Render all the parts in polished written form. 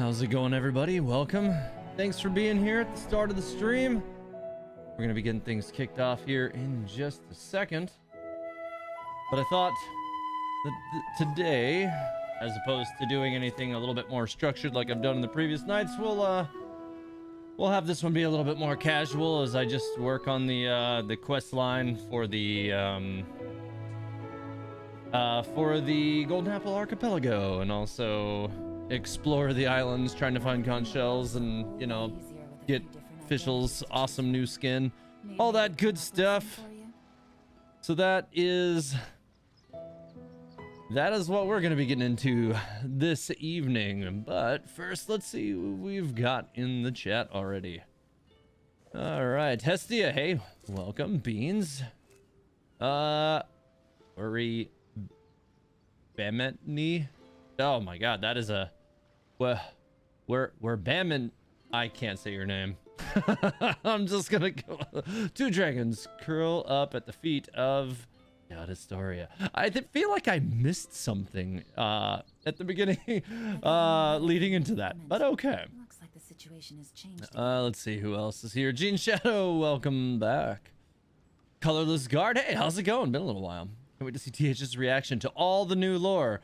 How's it going, everybody? Welcome. Thanks for being here at the start of the stream. We're going to be getting things kicked off here in just a second. But I thought that today, as opposed to doing anything a little bit more structured like I've done in the previous nights, we'll have this one be a little bit more casual as I just work on the quest line for the Golden Apple Archipelago, and also explore the islands trying to find conch shells and, you know, get FIschl's awesome new skin, all that good stuff. So that is what we're going to be getting into this evening. But first, let's see what we've got in the chat already. All right, Hestia, hey, welcome. Beans, Uri Bametni. Oh my god, that is a we're Baman. I can't say your name. I'm just gonna go. Two dragons curl up at the feet of God, Historia. I feel like I missed something at the beginning leading into that, but okay. Looks like the situation has changed. Let's see who else is here. Gene Shadow, welcome back. Colorless Guard, hey, how's it going? Been a little while. Can't wait to see TH's reaction to all the new lore.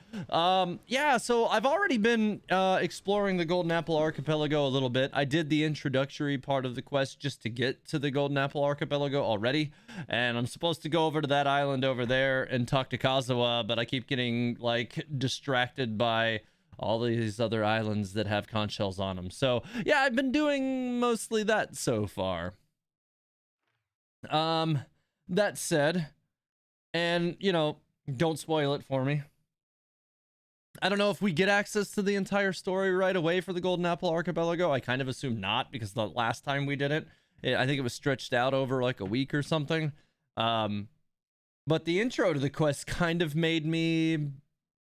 Yeah, so I've already been exploring the Golden Apple Archipelago a little bit. I did the introductory part of the quest just to get to the Golden Apple Archipelago already, and I'm supposed to go over to that island over there and talk to Kazuha, but I keep getting like distracted by all these other islands that have conch shells on them. So yeah, I've been doing mostly that so far. That said, and, you know, don't spoil it for me, I don't know if we get access to the entire story right away for the Golden Apple Archipelago. I kind of assume not, because the last time we did it, I think it was stretched out over like a week or something. But the intro to the quest kind of made me,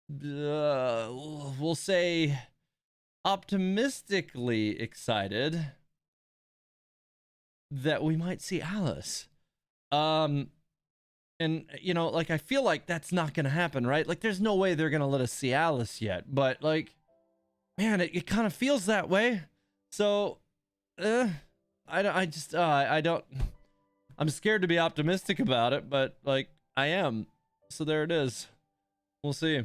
we'll say, optimistically excited that we might see Alice. And, you know, like, I feel like that's not going to happen, right? Like, there's no way they're going to let us see Alice yet. But, like, man, it kind of feels that way. So, I'm scared to be optimistic about it, but, like, I am. So there it is. We'll see.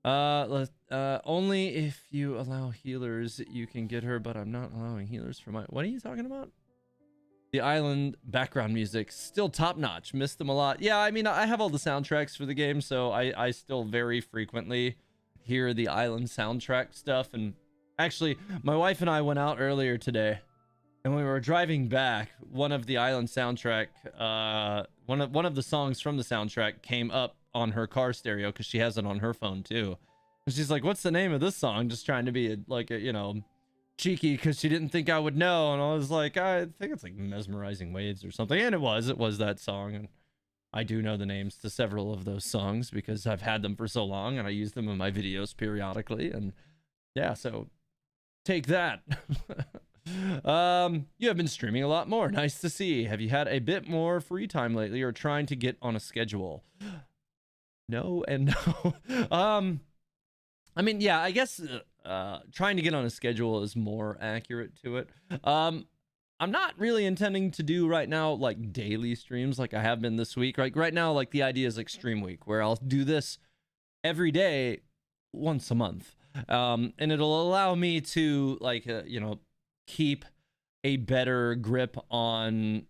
Only if you allow healers, you can get her, but I'm not allowing healers for my... What are you talking about? The island background music, still top notch. Missed them a lot. Yeah, I mean, I have all the soundtracks for the game, so I still very frequently hear the island soundtrack stuff. And actually, my wife and I went out earlier today, and when we were driving back, one of the island soundtrack, one of the songs from the soundtrack came up on her car stereo, because she has it on her phone too. And she's like, "What's the name of this song?" Just trying to be you know, cheeky, because she didn't think I would know. And I was like, I think it's like Mesmerizing Waves or something. And it was that song. And I do know the names to several of those songs because I've had them for so long and I use them in my videos periodically. And yeah, so take that. You have been streaming a lot more. Nice to see. Have you had a bit more free time lately, or trying to get on a schedule? No and no. I mean, yeah, I guess trying to get on a schedule is more accurate to it. I'm not really intending to do right now like daily streams like I have been this week. Like right now, like the idea is like stream week, where I'll do this every day once a month. And it'll allow me to like, you know, keep a better grip on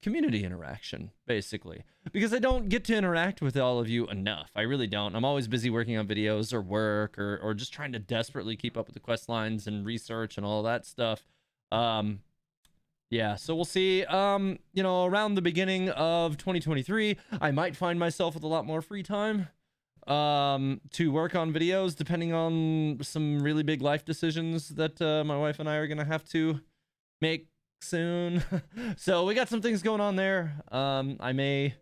community interaction, basically, because I don't get to interact with all of you enough. I really don't. I'm always busy working on videos or work, or just trying to desperately keep up with the quest lines and research and all that stuff. Yeah, so we'll see. You know, around the beginning of 2023, I might find myself with a lot more free time to work on videos, depending on some really big life decisions that my wife and I are gonna have to make soon. So we got some things going on there. I may,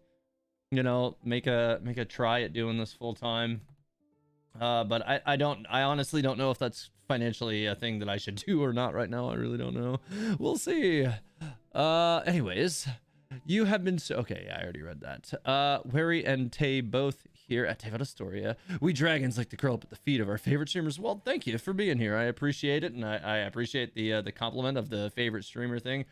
you know, make a try at doing this full time, but I honestly don't know if that's financially a thing that I should do or not right now. I really don't know. We'll see. Anyways, You have been so okay. Yeah, I already read that. Wary and Tay both here at Teyvat Historia. We dragons like to curl up at the feet of our favorite streamers. Well, thank you for being here. I appreciate it, and I appreciate the compliment of the favorite streamer thing.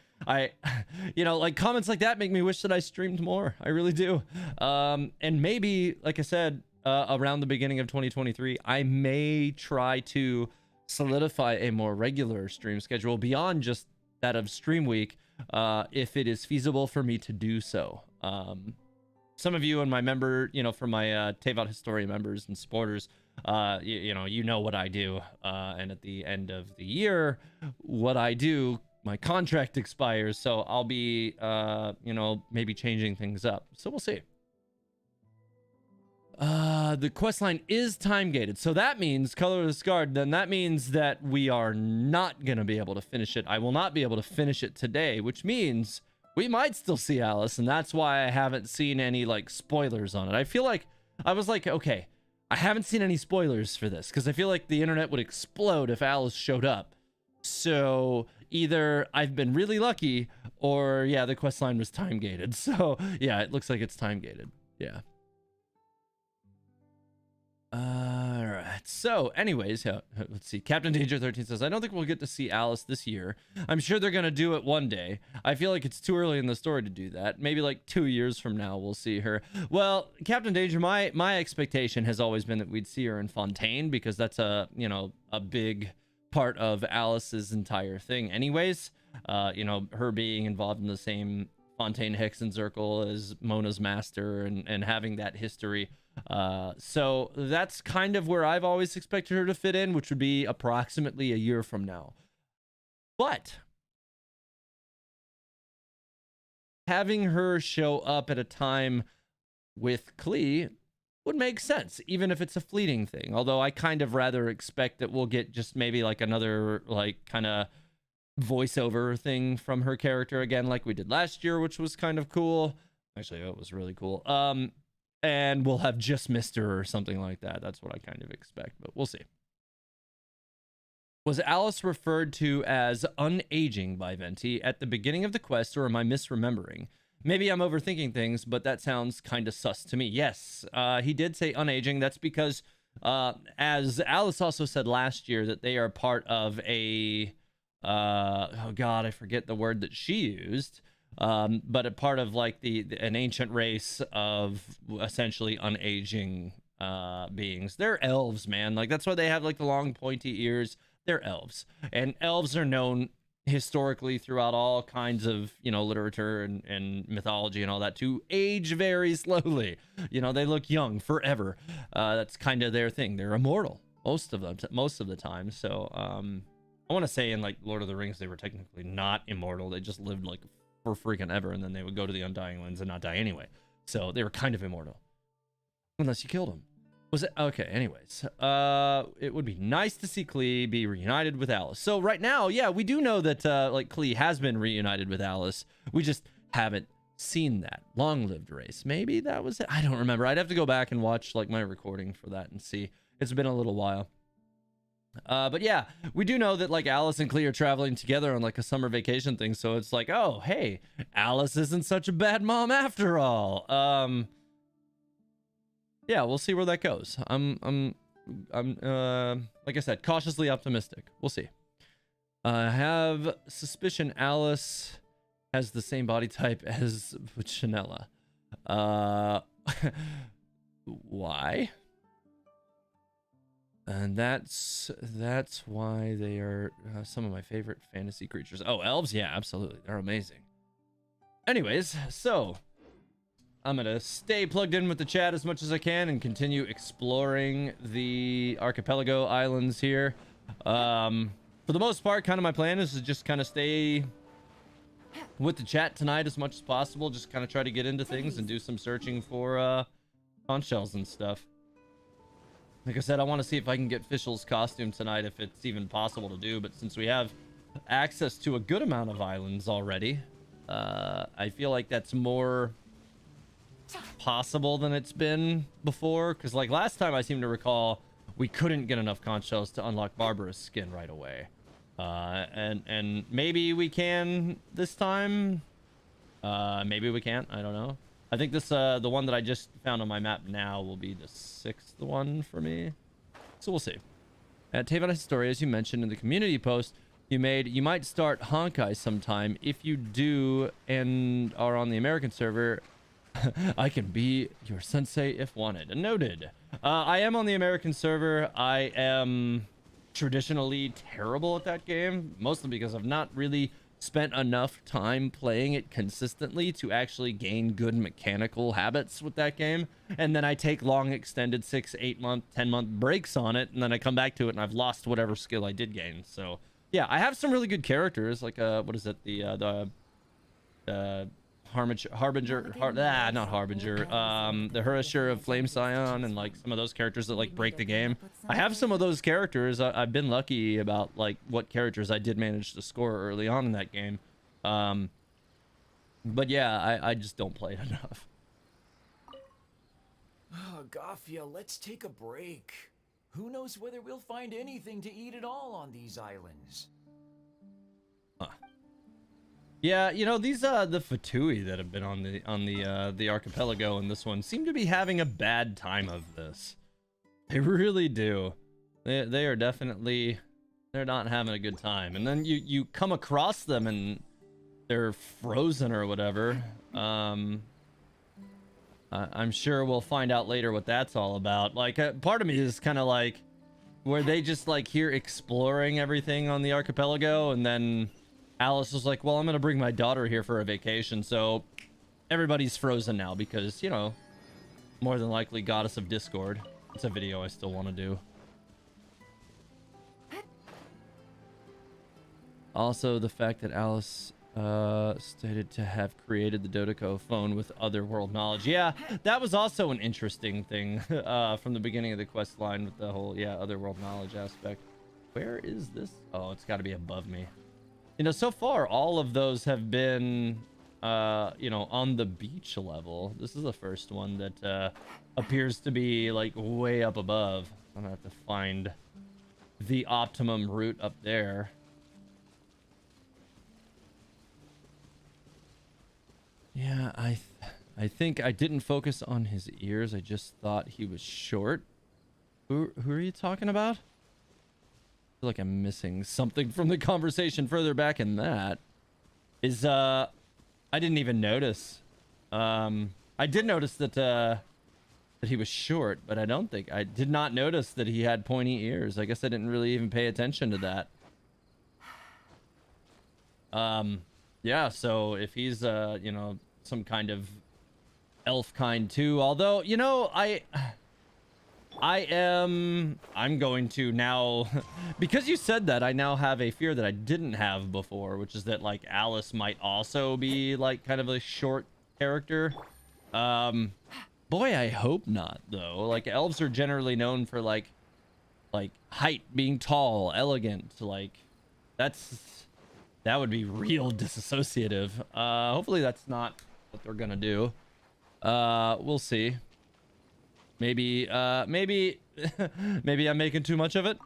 You know, like comments like that make me wish that I streamed more. I really do. And maybe, like I said, around the beginning of 2023, I may try to solidify a more regular stream schedule beyond just that of Stream Week, if it is feasible for me to do so. Some of you and my member, you know, from my Teyvat Historia members and supporters, you know what I do. And at the end of the year, what I do, my contract expires. So I'll be, you know, maybe changing things up. So we'll see. The questline is time gated, so that means color of the scarred. Then that means that we are not gonna be able to finish it. I will not be able to finish it today, which means we might still see Alice, and that's why I haven't seen any like spoilers on it. I feel like I was like, okay, I haven't seen any spoilers for this because I feel like the internet would explode if Alice showed up. So either I've been really lucky, or yeah, the questline was time gated. So yeah, it looks like it's time gated. Yeah. All right. So anyways, let's see. Captain Danger 13 says, I don't think we'll get to see Alice this year. I'm sure they're going to do it one day. I feel like it's too early in the story to do that. Maybe like 2 years from now, we'll see her. Well, Captain Danger, my expectation has always been that we'd see her in Fontaine, because that's a, you know, a big part of Alice's entire thing anyways. You know, her being involved in the same Fontaine Hexen circle as Mona's master, and having that history. So that's kind of where I've always expected her to fit in, which would be approximately a year from now. But having her show up at a time with Klee would make sense, even if it's a fleeting thing. Although I kind of rather expect that we'll get just maybe like another like kind of voiceover thing from her character again, like we did last year, which was kind of cool. Actually, it was really cool. And we'll have just missed her or something like that. That's what I kind of expect, but we'll see. Was Alice referred to as unaging by Venti at the beginning of the quest, or am I misremembering? Maybe I'm overthinking things, but that sounds kind of sus to me. Yes, he did say unaging. That's because, as Alice also said last year, that they are part of a, oh God, I forget the word that she used. But a part of like an ancient race of essentially unaging beings. They're elves, man. Like that's why they have like the long pointy ears. They're elves, and elves are known historically throughout all kinds of, you know, literature and mythology and all that to age very slowly. You know, they look young forever. That's kind of their thing. They're immortal most of the time. So I want to say in like Lord of the Rings they were technically not immortal. They just lived like for freaking ever, and then they would go to the Undying Lands and not die anyway. So they were kind of immortal, unless you killed them. Was it okay? Anyways, it would be nice to see Klee be reunited with Alice. So right now, yeah, we do know that like Klee has been reunited with Alice. We just haven't seen that. Long-lived race. Maybe that was it. I don't remember. I'd have to go back and watch like my recording for that and see. It's been a little while. But yeah, we do know that like Alice and Klee are traveling together on like a summer vacation thing. So it's like, oh, hey, Alice isn't such a bad mom after all. Yeah, we'll see where that goes. I'm like I said, cautiously optimistic. We'll see. I have suspicion Alice has the same body type as Chanella. Why? And that's why they are some of my favorite fantasy creatures. Oh, elves? Yeah, absolutely. They're amazing. Anyways, so I'm going to stay plugged in with the chat as much as I can and continue exploring the archipelago islands here. For the most part, kind of my plan is to just kind of stay with the chat tonight as much as possible. Just kind of try to get into things and do some searching for conch shells and stuff. Like I said, I want to see if I can get FIschl's costume tonight, if it's even possible to do. But since we have access to a good amount of islands already, I feel like that's more possible than it's been before. Because like last time, I seem to recall we couldn't get enough conch shells to unlock Barbara's skin right away. And maybe we can this time. Maybe we can't. I don't know. I think this the one that I just found on my map now will be the 6th one for me. So we'll see. At Teyvat Historia, as you mentioned in the community post you made, you might start Honkai sometime. If you do and are on the American server, I can be your sensei if wanted. Noted. I am on the American server. I am traditionally terrible at that game, mostly because I've not really spent enough time playing it consistently to actually gain good mechanical habits with that game. And then I take long extended 6, 8 month, 10-month breaks on it, and then I come back to it and I've lost whatever skill I did gain. So yeah, I have some really good characters, like what is it, the Harbinger, not Harbinger, the Hurasher of Flame Scion, and like some of those characters that like break the game. I have some of those characters. I've been lucky about like what characters I did manage to score early on in that game. But yeah, I just don't play it enough. Oh, Gafia, let's take a break. Who knows whether we'll find anything to eat at all on these islands? Yeah, you know, these the Fatui that have been on the archipelago in this one seem to be having a bad time of this. They really do. They are definitely, they're not having a good time. And then you come across them and they're frozen or whatever. I'm sure we'll find out later what that's all about. Like, part of me is kind of like, were they just like here exploring everything on the archipelago, and then Alice was like, well, I'm gonna bring my daughter here for a vacation, so everybody's frozen now because, you know, more than likely Goddess of Discord. It's a video I still want to do. Also, the fact that Alice stated to have created the Dodoco phone with otherworld knowledge. Yeah, that was also an interesting thing from the beginning of the quest line with the whole, yeah, otherworld knowledge aspect. Where is this? Oh, it's got to be above me. You know, so far, all of those have been, you know, on the beach level. This is the first one that appears to be, like, way up above. I'm going to have to find the optimum route up there. Yeah, I think I didn't focus on his ears. I just thought he was short. Who are you talking about? I feel like I'm missing something from the conversation further back in that. Is I didn't even notice. I did notice that he was short, but I did not notice that he had pointy ears. I guess I didn't really even pay attention to that. Yeah, so if he's you know, some kind of elf kind too, although, you know, I'm going to now because you said that, I now have a fear that I didn't have before, which is that like Alice might also be like kind of a short character. Boy, I hope not though. Like, elves are generally known for like height, being tall, elegant, like that would be real disassociative. Hopefully that's not what they're gonna do. We'll see. Maybe maybe I'm making too much of it.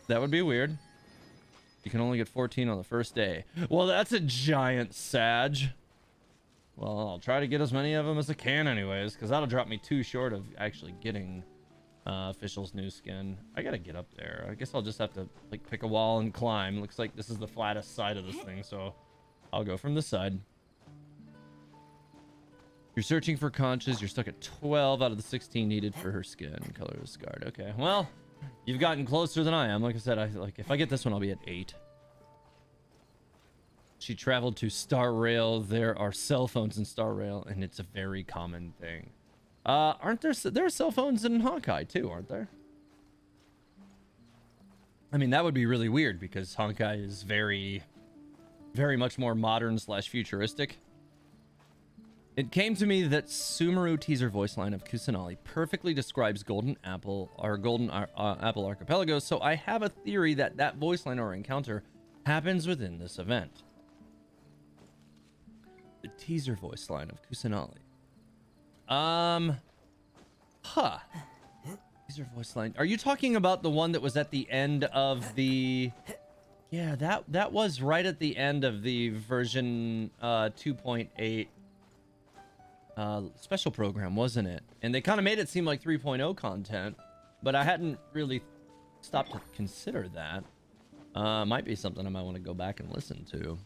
That would be weird. You can only get 14 on the first day. Well, that's a giant sag. Well, I'll try to get as many of them as I can anyways, because that'll drop me too short of actually getting FIschl's new skin. I gotta get up there. I guess I'll just have to like pick a wall and climb. Looks like this is the flattest side of this thing, so I'll go from this side. You're searching for conches. You're stuck at 12 out of the 16 needed for her skin. Color is scarred. Okay, well, you've gotten closer than I am. Like I said, if I get this one, I'll be at 8. She traveled to Star Rail. There are cell phones in Star Rail, and it's a very common thing. Aren't there are cell phones in Honkai too, aren't there? I mean, that would be really weird because Honkai is very, very much more modern / futuristic. It came to me that Sumeru teaser voice line of Kusanali perfectly describes Golden Apple Apple Archipelago, so I have a theory that that voice line or encounter happens within this event. The teaser voice line of Kusanali. Teaser voice line. Are you talking about the one that was at the end of the... Yeah, that was right at the end of the version 2.8 special program, wasn't it? And they kind of made it seem like 3.0 content, but I hadn't really stopped to consider that. Might be something I might want to go back and listen to.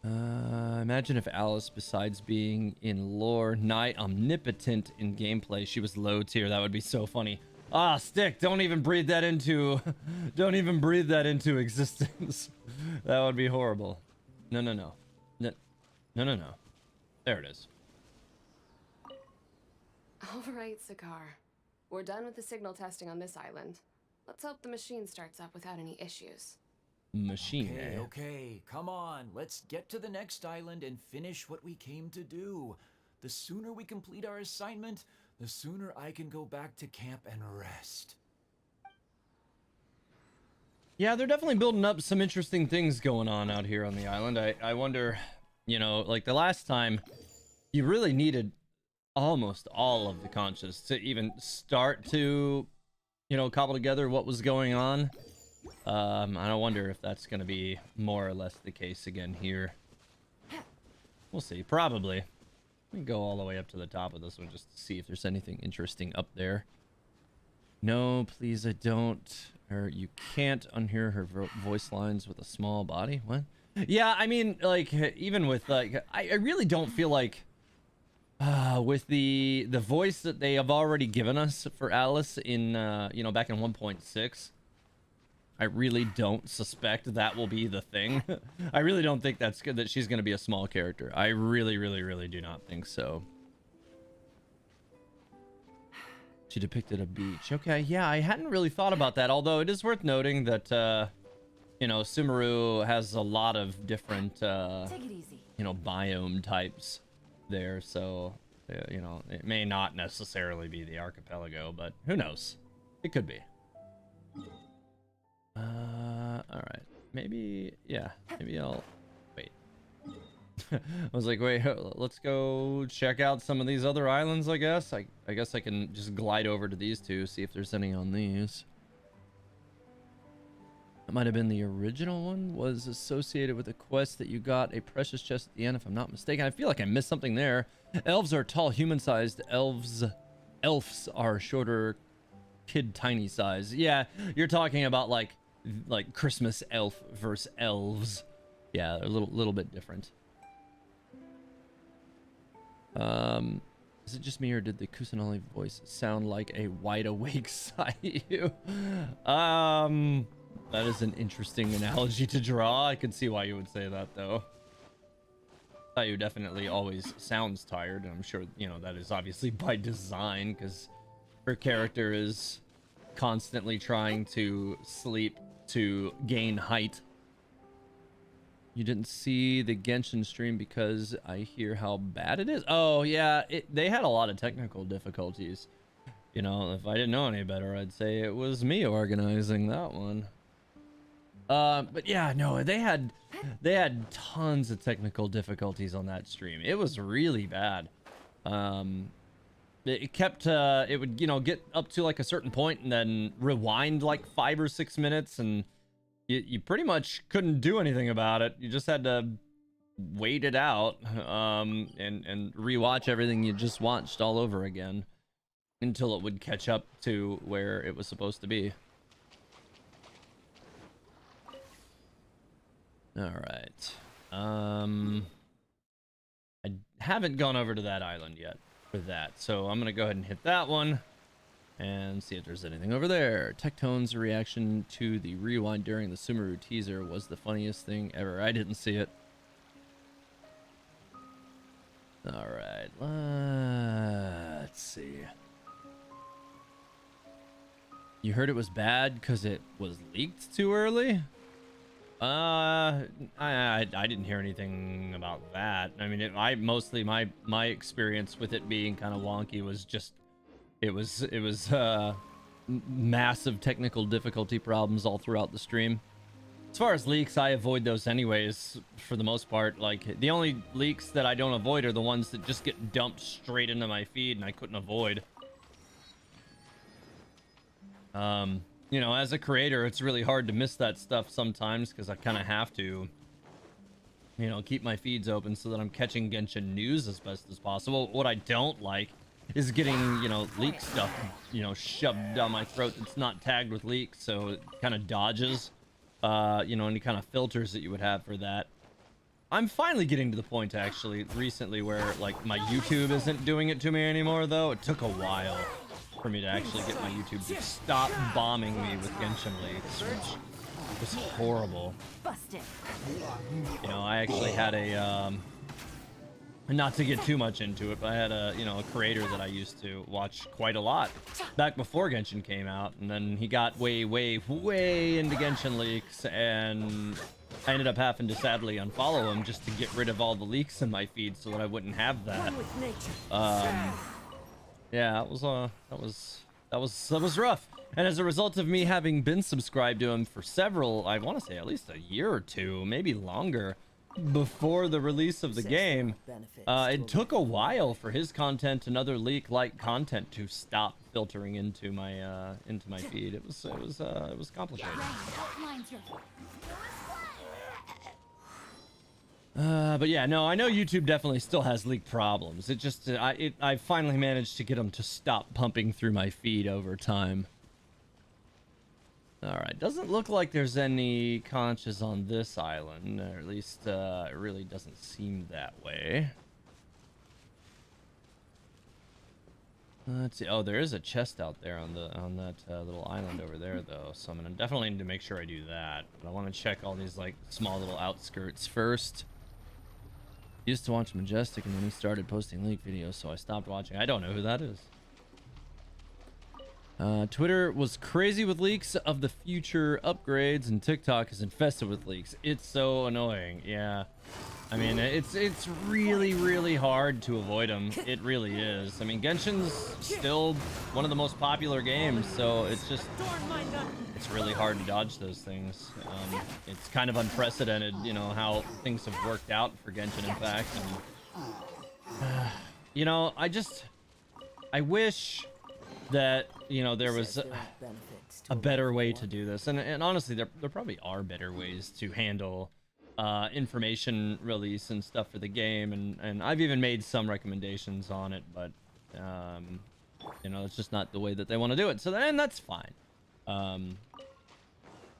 Imagine if Alice, besides being in lore, nigh omnipotent in gameplay, she was low tier. That would be so funny. Ah, Stick, don't even breathe that into don't even breathe that into existence. That would be horrible. No. There it is. All right, Sakar. We're done with the signal testing on this island. Let's hope the machine starts up without any issues. Machine, Okay, eh? okay, come on. Let's get to the next island and finish what we came to do. The sooner we complete our assignment, the sooner I can go back to camp and rest. Yeah, they're definitely building up some interesting things going on out here on the island. I wonder, you know, like the last time, you really needed almost all of the conscious to even start to, you know, cobble together what was going on. I wonder if that's going to be more or less the case again here. We'll see. Probably. We can go all the way up to the top of this one just to see if there's anything interesting up there. No, please, I don't. Or you can't unhear her voice lines with a small body. What? Yeah, I mean, like, even with, like, I really don't feel like, with the voice that they have already given us for Alice in, you know, back in 1.6, I really don't suspect that will be the thing. I really don't think that's good, that she's going to be a small character. I really do not think so. She depicted a beach. Okay, yeah, I hadn't really thought about that, although it is worth noting that, you know, Sumeru has a lot of different, Take it easy. you know, biome types there, so, you know, it may not necessarily be the archipelago, but who knows? It could be. All right. Maybe, yeah, maybe I'll wait. I was like, wait, let's go check out some of these other islands, I guess. I guess I can just glide over to these two, see if there's any on these. That might have been the original one, was associated with a quest that you got a precious chest at the end, if I'm not mistaken. I feel like I missed something there. Elves are tall, human-sized. Elves are shorter, kid tiny size. Yeah, you're talking about like Christmas elf versus elves. Yeah, they're a little bit different. Is it just me, or did the Kusanali voice sound like a wide awake Sayu? That is an interesting analogy to draw. I could see why you would say that, though. Sayu definitely always sounds tired, and I'm sure, you know, that is obviously by design, because her character is constantly trying to sleep to gain height. You didn't see the Genshin stream because I hear how bad it is. Oh yeah, they had a lot of technical difficulties. You know, if I didn't know any better, I'd say it was me organizing that one. But yeah, no, they had tons of technical difficulties on that stream. It was really bad. It kept it would, you know, get up to like a certain point and then rewind like 5 or 6 minutes, and you pretty much couldn't do anything about it. You just had to wait it out, and rewatch everything you just watched all over again until it would catch up to where it was supposed to be. All right. I haven't gone over to that island yet for that, so I'm gonna go ahead and hit that one and see if there's anything over there. Tectone's reaction to the rewind during the Sumeru teaser was the funniest thing ever. I didn't see it. All right, let's see. You heard it was bad because it was leaked too early? I didn't hear anything about that. I mean, I mostly my experience with it being kind of wonky was just it was massive technical difficulty problems all throughout the stream. As far as leaks, I avoid those anyways for the most part. Like, the only leaks that I don't avoid are the ones that just get dumped straight into my feed and I couldn't avoid. You know, as a creator, it's really hard to miss that stuff sometimes because I kind of have to. you know, keep my feeds open so that I'm catching Genshin news as best as possible. What I don't like is getting, you know, leak stuff, you know, shoved down my throat that's not tagged with leaks, so it kind of dodges, you know, any kind of filters that you would have for that. I'm finally getting to the point, actually, recently where, like, my YouTube isn't doing it to me anymore, though. It took a while for me to actually get my YouTube to stop bombing me with Genshin leaks, which was horrible. You know, I actually had a, not to get too much into it, but I had a, you know, a creator that I used to watch quite a lot back before Genshin came out, and then he got way into Genshin leaks, and I ended up having to sadly unfollow him just to get rid of all the leaks in my feed so that I wouldn't have that. Yeah, that was rough. And as a result of me having been subscribed to him for several, I want to say at least a year or two, maybe longer, before the release of the game, it took a while for his content and other leak-like content to stop filtering into my feed. It was complicated. But yeah, no, I know YouTube definitely still has leak problems. It just, I finally managed to get them to stop pumping through my feed over time. All right, doesn't look like there's any conches on this island, or at least it really doesn't seem that way. Let's see. Oh, there is a chest out there on that little island over there, though. So I'm gonna definitely need to make sure I do that. But I want to check all these like small little outskirts first. Used to watch Majestic, and then he started posting leak videos, so I stopped watching. I don't know who that is. Twitter was crazy with leaks of the future upgrades, and TikTok is infested with leaks. It's so annoying. Yeah, I mean, it's really hard to avoid them. It really is. I mean, Genshin's still one of the most popular games, so it's really hard to dodge those things. It's kind of unprecedented, you know, how things have worked out for Genshin, in fact. And, you know, I wish that, you know, there was a better way to do this, and honestly there probably are better ways to handle information release and stuff for the game, and I've even made some recommendations on it, but you know, it's just not the way that they want to do it, so then that's fine.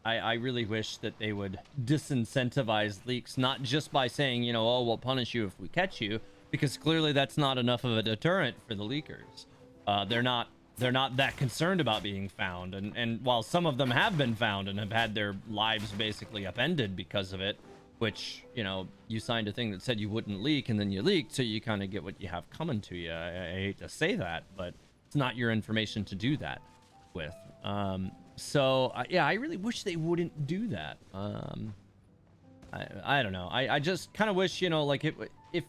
I really wish that they would disincentivize leaks, not just by saying, you know, oh, we'll punish you if we catch you, because clearly that's not enough of a deterrent for the leakers. They're not that concerned about being found, and while some of them have been found and have had their lives basically upended because of it, which, you know, you signed a thing that said you wouldn't leak, and then you leaked, so you kind of get what you have coming to you. I hate to say that, but it's not your information to do that with. So yeah, I really wish they wouldn't do that. I don't know. I just kind of wish, you know, like if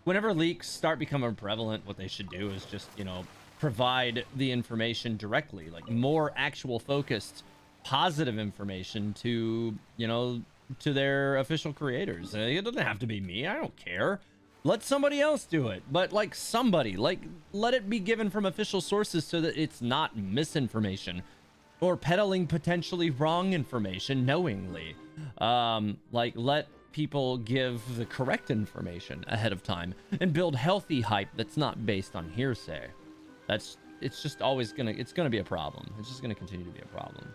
whenever leaks start becoming prevalent, what they should do is just, you know, provide the information directly, like more actual focused positive information to, you know, to their official creators. It doesn't have to be me. I don't care. Let somebody else do it, but like somebody, like, let it be given from official sources so that it's not misinformation or peddling potentially wrong information knowingly. Like, let people give the correct information ahead of time and build healthy hype that's not based on hearsay. It's just always gonna be a problem. It's just gonna continue to be a problem.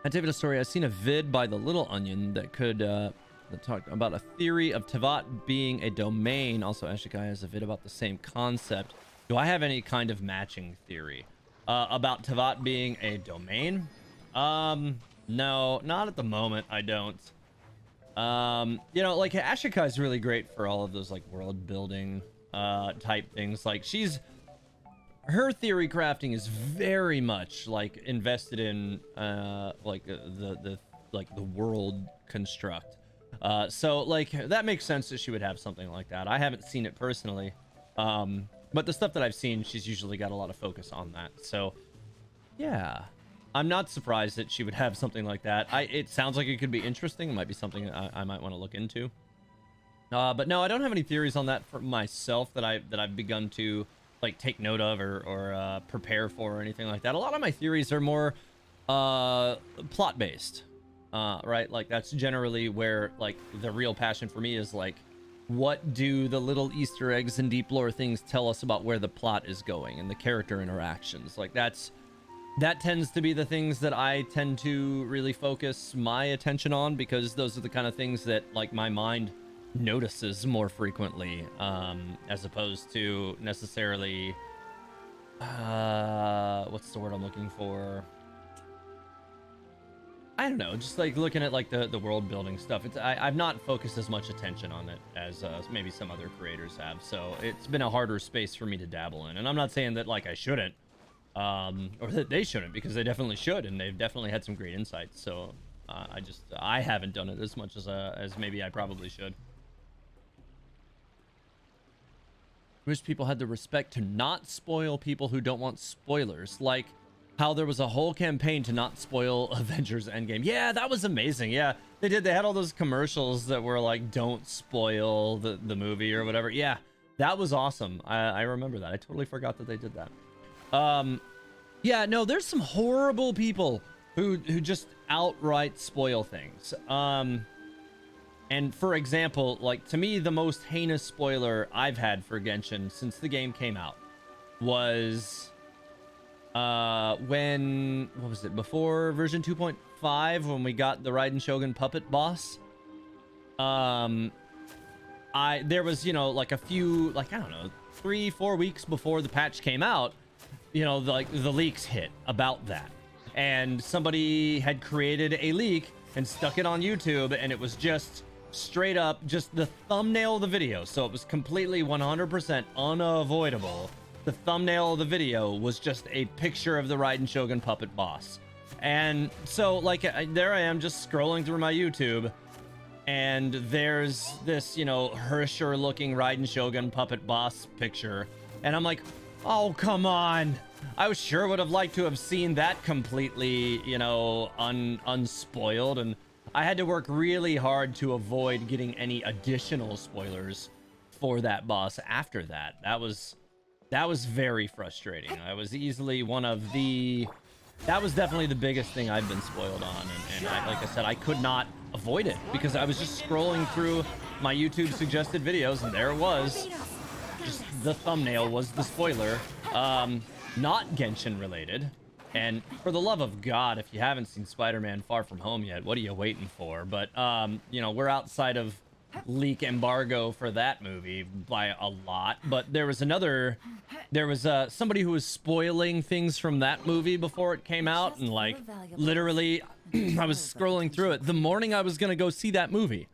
At Teyvat Historia, I've seen a vid by the Little Onion that talked about a theory of Teyvat being a domain. Also, Ashikai has a vid about the same concept. Do I have any kind of matching theory about Teyvat being a domain? No, not at the moment. I don't. You know, like, Ashikai is really great for all of those like world building type things. Like, her theory crafting is very much like invested in like the world construct. So like that makes sense that she would have something like that. I haven't seen it personally, but the stuff that I've seen, she's usually got a lot of focus on that. So yeah, I'm not surprised that she would have something like that. It sounds like it could be interesting. It might be something I might want to look into. But no, I don't have any theories on that for myself that I've begun to like take note of or prepare for or anything like that. A lot of my theories are more plot based. right? Like that's generally where like the real passion for me is like, what do the little Easter eggs and deep lore things tell us about where the plot is going and the character interactions? Like that tends to be the things that I tend to really focus my attention on, because those are the kind of things that like my mind notices more frequently, as opposed to necessarily what's the word I'm looking for? I don't know, just like looking at like the world building stuff. I've not focused as much attention on it as maybe some other creators have, so it's been a harder space for me to dabble in. And I'm not saying that like I shouldn't, or that they shouldn't, because they definitely should, and they've definitely had some great insights. So I haven't done it as much as maybe I probably should. Wish people had the respect to not spoil people who don't want spoilers, like how there was a whole campaign to not spoil Avengers Endgame. Yeah, that was amazing. Yeah, they did. They had all those commercials that were like, don't spoil the movie or whatever. Yeah, that was awesome. I remember that. I totally forgot that they did that. Yeah, no, there's some horrible people who just outright spoil things. And for example, like to me, the most heinous spoiler I've had for Genshin since the game came out was when, what was it, before version 2.5, when we got the Raiden Shogun puppet boss. There was, you know, like a few, like I don't know, 3-4 weeks before the patch came out, you know, like the leaks hit about that, and somebody had created a leak and stuck it on YouTube, and it was just straight up just the thumbnail of the video, so it was completely 100% unavoidable. The thumbnail of the video was just a picture of the Raiden Shogun puppet boss. And so like there I am just scrolling through my YouTube, and there's this, you know, Hersher looking Raiden Shogun puppet boss picture, and I'm like, oh come on, I was sure would have liked to have seen that completely, you know, unspoiled. And I had to work really hard to avoid getting any additional spoilers for that boss after that. That was very frustrating. I was easily one of the, that was definitely the biggest thing I've been spoiled on, and like I said, I could not avoid it because I was just scrolling through my YouTube suggested videos, and there it was. Just the thumbnail was the spoiler, not Genshin related. And for the love of God, if you haven't seen Spider-Man Far From Home yet, what are you waiting for? But you know, we're outside of leak embargo for that movie by a lot, but there was somebody who was spoiling things from that movie before it came out, and like literally I was scrolling through it the morning I was gonna go see that movie.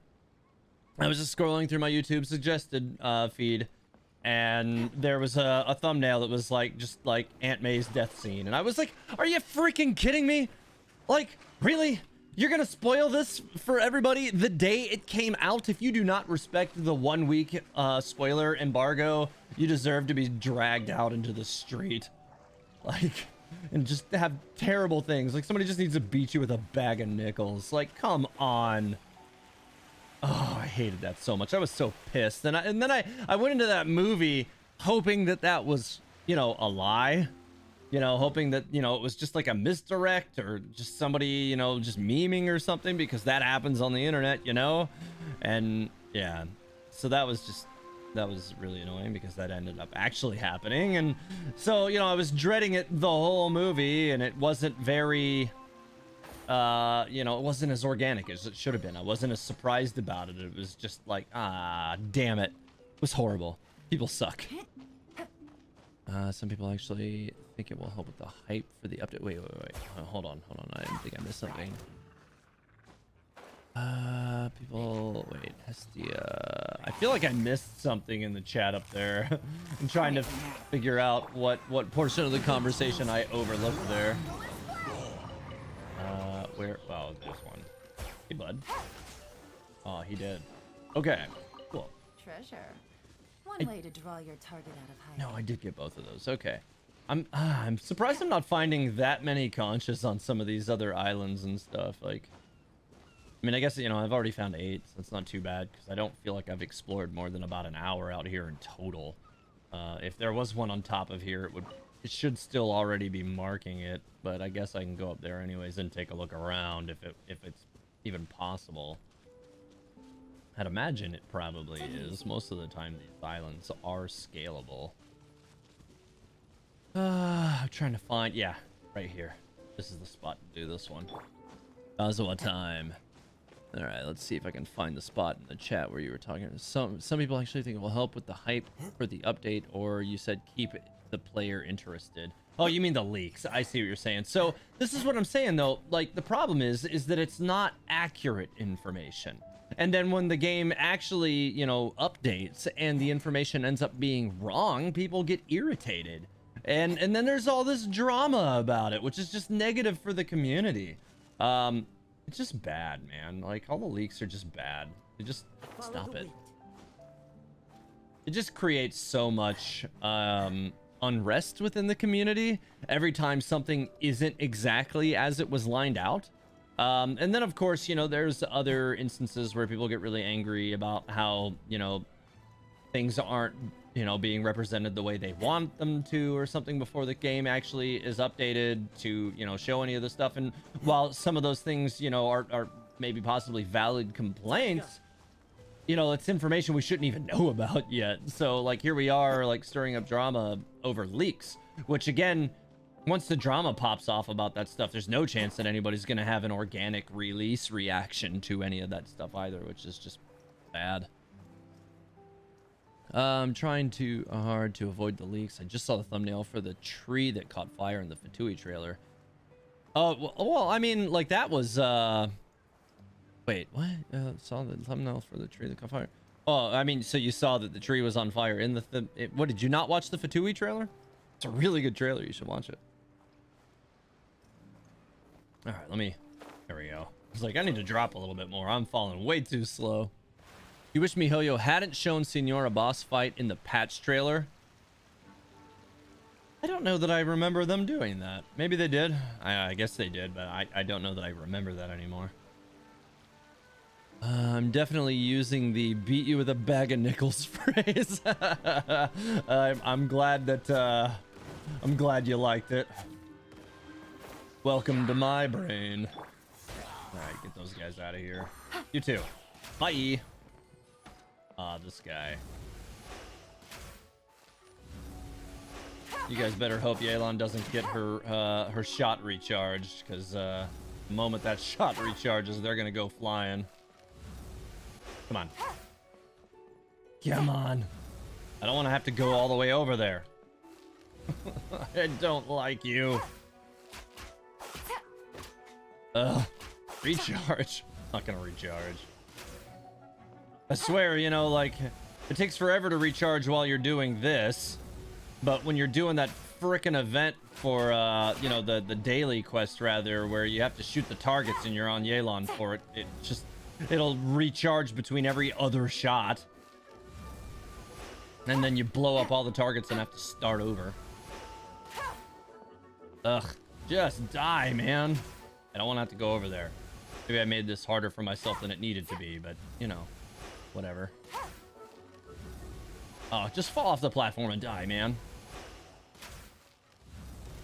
I was just scrolling through my YouTube suggested feed, and there was a thumbnail that was like just like Aunt May's death scene, and I was like, are you freaking kidding me? Like, really? You're gonna spoil this for everybody the day it came out? If you do not respect the 1 week spoiler embargo, you deserve to be dragged out into the street, like, and just have terrible things. Like somebody just needs to beat you with a bag of nickels. Like, come on. Oh, I hated that so much. I was so pissed. And then I went into that movie hoping that was, you know, a lie. You know, hoping that, you know, it was just like a misdirect or just somebody, you know, just memeing or something, because that happens on the internet, you know? And yeah, so that was really annoying because that ended up actually happening. And so, you know, I was dreading it the whole movie, and it wasn't very, you know, it wasn't as organic as it should have been. I wasn't as surprised about it. It was just like, ah, damn it. It was horrible. People suck. Some people actually think it will help with the hype for the update. Wait. Hold on. I didn't think I missed something. People, wait, Hestia. I feel like I missed something in the chat up there. I'm trying to figure out what portion of the conversation I overlooked there. Where? Oh, there's one. Hey, bud. Oh, he did. Okay, cool. Treasure. One way to draw your target out of hiding. No, I did get both of those. Okay. I'm surprised I'm not finding that many conches on some of these other islands and stuff. Like, I mean, I guess, you know, I've already found 8, so it's not too bad, because I don't feel like I've explored more than about an hour out here in total. If there was one on top of here, it should still already be marking it, but I guess I can go up there anyways and take a look around if it's even possible. I'd imagine it probably is. Most of the time these islands are scalable. I'm trying to find, yeah, right here. This is the spot to do this one. Kazuha time. All right, let's see if I can find the spot in the chat where you were talking. Some people actually think it will help with the hype for the update, or you said keep the player interested. Oh, you mean the leaks? I see what you're saying. So this is what I'm saying though. Like the problem is that it's not accurate information. And then when the game actually, you know, updates and the information ends up being wrong, people get irritated. And then there's all this drama about it, which is just negative for the community. It's just bad, man. Like all the leaks are just bad. They just stop it. It just creates so much unrest within the community every time something isn't exactly as it was lined out. And then of course, you know, there's other instances where people get really angry about how, you know, things aren't, you know, being represented the way they want them to or something before the game actually is updated to, you know, show any of the stuff. And while some of those things, you know, are maybe possibly valid complaints, you know, it's information we shouldn't even know about yet. So like here we are like stirring up drama over leaks, which again, once the drama pops off about that stuff, there's no chance that anybody's going to have an organic release reaction to any of that stuff either, which is just bad. I'm trying too hard to avoid the leaks. I just saw the thumbnail for the tree that caught fire in the Fatui trailer. Oh, well, I mean, like that was, wait, what? Saw the thumbnail for the tree that caught fire. Oh, I mean, so you saw that the tree was on fire in the, what, did you not watch the Fatui trailer? It's a really good trailer. You should watch it. All right, there we go. I was like, I need to drop a little bit more. I'm falling way too slow. You wish MiHoYo hadn't shown Senora boss fight in the patch trailer. I don't know that I remember them doing that. Maybe they did. I guess they did, but I don't know that I remember that anymore. I'm definitely using the beat you with a bag of nickels phrase. I'm glad that I'm glad you liked it. Welcome to my brain. All right, get those guys out of here. You too. Bye. This guy. You guys better hope Yelan doesn't get her shot recharged, because the moment that shot recharges, they're gonna go flying. Come on. Come on. I don't want to have to go all the way over there. I don't like you. Recharge. Not gonna recharge. I swear, you know, like, it takes forever to recharge while you're doing this, but when you're doing that frickin' event for, you know, the daily quest, rather, where you have to shoot the targets and you're on Yelan for it, it'll recharge between every other shot. And then you blow up all the targets and have to start over. Ugh, just die, man. I don't want to have to go over there. Maybe I made this harder for myself than it needed to be, but, you know. Whatever. Oh, just fall off the platform and die, man.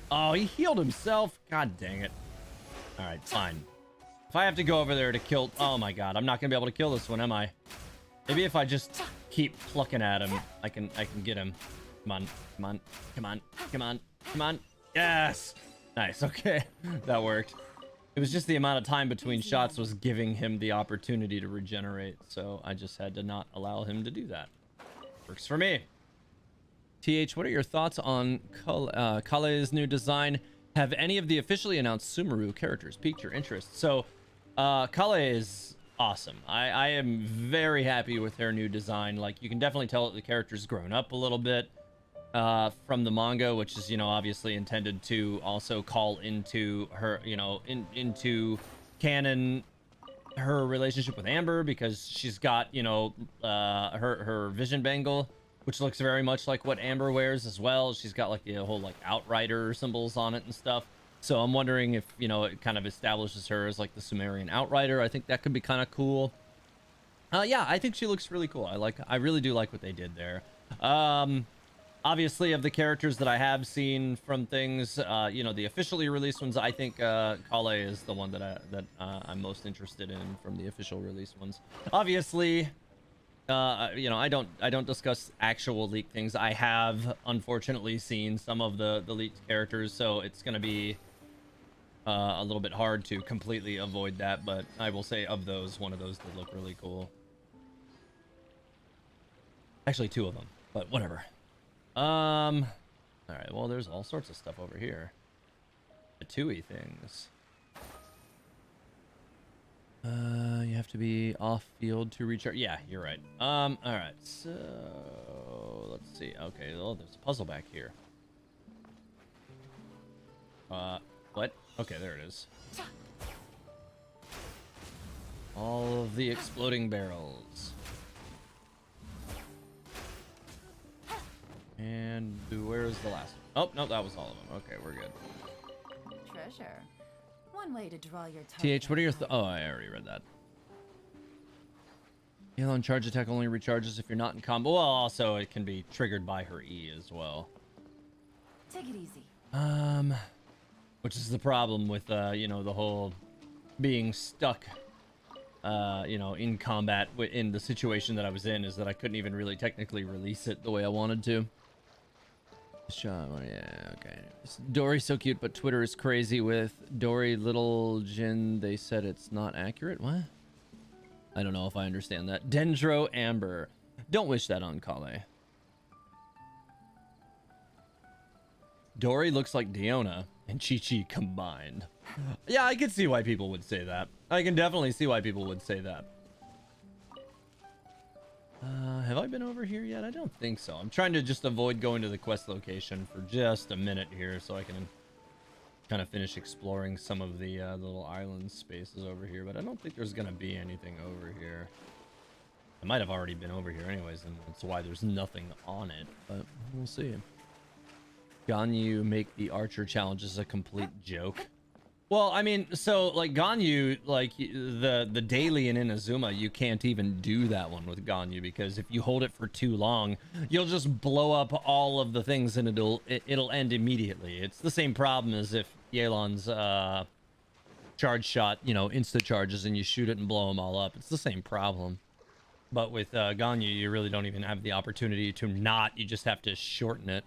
Oh, he healed himself. God dang it. All right, fine. If I have to go over there to kill... Oh my god, I'm not gonna be able to kill this one, am I? Maybe if I just keep plucking at him, I can get him. Come on, come on, come on, come on, come on. Yes! Nice, okay. That worked. It was just the amount of time between shots was giving him the opportunity to regenerate, so I just had to not allow him to do that. Works for me. TH, what are your thoughts on Kale's new design? Have any of the officially announced Sumeru characters piqued your interest? So, Kale is awesome. I am very happy with her new design. Like, you can definitely tell that the character's grown up a little bit from the manga, which is, you know, obviously intended to also call into her, you know, into canon her relationship with Amber, because she's got, you know, her vision bangle, which looks very much like what Amber wears as well. She's got like the whole like Outrider symbols on it and stuff. So I'm wondering if, you know, it kind of establishes her as like the Sumerian Outrider. I think that could be kind of cool. Yeah, I think she looks really cool. I really do like what they did there. Obviously, of the characters that I have seen from things, you know, the officially released ones, I think Kale is the one that I'm most interested in from the official release ones. Obviously, you know, I don't discuss actual leaked things. I have unfortunately seen some of the leaked characters, so it's gonna be a little bit hard to completely avoid that. But I will say, of those, one of those did look really cool. Actually, two of them, but whatever. All right, well, there's all sorts of stuff over here. The TUI things. You have to be off field to recharge. Yeah, you're right. All right, so let's see. Okay, well, there's a puzzle back here. What? Okay, there it is. All of the exploding barrels. And where's the last one? Oh, no, that was all of them. Okay, we're good. Treasure. One way to draw your target. TH, what are your oh, I already read that. Elon charge attack only recharges if you're not in combo. Well, also it can be triggered by her E as well. Take it easy. Which is the problem with you know, the whole being stuck you know, in combat in the situation that I was in, is that I couldn't even really technically release it the way I wanted to. Shot, oh, yeah, okay. Dory's so cute, but Twitter is crazy with Dory Little Jin. They said it's not accurate. What? I don't know if I understand that. Dendro Amber. Don't wish that on Kale. Dory looks like Diona and Chi-Chi combined. Yeah, I can see why people would say that. I can definitely see why people would say that. Have I been over here yet? I don't think so. I'm trying to just avoid going to the quest location for just a minute here so I can kind of finish exploring some of the little island spaces over here, but I don't think there's gonna be anything over here. I might have already been over here anyways, and that's why there's nothing on it, but we'll see. Ganyu make the archer challenges a complete joke. Well, I mean, so like Ganyu, like the daily in Inazuma, you can't even do that one with Ganyu, because if you hold it for too long, you'll just blow up all of the things and it'll end immediately. It's the same problem as if Yelan's charge shot, you know, insta charges and you shoot it and blow them all up. It's the same problem. But with Ganyu, you really don't even have the opportunity to not. You just have to shorten it.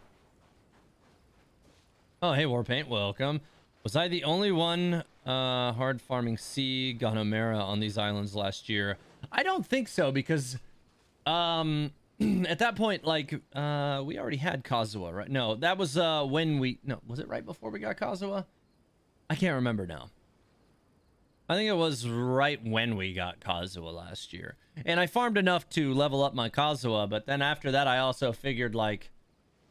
Oh, hey, Warpaint, welcome. Was I the only one hard farming sea Ganomera on these islands last year? I don't think so, because at that point, like, we already had Kazuha, right? No, that was when we... No, was it right before we got Kazuha? I can't remember now. I think it was right when we got Kazuha last year. And I farmed enough to level up my Kazuha, but then after that, I also figured, like...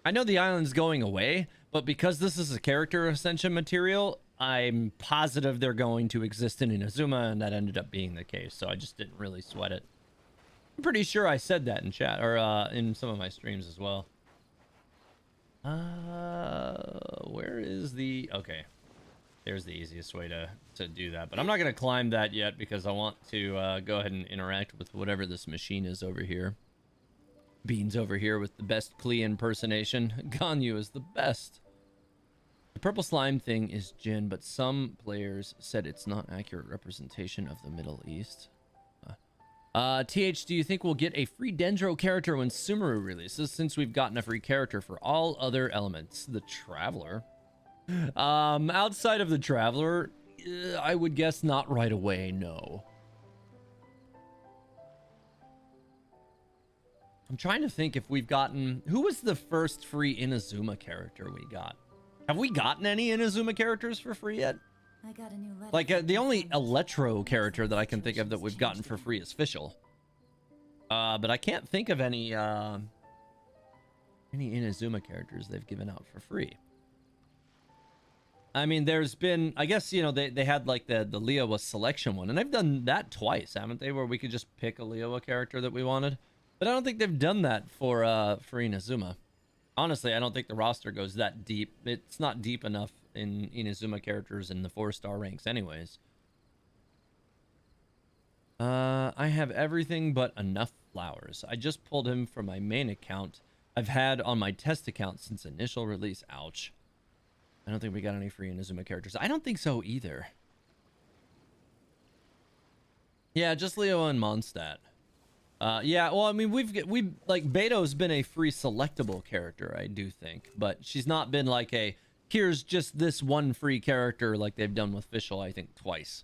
I know the island's going away, but because this is a character ascension material, I'm positive they're going to exist in Inazuma, and that ended up being the case, so I just didn't really sweat it. I'm pretty sure I said that in chat, or in some of my streams as well. Where is the... Okay. There's the easiest way to do that, but I'm not going to climb that yet because I want to go ahead and interact with whatever this machine is over here. Beans over here with the best Klee impersonation. Ganyu is the best. The purple slime thing is Jin, but some players said it's not accurate representation of the Middle East. TH, do you think we'll get a free Dendro character when Sumeru releases, since we've gotten a free character for all other elements? The Traveler. Outside of the Traveler, I would guess not right away, no. I'm trying to think if we've gotten... Who was the first free Inazuma character we got? Have we gotten any Inazuma characters for free yet? I got a new letter. Like, the only Electro character that I can think of that we've gotten for free is FIschl. But I can't think of any Inazuma characters they've given out for free. I mean, there's been... I guess, you know, they had, like, the Liyue selection one. And they've done that twice, haven't they? Where we could just pick a Liyue character that we wanted. But I don't think they've done that for Inazuma. Honestly, I don't think the roster goes that deep. It's not deep enough in Inazuma characters in the 4-star ranks anyways. I have everything but enough flowers. I just pulled him from my main account. I've had on my test account since initial release. Ouch. I don't think we got any free Inazuma characters. I don't think so either. Yeah, just Leo and Mondstadt. Yeah, well, I mean, we've like Beto's been a free selectable character, I do think, but she's not been like a here's just this one free character like they've done with FIschl, I think twice.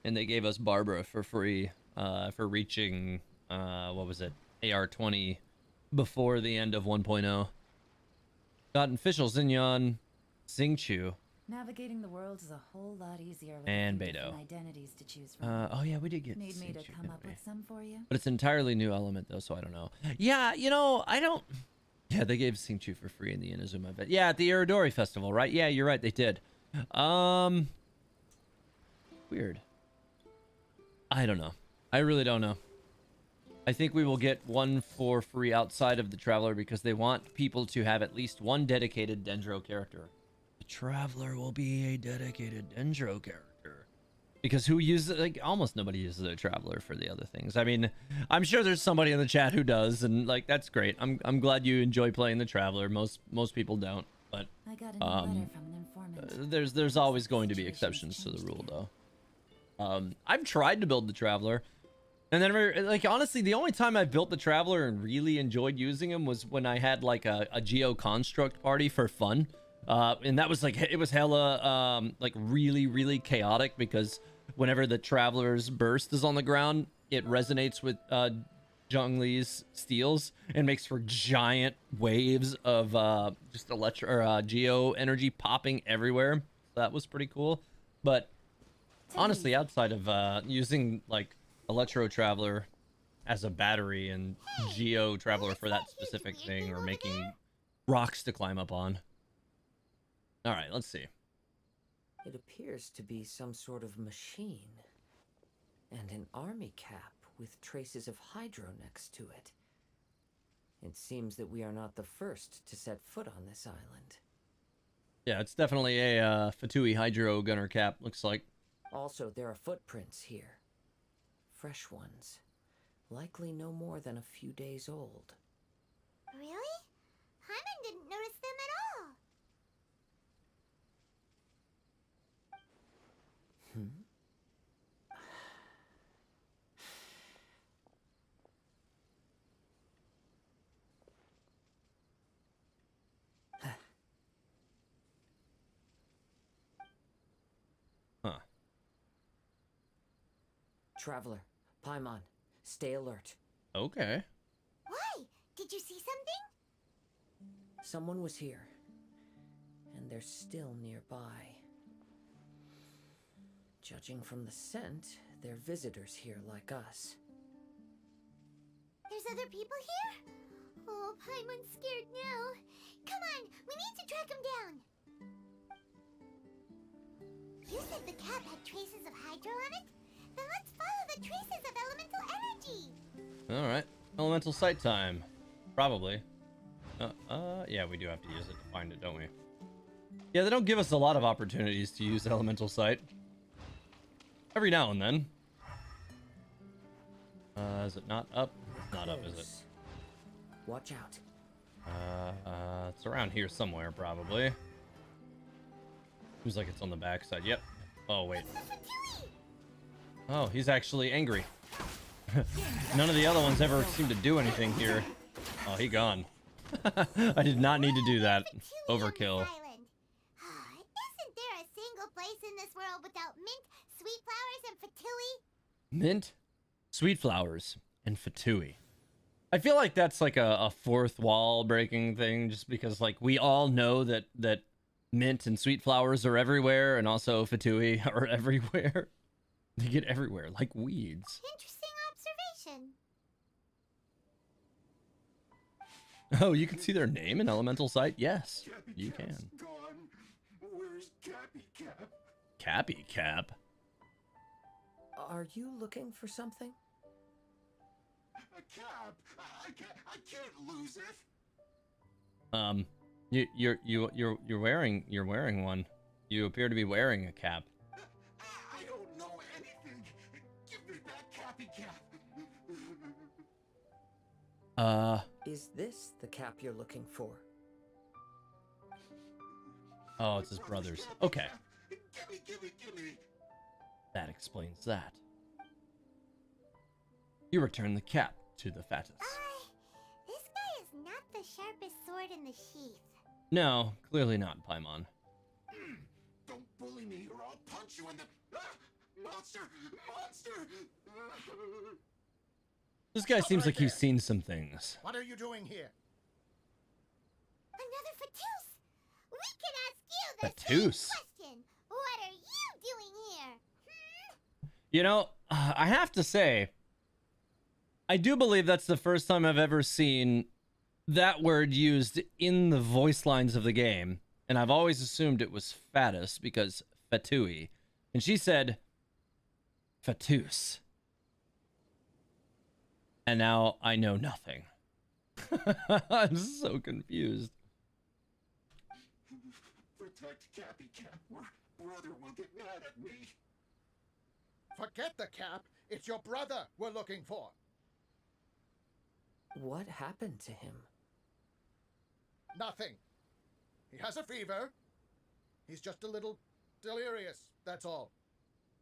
And they gave us Barbara for free for reaching what was it, AR20 before the end of 1.0. Gotten FIschl, Xinyan, Xingqiu, Navigating the world is a whole lot easier with and a few different Beto. identities to choose from. Oh yeah, we did get Need me to Xingqiu, come didn't up we? with some for you? But it's an entirely new element though, so I don't know. Yeah, you know, I don't. Yeah, they gave Xingqiu for free in the Inazuma event. Yeah, at the Iridori Festival, right? Yeah, you're right, they did. Weird. I don't know. I really don't know. I think we will get one for free outside of the Traveler because they want people to have at least one dedicated Dendro character. The Traveler will be a dedicated Dendro character. Because who uses, like, almost nobody uses a Traveler for the other things. I mean, I'm sure there's somebody in the chat who does, and like that's great. I'm glad you enjoy playing the Traveler. Most people don't, but I got a new letter from an informant. there's always going to be exceptions to the rule though. I've tried to build the Traveler, and then like honestly, the only time I built the Traveler and really enjoyed using him was when I had like a Geo Construct party for fun. And that was like, it was hella like really chaotic because whenever the Traveler's burst is on the ground, it resonates with Zhongli's steals and makes for giant waves of just geo energy popping everywhere. So that was pretty cool. But honestly, outside of using like Electro Traveler as a battery and Geo Traveler for that specific thing, or making rocks to climb up on. All right, let's see. It appears to be some sort of machine. And an army cap with traces of Hydro next to it. It seems that we are not the first to set foot on this island. Yeah, it's definitely a Fatui Hydro Gunner cap, looks like. Also, there are footprints here. Fresh ones. Likely no more than a few days old. Really? Hyman didn't notice them at all. Huh. Traveler, Paimon, stay alert. Okay. Why? Did you see something? Someone was here. And they're still nearby. Judging from the scent, they're visitors here like us. There's other people here? Oh, Paimon's scared now. Come on, we need to track him down. You said the cap had traces of Hydro on it? Then let's follow the traces of elemental energy. All right. Elemental sight time. Probably. Yeah, we do have to use it to find it, don't we? Yeah, they don't give us a lot of opportunities to use elemental sight. Every now and then. Is it not up? It's not up, is it? Watch out. It's around here somewhere, probably. Seems like it's on the backside. Yep. Oh, wait. Oh, he's actually angry. None of the other ones ever seem to do anything here. Oh, he gone. I did not need to do that. Overkill. Isn't there a single place in this world without mint, sweet flowers, and fatui? Mint, sweet flowers, and fatui. I feel like that's like a fourth wall breaking thing, just because like we all know that mint and sweet flowers are everywhere, and also fatui are everywhere. They get everywhere like weeds. Interesting observation. Oh, you can see their name in elemental sight? Yes, Cappy you Cap's can. Gone. Where's Cappy Cap? Cappy Cap. Are you looking for something? A cap. I can't lose it. You're wearing one. You appear to be wearing a cap. I don't know anything. Give me that Cappy Cap. Is this the cap you're looking for? Oh, it's his brother's. Okay, Gimme, gimme, gimme. that explains that. You return the cap to the Fatus. This guy is not the sharpest sword in the sheath. No, clearly not, Paimon. Don't bully me or I'll punch you in the... Monster! Monster! This guy seems like he's seen some things. What are you doing here? Another Fatus! We can ask you the same Fatus? question. What are you doing here? You know, I have to say, I do believe that's the first time I've ever seen that word used in the voice lines of the game. And I've always assumed it was Fatus because Fatui. And she said Fatus. And now I know nothing. I'm so confused. Protect Cappy Cap or brother will get mad at me. Forget the cap. It's your brother we're looking for. What happened to him? Nothing. He has a fever. He's just a little delirious, that's all.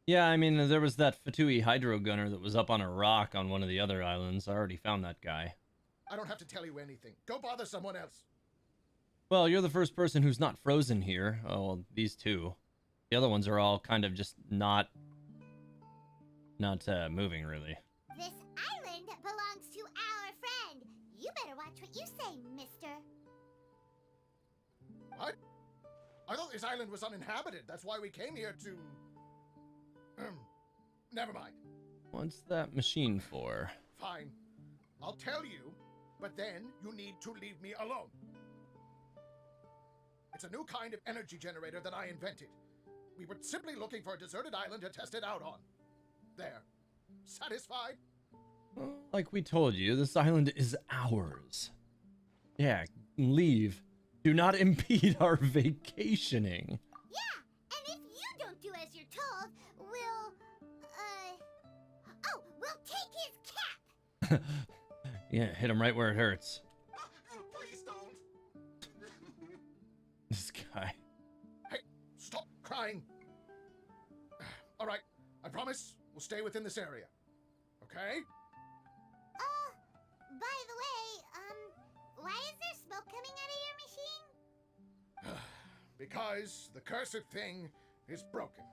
Yeah, I mean, there was that Fatui hydro gunner that was up on a rock on one of the other islands. I already found that guy. I don't have to tell you anything. Go bother someone else. Well, you're the first person who's not frozen here. Oh, well, these two. The other ones are all kind of just not moving, really. This island belongs to our friend. You better watch what you say, mister. What? I thought this island was uninhabited. That's why we came here to... Never mind. What's that machine for? Fine. I'll tell you, but then you need to leave me alone. It's a new kind of energy generator that I invented. We were simply looking for a deserted island to test it out on. There. Satisfied? Well, like we told you, this island is ours. Yeah, leave. Do not impede our vacationing. Yeah, and if you don't do as you're told, we'll take his cap. Yeah, hit him right where it hurts. Please don't. This guy. Hey, stop crying. All right, I promise we'll stay within this area. Okay? By the way, why is there smoke coming out of your machine? Because the cursed thing is broken.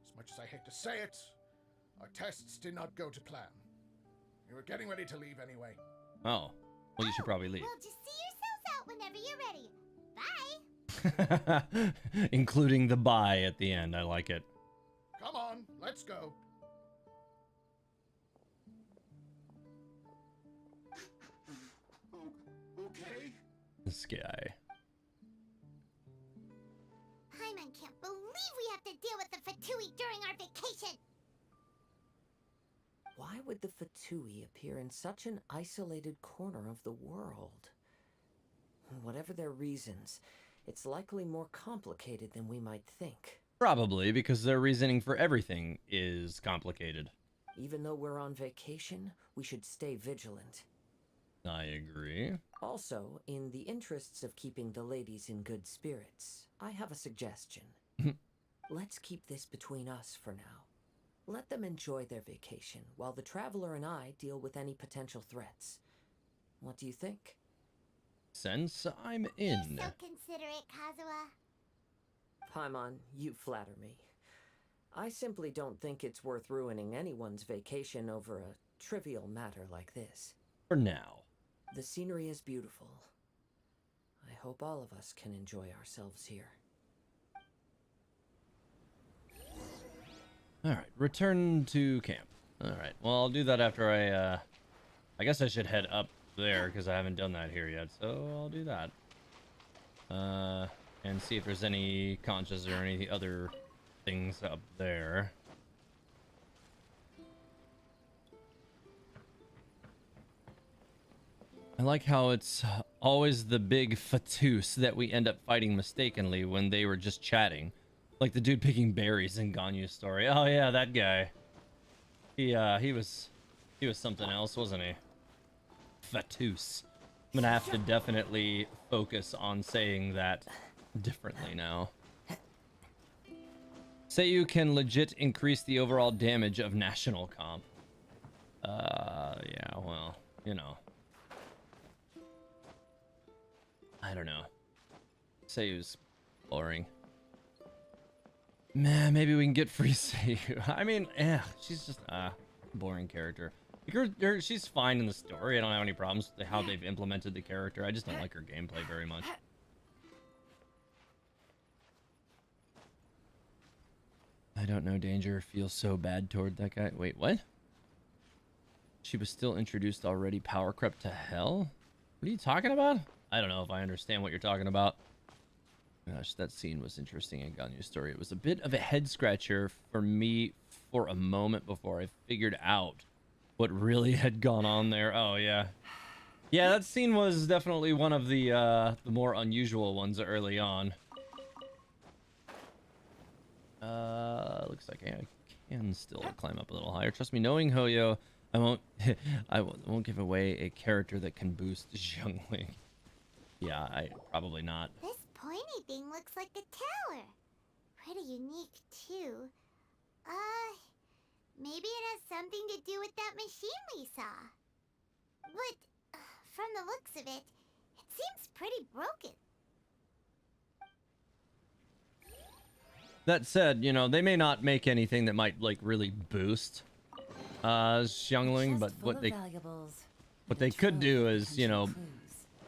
As much as I hate to say it, our tests did not go to plan. We were getting ready to leave anyway. Oh, well, you should probably leave. Well, just see yourselves out whenever you're ready. Bye. Including the bye at the end. I like it. Come on, let's go. Okay. This guy. Paimon can't believe we have to deal with the Fatui during our vacation. Why would the Fatui appear in such an isolated corner of the world? Whatever their reasons, it's likely more complicated than we might think. Probably because their reasoning for everything is complicated. Even though we're on vacation, we should stay vigilant. I agree. Also, in the interests of keeping the ladies in good spirits, I have a suggestion. Let's keep this between us for now. Let them enjoy their vacation, while the Traveler and I deal with any potential threats. What do you think? Since I'm You're in. so considerate, Kazuha. Paimon, you flatter me. I simply don't think it's worth ruining anyone's vacation over a trivial matter like this. For now. The scenery is beautiful. I hope all of us can enjoy ourselves here. Alright, return to camp. Alright, well, I'll do that after I guess I should head up there, because I haven't done that here yet, so I'll do that. And see if there's any conches or any other things up there. I like how it's always the big Fatus that we end up fighting mistakenly when they were just chatting. Like the dude picking berries in Ganyu's story. Oh yeah, that guy. He was something else, wasn't he? Fatus. I'm gonna have to definitely focus on saying that differently now. Say you can legit increase the overall damage of national comp. Yeah, well, you know. I don't know. Say it was boring. Man, maybe we can get free Seiyu. I mean, she's just boring character. She's fine in the story. I don't have any problems with how they've implemented the character. I just don't like her gameplay very much. I don't know, Danger. Feels so bad toward that guy. Wait, what? She was still introduced already. Power crept to hell? What are you talking about? I don't know if I understand what you're talking about. Gosh, that scene was interesting in Ganya's story. It was a bit of a head scratcher for me for a moment before I figured out what really had gone on there. Oh, yeah. Yeah, that scene was definitely one of the more unusual ones early on. Looks like I can still climb up a little higher. Trust me, knowing Hoyo, I won't give away a character that can boost Xiangling. Yeah, probably not. This pointy thing looks like a tower. Pretty unique, too. Maybe it has something to do with that machine we saw. But, from the looks of it, it seems pretty broken. That said, you know, they may not make anything that might, like, really boost Xiangling, but what they could do is, you know,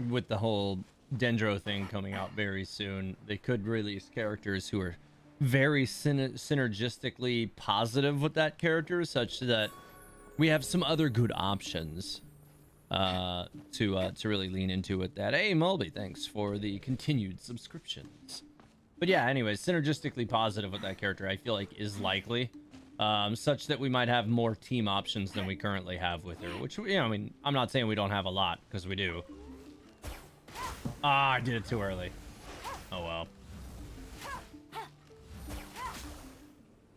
with the whole Dendro thing coming out very soon, they could release characters who are very synergistically positive with that character, such that we have some other good options to really lean into with that. Hey, Mulby, thanks for the continued subscriptions. But yeah, anyways, synergistically positive with that character, I feel like is likely, such that we might have more team options than we currently have with her. Which, you know, I mean, I'm not saying we don't have a lot, because we do. Ah, I did it too early. Oh well.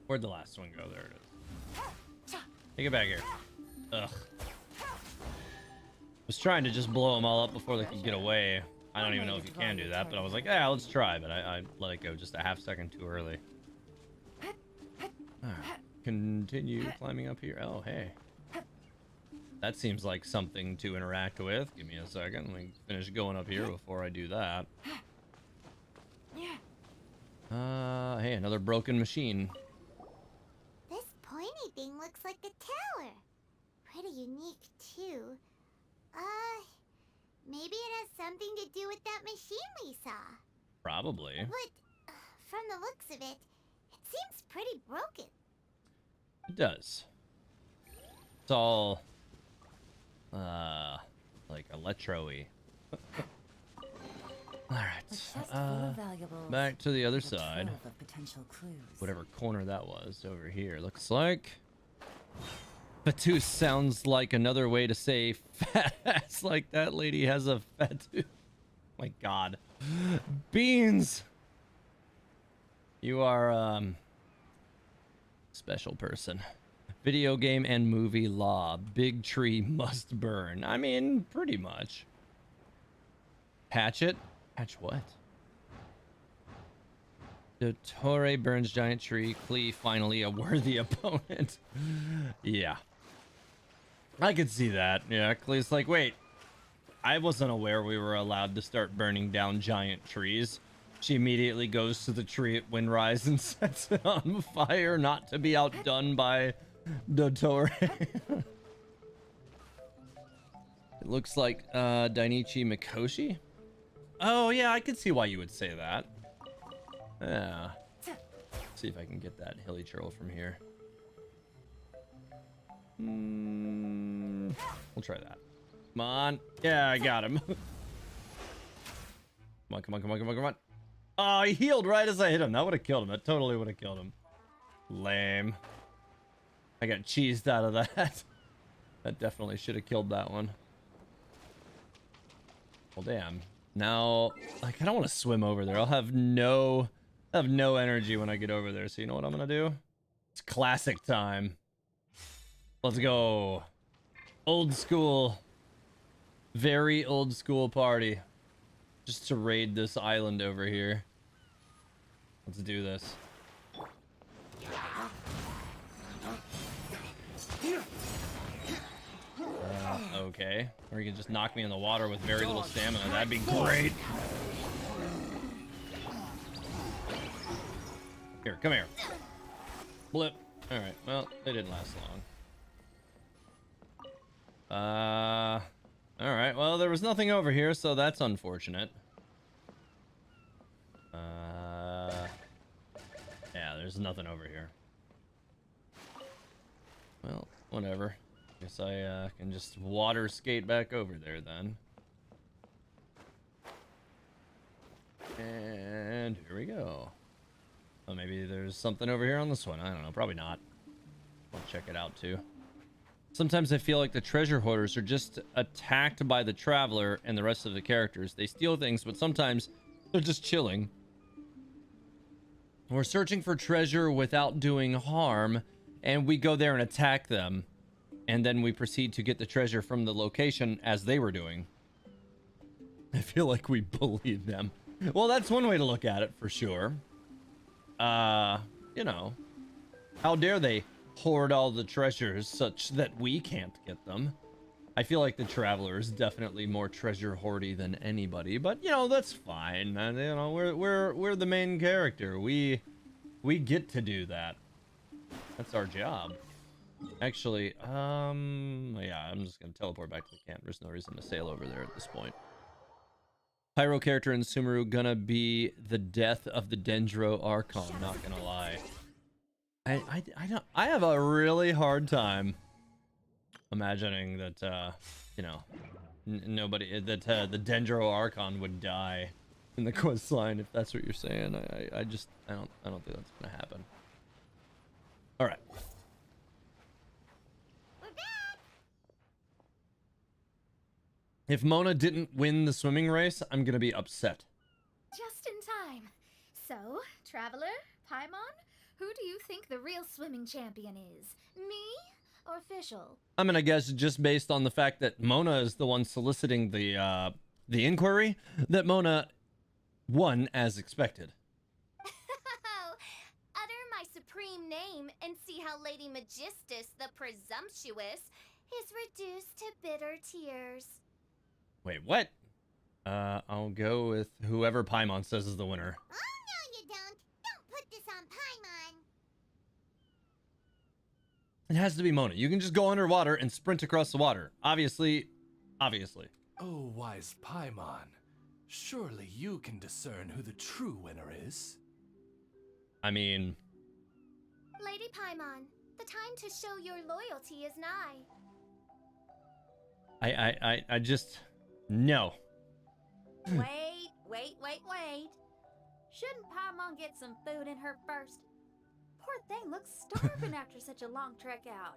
Where'd the last one go? There it is. Take it back here. Ugh. Was trying to just blow them all up before they could get away. I don't even know if you can do that, but I was like, yeah, let's try. But I let it go just a half second too early. Continue climbing up here. Oh, hey. That seems like something to interact with. Give me a second. Let me finish going up here before I do that. Hey, another broken machine. This pointy thing looks like a tower. Pretty unique, too. Maybe it has something to do with that machine we saw. Probably. But, from the looks of it, it seems pretty broken. It does. It's all, like electro-y. Alright, back to the other side. Whatever corner that was over here, looks like. Fatus sounds like another way to say fat ass, like that lady has a fatus. My god. Beans! You are, special person. Video game and movie law. Big tree must burn. I mean, pretty much. Hatchet? Hatch what? Dottore burns giant tree. Klee finally a worthy opponent. Yeah. I could see that. Yeah, Klee's like, wait. I wasn't aware we were allowed to start burning down giant trees. She immediately goes to the tree at Windrise and sets it on fire, not to be outdone by Dottore. It looks like Dainichi Mikoshi. Oh yeah, I could see why you would say that. Yeah. See if I can get that hilly churl from here. We'll try that. Come on. Yeah, I got him. Come on, come on, come on, come on, come on. Oh, he healed right as I hit him. That would have killed him. That totally would have killed him. Lame. I got cheesed out of that. That definitely should have killed that one. Well, damn. Now, like, I don't want to swim over there. I'll have no energy when I get over there. So you know what I'm gonna do? It's classic time. Let's go. Old school. Very old school party. Just to raid this island over here. Let's do this. Okay. Or you can just knock me in the water with very little stamina. That'd be great. Here, come here. Blip. Alright, well, they didn't last long. Alright, well, there was nothing over here, so that's unfortunate. Yeah, there's nothing over here. Well, whatever. Guess I can just water skate back over there then. And here we go. Oh, maybe there's something over here on this one. I don't know. Probably not. I'll check it out too. Sometimes I feel like the treasure hoarders are just attacked by the traveler and the rest of the characters. They steal things, but sometimes they're just chilling. We're searching for treasure without doing harm, and we go there and attack them. And then we proceed to get the treasure from the location as they were doing. I feel like we bullied them. Well, that's one way to look at it for sure. You know, how dare they hoard all the treasures such that we can't get them? I feel like the traveler is definitely more treasure hoardy than anybody, but you know, that's fine. You know, we're the main character. We get to do that. That's our job. Actually, yeah, I'm just gonna teleport back to the camp. There's no reason to sail over there at this point. Pyro character in Sumeru gonna be the death of the Dendro Archon, not gonna lie. I have a really hard time imagining that you know, nobody that the Dendro Archon would die in the quest line, if that's what you're saying. I don't think that's gonna happen. All right. If Mona didn't win the swimming race, I'm gonna be upset. Just in time. So, Traveler, Paimon, who do you think the real swimming champion is? Me or FIschl? I'm gonna guess, just based on the fact that Mona is the one soliciting the inquiry, that Mona won as expected. Utter my supreme name and see how Lady Magistus the Presumptuous is reduced to bitter tears. Wait, what? I'll go with whoever Paimon says is the winner. Oh, no you don't. Don't put this on Paimon. It has to be Mona. You can just go underwater and sprint across the water. Obviously. Oh, wise Paimon. Surely you can discern who the true winner is. I mean... Lady Paimon, the time to show your loyalty is nigh. I just... No. Wait. Shouldn't Paimon get some food in her first? Poor thing looks starving after such a long trek out.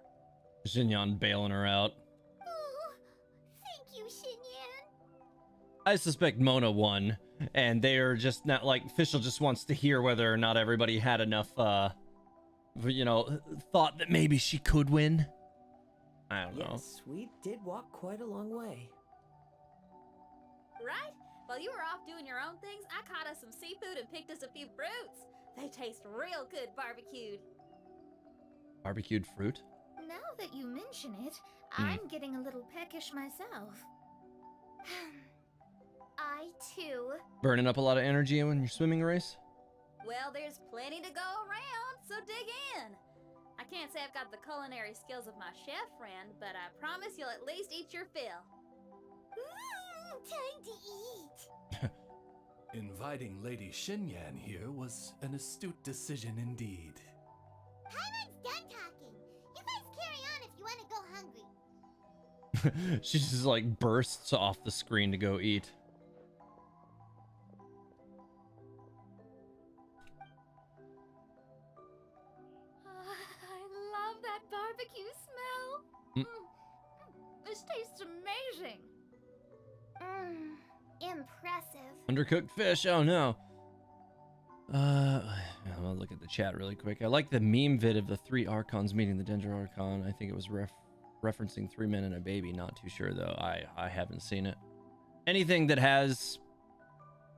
Xinyan bailing her out. Oh, thank you, Xinyan. I suspect Mona won, and they are just not like... FIschl just wants to hear whether or not everybody had enough, you know, thought that maybe she could win. I don't know. Yes, we did walk quite a long way. Right? While you were off doing your own things, I caught us some seafood and picked us a few fruits. They taste real good barbecued. Barbecued fruit? Now that you mention it, I'm getting a little peckish myself. I, too. Burning up a lot of energy in your swimming race? Well, there's plenty to go around, so dig in. I can't say I've got the culinary skills of my chef friend, but I promise you'll at least eat your fill. Time to eat. Inviting Lady Xinyan here was an astute decision indeed. Paimon's done talking. You guys carry on if you want to go hungry. She just like bursts off the screen to go eat. I love that barbecue smell. This tastes amazing. Impressive. Undercooked fish. Oh no. I'll look at the chat really quick. I like the meme vid of the 3 Archons meeting the Dendro Archon. I think it was referencing 3 Men and a Baby. Not too sure though. I haven't seen it. Anything that has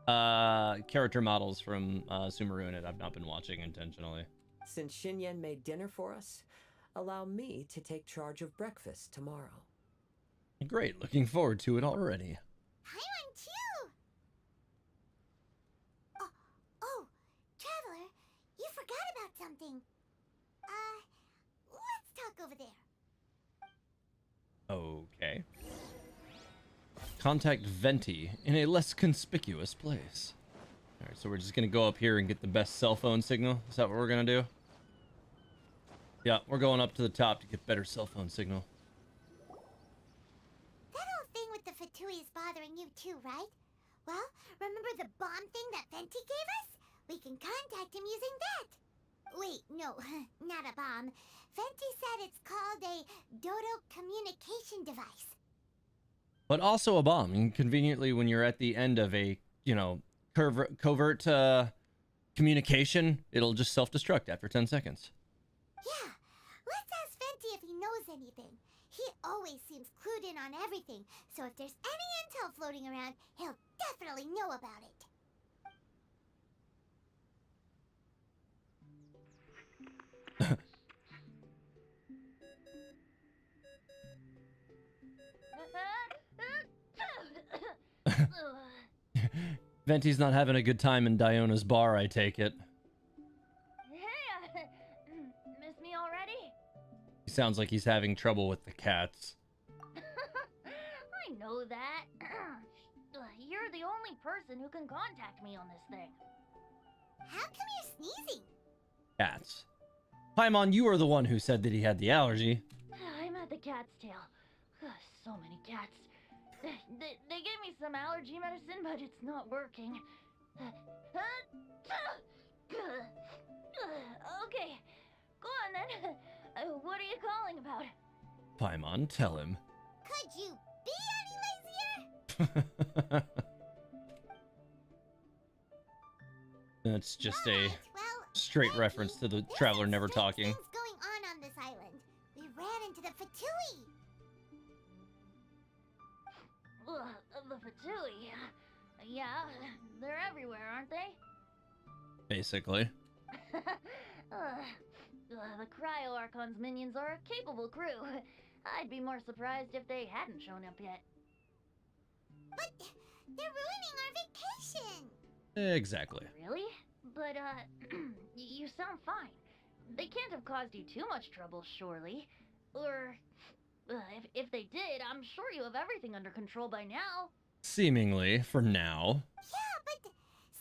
character models from Sumeru in it, I've not been watching intentionally. Since Xinyan made dinner for us, allow me to take charge of breakfast tomorrow. Great, looking forward to it already. Paimon too! Oh, Traveler, you forgot about something. Let's talk over there. Okay. Contact Venti in a less conspicuous place. Alright, so we're just gonna go up here and get the best cell phone signal. Is that what we're gonna do? Yeah, we're going up to the top to get better cell phone signal. That whole thing with the Fatui is bothering you too, right? Well, remember the bomb thing that Venti gave us? We can contact him using that. Wait, no, not a bomb. Venti said it's called a Dodo communication device. But also a bomb. And conveniently, when you're at the end of a, covert communication, it'll just self-destruct after 10 seconds. Yeah, let's ask Venti if he knows anything. He always seems clued in on everything, so if there's any intel floating around, he'll definitely know about it. Venti's not having a good time in Diona's bar, I take it. Hey, miss me already? He sounds like he's having trouble with the cats. I know that. You're the only person who can contact me on this thing. How come you're sneezing? Cats. Paimon, you are the one who said that he had the allergy. I'm at the cat's tail. So many cats. They gave me some allergy medicine, but it's not working. Okay, go on then. What are you calling about? Paimon, tell him. Could you be any lazier? That's just a Well, straight Venti, reference to the there's traveler some never strange talking. things going on this island. We ran into the Fatui. The Fatui. Yeah, they're everywhere, aren't they? Basically. The Cryo Archon's minions are a capable crew. I'd be more surprised if they hadn't shown up yet. But they're ruining our vacation. Exactly. Really? But, you sound fine. They can't have caused you too much trouble, surely. Or, if they did, I'm sure you have everything under control by now. Seemingly, for now. Yeah, but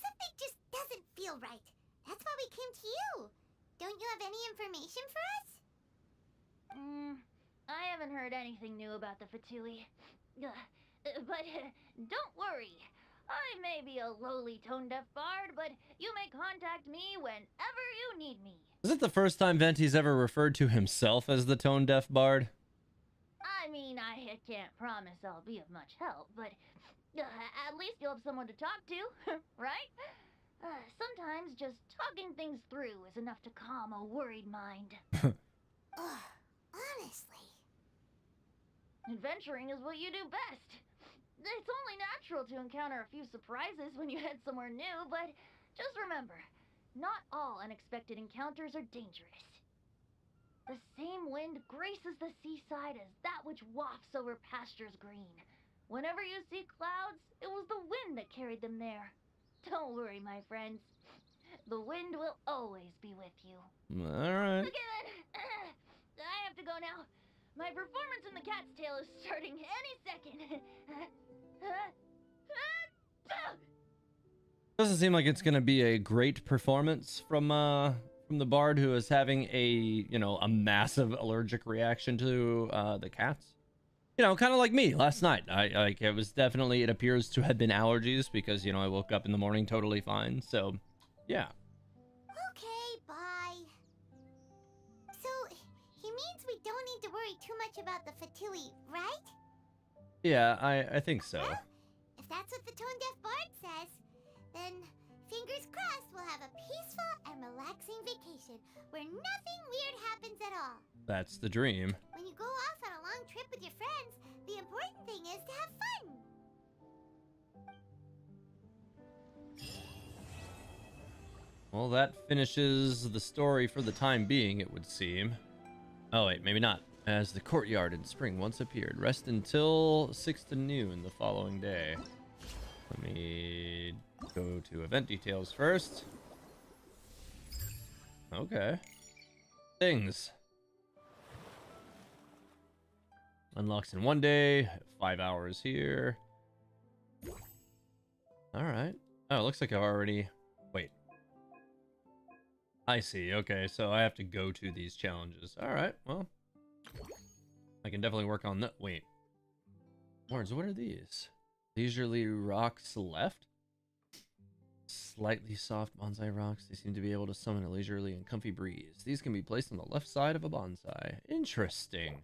something just doesn't feel right. That's why we came to you. Don't you have any information for us? I haven't heard anything new about the Fatui. But don't worry. I may be a lowly tone-deaf bard, but you may contact me whenever you need me. Is it the first time Venti's ever referred to himself as the tone-deaf bard? I mean, I can't promise I'll be of much help, but at least you'll have someone to talk to, right? Sometimes just talking things through is enough to calm a worried mind. Honestly. Adventuring is what you do best. It's only natural to encounter a few surprises when you head somewhere new, but just remember, not all unexpected encounters are dangerous. The same wind graces the seaside as that which wafts over pastures green. Whenever you see clouds, it was the wind that carried them there. Don't worry, my friends. The wind will always be with you. Alright. Okay then. I have to go now. My performance in the cat's tail is starting any second. Doesn't seem like it's gonna be a great performance from the bard who is having a a massive allergic reaction to the cats. Kind of like me last night. It appears to have been allergies because I woke up in the morning totally fine. So yeah. Okay, bye. So, he means we don't need to worry too much about the Fatui, right? Yeah, I think so. Well, if that's what the tone-deaf bard says, then fingers crossed we'll have a peaceful and relaxing vacation where nothing weird happens at all. That's the dream. When you go off on a long is to have fun. Well, that finishes the story for the time being, it would seem. Oh, wait, maybe not. As the courtyard in spring once appeared, rest until 6 to noon the following day. Let me go to event details first. Okay. Things. Unlocks in 1 day, 5 hours here. Alright. Oh, it looks like I've already... Wait. I see. Okay, so I have to go to these challenges. Alright, well. I can definitely work on that. Wait. Words, what are these? Leisurely rocks left? Slightly soft bonsai rocks. They seem to be able to summon a leisurely and comfy breeze. These can be placed on the left side of a bonsai. Interesting.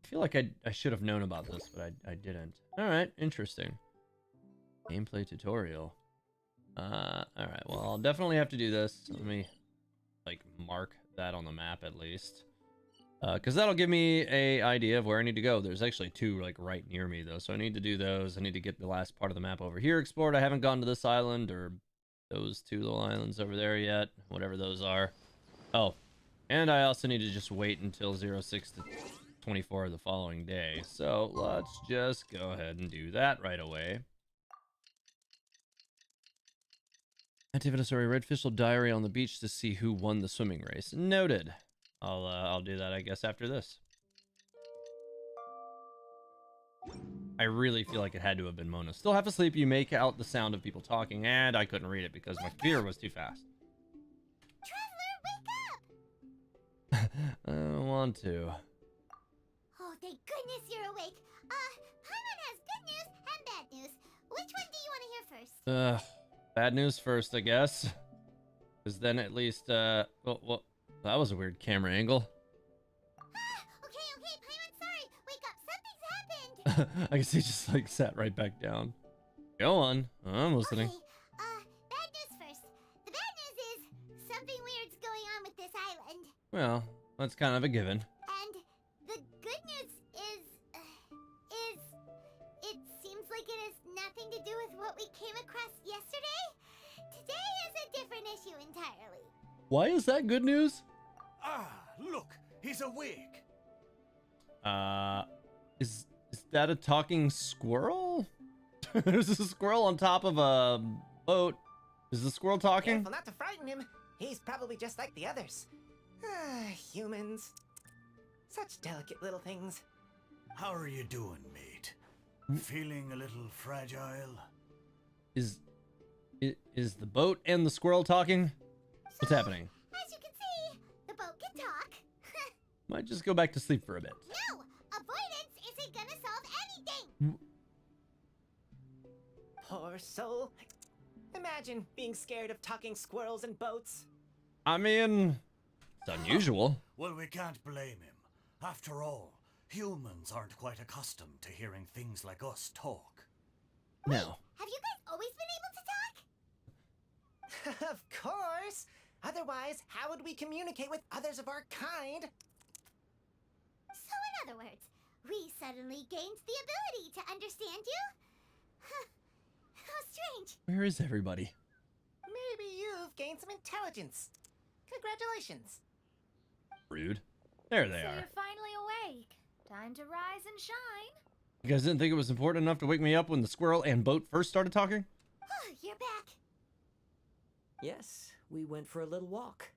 I feel like I should have known about this, but I didn't. Alright, interesting. Gameplay tutorial. Alright, well, I'll definitely have to do this. Let me, like, mark that on the map at least. Because that'll give me a idea of where I need to go. There's actually 2, like, right near me, though, so I need to do those. I need to get the last part of the map over here explored. I haven't gone to this island or those 2 little islands over there yet, whatever those are. Oh, and I also need to just wait until 06 to 24 the following day. So let's just go ahead and do that right away. Teyvat Historia, read FIschl diary on the beach to see who won the swimming race. Noted. I'll do that, I guess, after this. I really feel like it had to have been Mona. Still half asleep, you make out the sound of people talking, and I couldn't read it because my computer was too fast. Traveler, wake up! I don't want to. Oh, thank goodness you're awake. Paimon has good news and bad news. Which one do you want to hear first? Bad news first, I guess. Because then at least, well, that was a weird camera angle. Okay, Paimon, sorry. Wake up, something's happened. I guess he just, like, sat right back down. Go on, I'm listening. Okay, bad news first. The bad news is something weird's going on with this island. Well, that's kind of a given. And the good news is it seems like it has nothing to do with what we came across yesterday. Today is a different issue entirely. Why is that good news? Ah, look, he's awake. Is that a talking squirrel? There's a squirrel on top of a boat. Is the squirrel talking? Careful not to frighten him. He's probably just like the others. Humans. Such delicate little things. How are you doing, mate? Feeling a little fragile? Is the boat and the squirrel talking? What's happening? As you can see, the boat can talk. Might just go back to sleep for a bit. No, avoidance isn't gonna solve anything. Poor soul. Imagine being scared of talking squirrels and boats. I mean, it's unusual. Well, we can't blame him. After all, humans aren't quite accustomed to hearing things like us talk. No. Have you guys always been able to talk? Of course. Otherwise, how would we communicate with others of our kind? So in other words, we suddenly gained the ability to understand you? Huh. How strange. Where is everybody? Maybe you've gained some intelligence. Congratulations. Rude. There they So are. you're finally awake. Time to rise and shine. You guys didn't think it was important enough to wake me up when the squirrel and boat first started talking? You're back. Yes, we went for a little walk.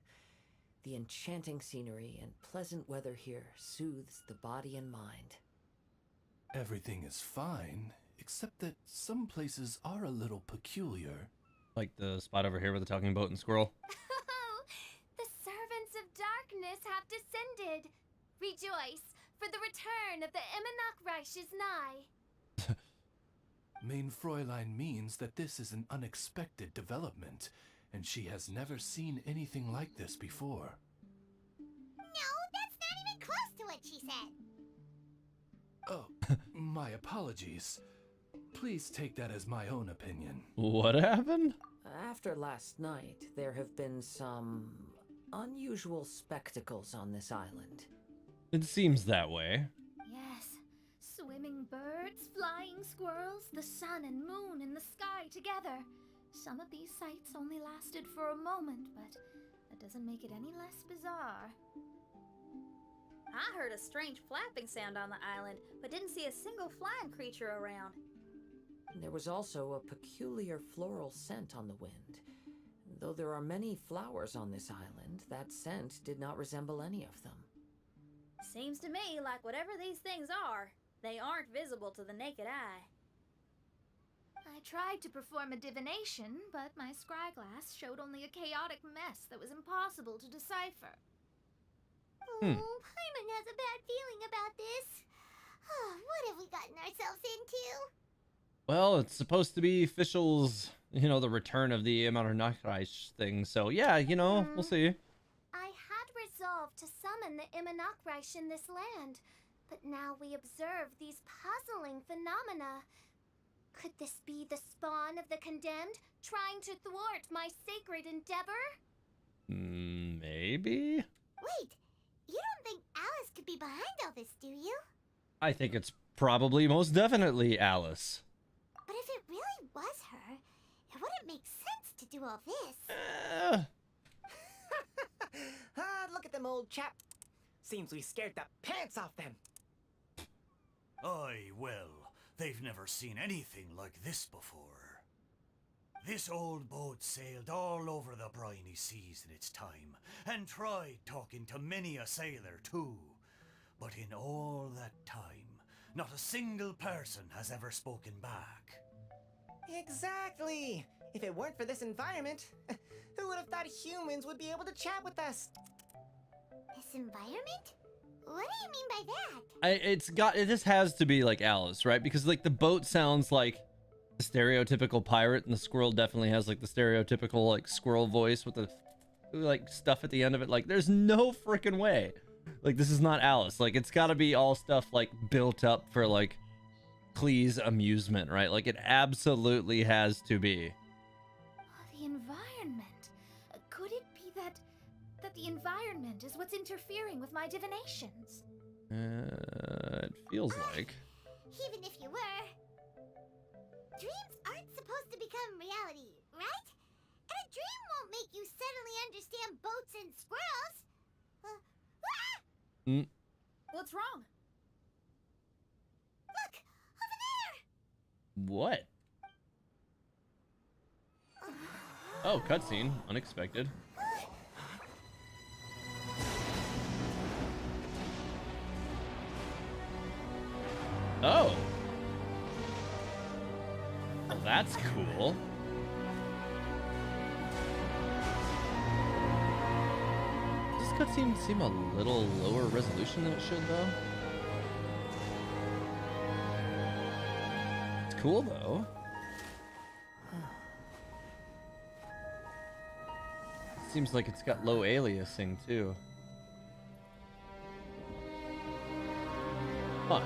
The enchanting scenery and pleasant weather here soothes the body and mind. Everything is fine, except that some places are a little peculiar. Like the spot over here with the talking boat and squirrel? The servants of darkness have descended. Rejoice, for the return of the Eminach Reich is nigh. Mein Fräulein means that this is an unexpected development, and she has never seen anything like this before. No, that's not even close to what she said. Oh, my apologies. Please take that as my own opinion. What happened? After last night, there have been some unusual spectacles on this island. It seems that way. Yes, Swimming birds, flying squirrels, the sun and moon in the sky together. Some of these sights only lasted for a moment, but that doesn't make it any less bizarre. I heard a strange flapping sound on the island, but didn't see a single flying creature around. There was also a peculiar floral scent on the wind. Though there are many flowers on this island, that scent did not resemble any of them. Seems to me like whatever these things are, they aren't visible to the naked eye. I tried to perform a divination, but my scryglass showed only a chaotic mess that was impossible to decipher. Oh, Paimon has a bad feeling about this. What have we gotten ourselves into? Well, it's supposed to be FIschl's, you know, the return of the Immonachreich thing. So yeah, you know, we'll see. I had resolved to summon the Immonachreich in this land, but now we observe these puzzling phenomena. Could this be the spawn of the condemned, trying to thwart my sacred endeavor? Maybe? Wait, you don't think Alice could be behind all this, do you? I think it's probably most definitely Alice. But if it really was her, it wouldn't make sense to do all this. Look at them, old chap. Seems we scared the pants off them. Aye, well, they've never seen anything like this before. This old boat sailed all over the briny seas in its time, and tried talking to many a sailor too. But in all that time, not a single person has ever spoken back. Exactly! If it weren't for this environment, who would have thought humans would be able to chat with us? This environment? What do you mean by that? This has to be like Alice, right? Because like the boat sounds like the stereotypical pirate, and the squirrel definitely has like the stereotypical like squirrel voice with the like stuff at the end of it. Like there's no freaking way. Like this is not Alice. Like it's got to be all stuff like built up for like Klee's amusement, right? Like it absolutely has to be. The environment. Could it be that the environment is what's interfering with my divinations? It feels like. Even if you were, dreams aren't supposed to become reality, right? And a dream won't make you suddenly understand boats and squirrels. What's wrong? Look, over there! What? Oh, cutscene. Unexpected. Oh. Well, that's cool. Does this cutscene seem a little lower resolution than it should, though? It's cool, though. Seems like it's got low aliasing, too. Huh.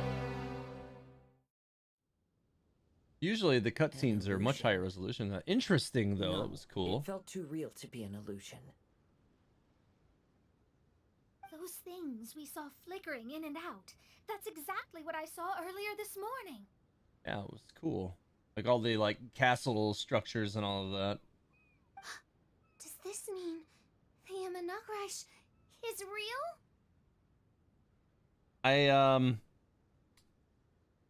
Usually the cutscenes are much higher resolution. Interesting, though. No, that was cool. It felt too real to be an illusion. Those things we saw flickering in and out. That's exactly what I saw earlier this morning. Yeah, it was cool. Like all the like castle structures and all of that. Does this mean the Immonachreich is real?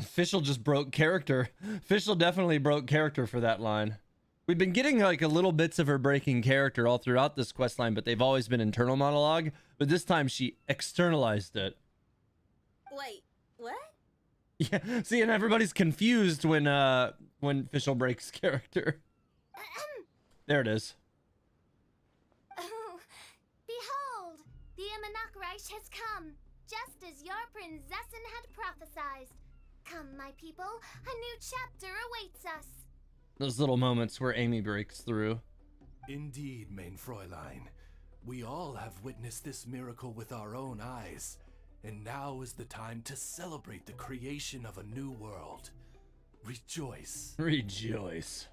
FIschl just broke character. FIschl definitely broke character for that line. We've been getting like a little bits of her breaking character all throughout this quest line, but they've always been internal monologue. But this time she externalized it. Wait, what? Yeah, see, and everybody's confused when FIschl breaks character. There it is. Oh, behold, the Immonachreich has come, just as your Prinzessin had prophesied. Come, my people, a new chapter awaits us. Those little moments where Amy breaks through. Indeed, mein Fräulein. We all have witnessed this miracle with our own eyes, and now is the time to celebrate the creation of a new world. Rejoice. Rejoice.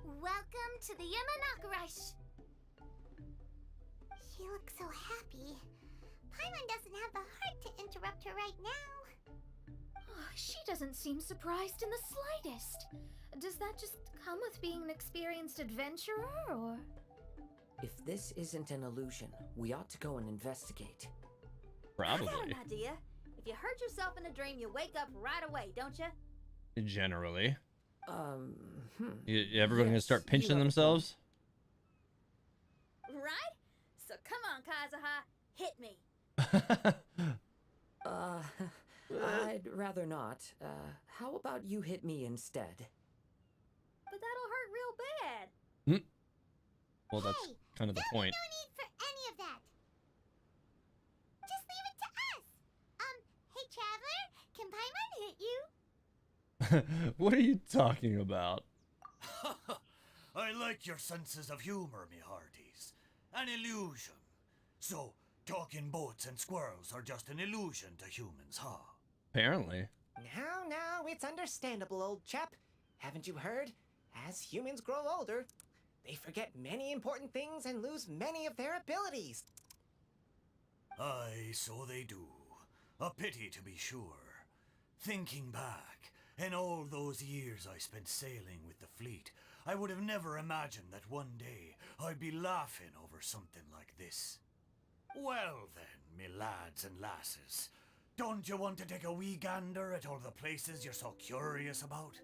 Welcome to the Immonachreich. She looks so happy. Paimon doesn't have the heart to interrupt her right now. She doesn't seem surprised in the slightest. Does that just come with being an experienced adventurer, or? If this isn't an illusion, we ought to go and investigate. I got an Probably. idea. If you hurt yourself in a dream, you wake up right away, don't you? Generally. Yes, Everyone gonna start you pinching have a themselves? Right? So come on, Kazuha, hit me. I'd rather not. How about you hit me instead? But that'll hurt real bad. Well, that's Hey, kind of the there'll be point. no need for any of that. Just leave it to us. Hey, Traveler, can Paimon hit you? What are you talking about? I like your senses of humor, me hearties. An illusion. So, talking boats and squirrels are just an illusion to humans, huh? Apparently. Now, it's understandable, old chap. Haven't you heard? As humans grow older, they forget many important things and lose many of their abilities. Aye, so they do. A pity to be sure. Thinking back, in all those years I spent sailing with the fleet, I would have never imagined that one day I'd be laughing over something like this. Well then, me lads and lasses, don't you want to take a wee gander at all the places you're so curious about?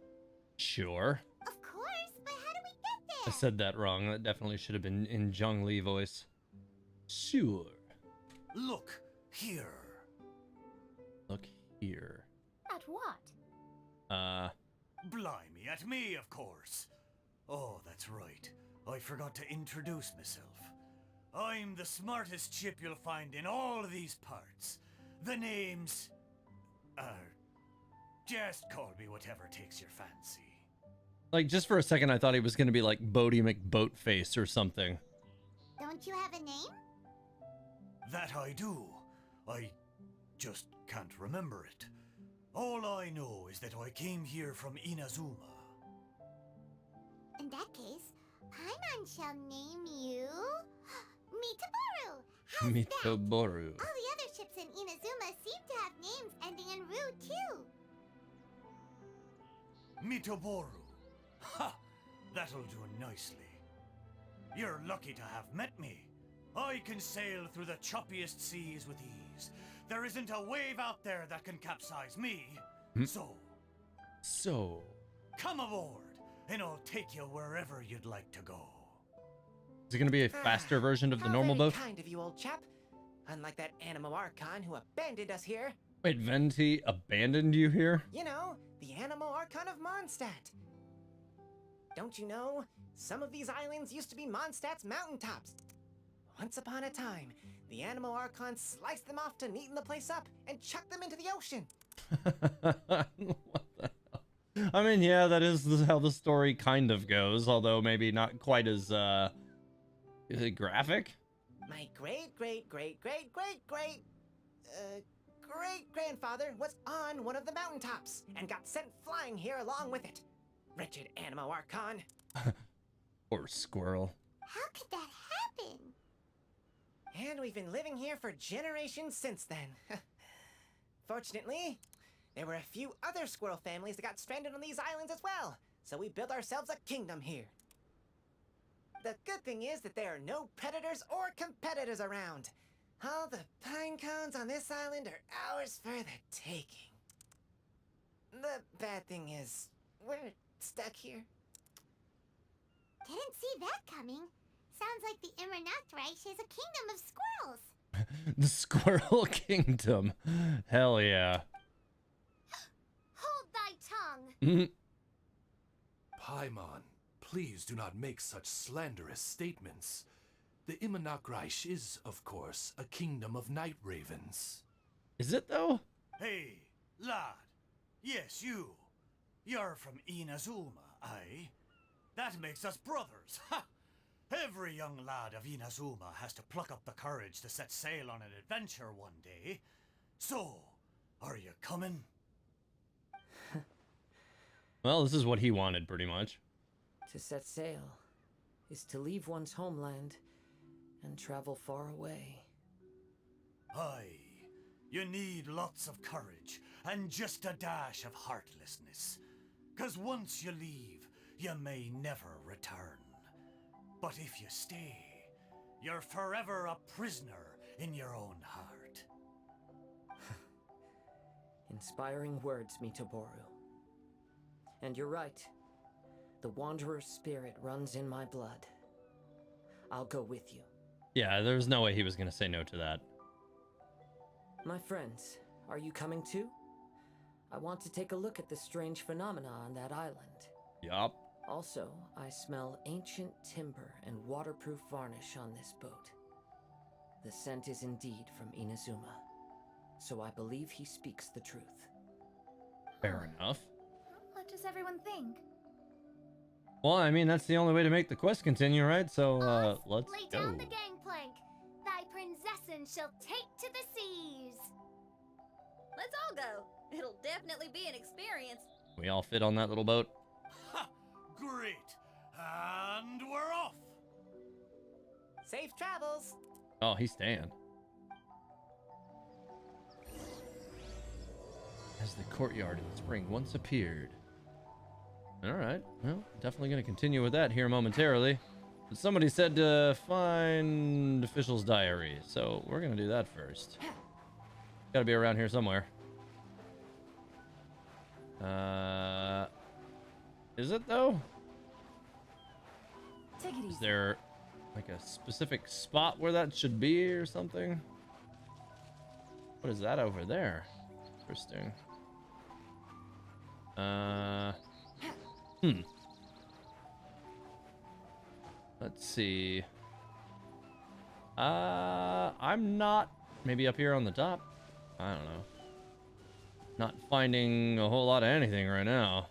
Sure. Of course, but how do we get I there? said that wrong. That definitely should have been in Zhongli voice. Sure. Look, here. Look here. At what? Blimey, at me, of course. Oh, that's right. I forgot to introduce myself. I'm the smartest chip you'll find in all of these parts. The name's... just call me whatever takes your fancy. Like, just for a second, I thought he was going to be like Bodie McBoatface or something. Don't you have a name? That I do. I just can't remember it. All I know is that I came here from Inazuma. In that case, Paimon shall name you... Mitaboru! How's that? Mitoboru. All the other ships in Inazuma seem to have names ending in Ru, too. Mitoboru. Ha! That'll do nicely. You're lucky to have met me. I can sail through the choppiest seas with ease. There isn't a wave out there that can capsize me. So, come aboard, and I'll take you wherever you'd like to go. Is it going to be a faster version of the normal How very boat? kind of you, old chap. Unlike that Animo Archon who abandoned us here. Wait, Venti abandoned you here? You know, the Animo Archon of Mondstadt. Don't you know, some of these islands used to be Mondstadt's mountaintops. Once upon a time, the Animo Archon sliced them off to neaten the place up and chucked them into the ocean. What the hell? I mean, yeah, that is how the story kind of goes, although maybe not quite as, is it graphic? My great-grandfather was on one of the mountaintops and got sent flying here along with it. Wretched Animo Archon. Or squirrel. How could that happen? And we've been living here for generations since then. Fortunately, there were a few other squirrel families that got stranded on these islands as well, so we built ourselves a kingdom here. The good thing is that there are no predators or competitors around. All the pine cones on this island are ours for the taking. The bad thing is, we're stuck here. Didn't see that coming. Sounds like the Immernachtreich is a kingdom of squirrels. The Squirrel Kingdom. Hell yeah. Hold thy tongue! Paimon, please do not make such slanderous statements. The Immernachtreich is, of course, a kingdom of night ravens. Is it, though? Hey, lad. Yes, you. You're from Inazuma, aye? That makes us brothers, ha! Every young lad of Inazuma has to pluck up the courage to set sail on an adventure one day. So, are you coming? Well, this is what he wanted, pretty much. To set sail is to leave one's homeland and travel far away. Aye, you need lots of courage and just a dash of heartlessness. 'Cause once you leave, you may never return. But if you stay, you're forever a prisoner in your own heart. Inspiring words, Mitoboru. And you're right. The Wanderer's spirit runs in my blood. I'll go with you. Yeah, there was no way he was going to say no to that. My friends, are you coming too? I want to take a look at the strange phenomena on that island. Yup. Also, I smell ancient timber and waterproof varnish on this boat. The scent is indeed from Inazuma, so I believe he speaks the truth. Fair enough. What does everyone think? Well, I mean, that's the only way to make the quest continue, right? So, let's Lay go. down the gangplank. Thy princessin shall take to the seas. Let's all go. It'll definitely be an experience. We all fit on that little boat. Ha! Great! And we're off! Safe travels. Oh, he's staying. As the courtyard in spring once appeared. All right, well, definitely going to continue with that here momentarily. But somebody said to find FIschl's diary, so we're going to do that first. Got to be around here somewhere. Is it though? Take it easy. Is there like a specific spot where that should be or something? What is that over there? Interesting. Let's see. I'm not maybe up here on the top. I don't know. Not finding a whole lot of anything right now.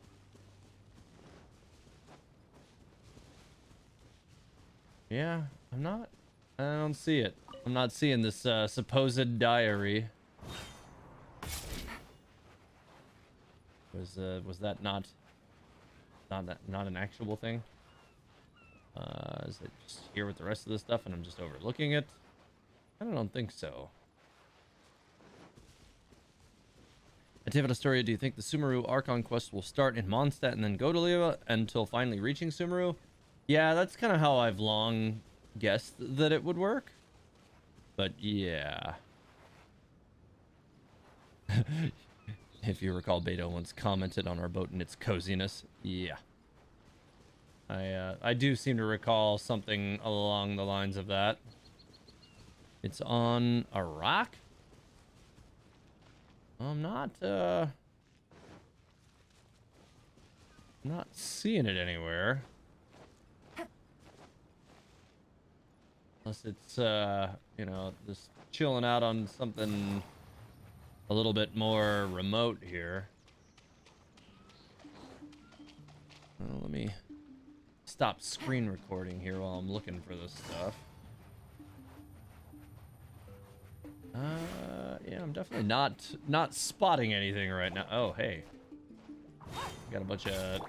Yeah, I'm not. I don't see it. I'm not seeing this supposed diary. Was that not an actual thing? Is it just here with the rest of the stuff and I'm just overlooking it? I don't think so. At Teyvat Historia, do you think the Sumeru Archon quest will start in Mondstadt and then go to Liyue until finally reaching Sumeru? Yeah, that's kind of how I've long guessed that it would work. But yeah. If you recall, Beto once commented on our boat and its coziness. Yeah. I do seem to recall something along the lines of that. It's on a rock? I'm not seeing it anywhere. Unless it's, you know, just chilling out on something a little bit more remote here. Well, let me stop screen recording here while I'm looking for this stuff. Yeah, I'm definitely not spotting anything right now. Oh, hey. Got a bunch of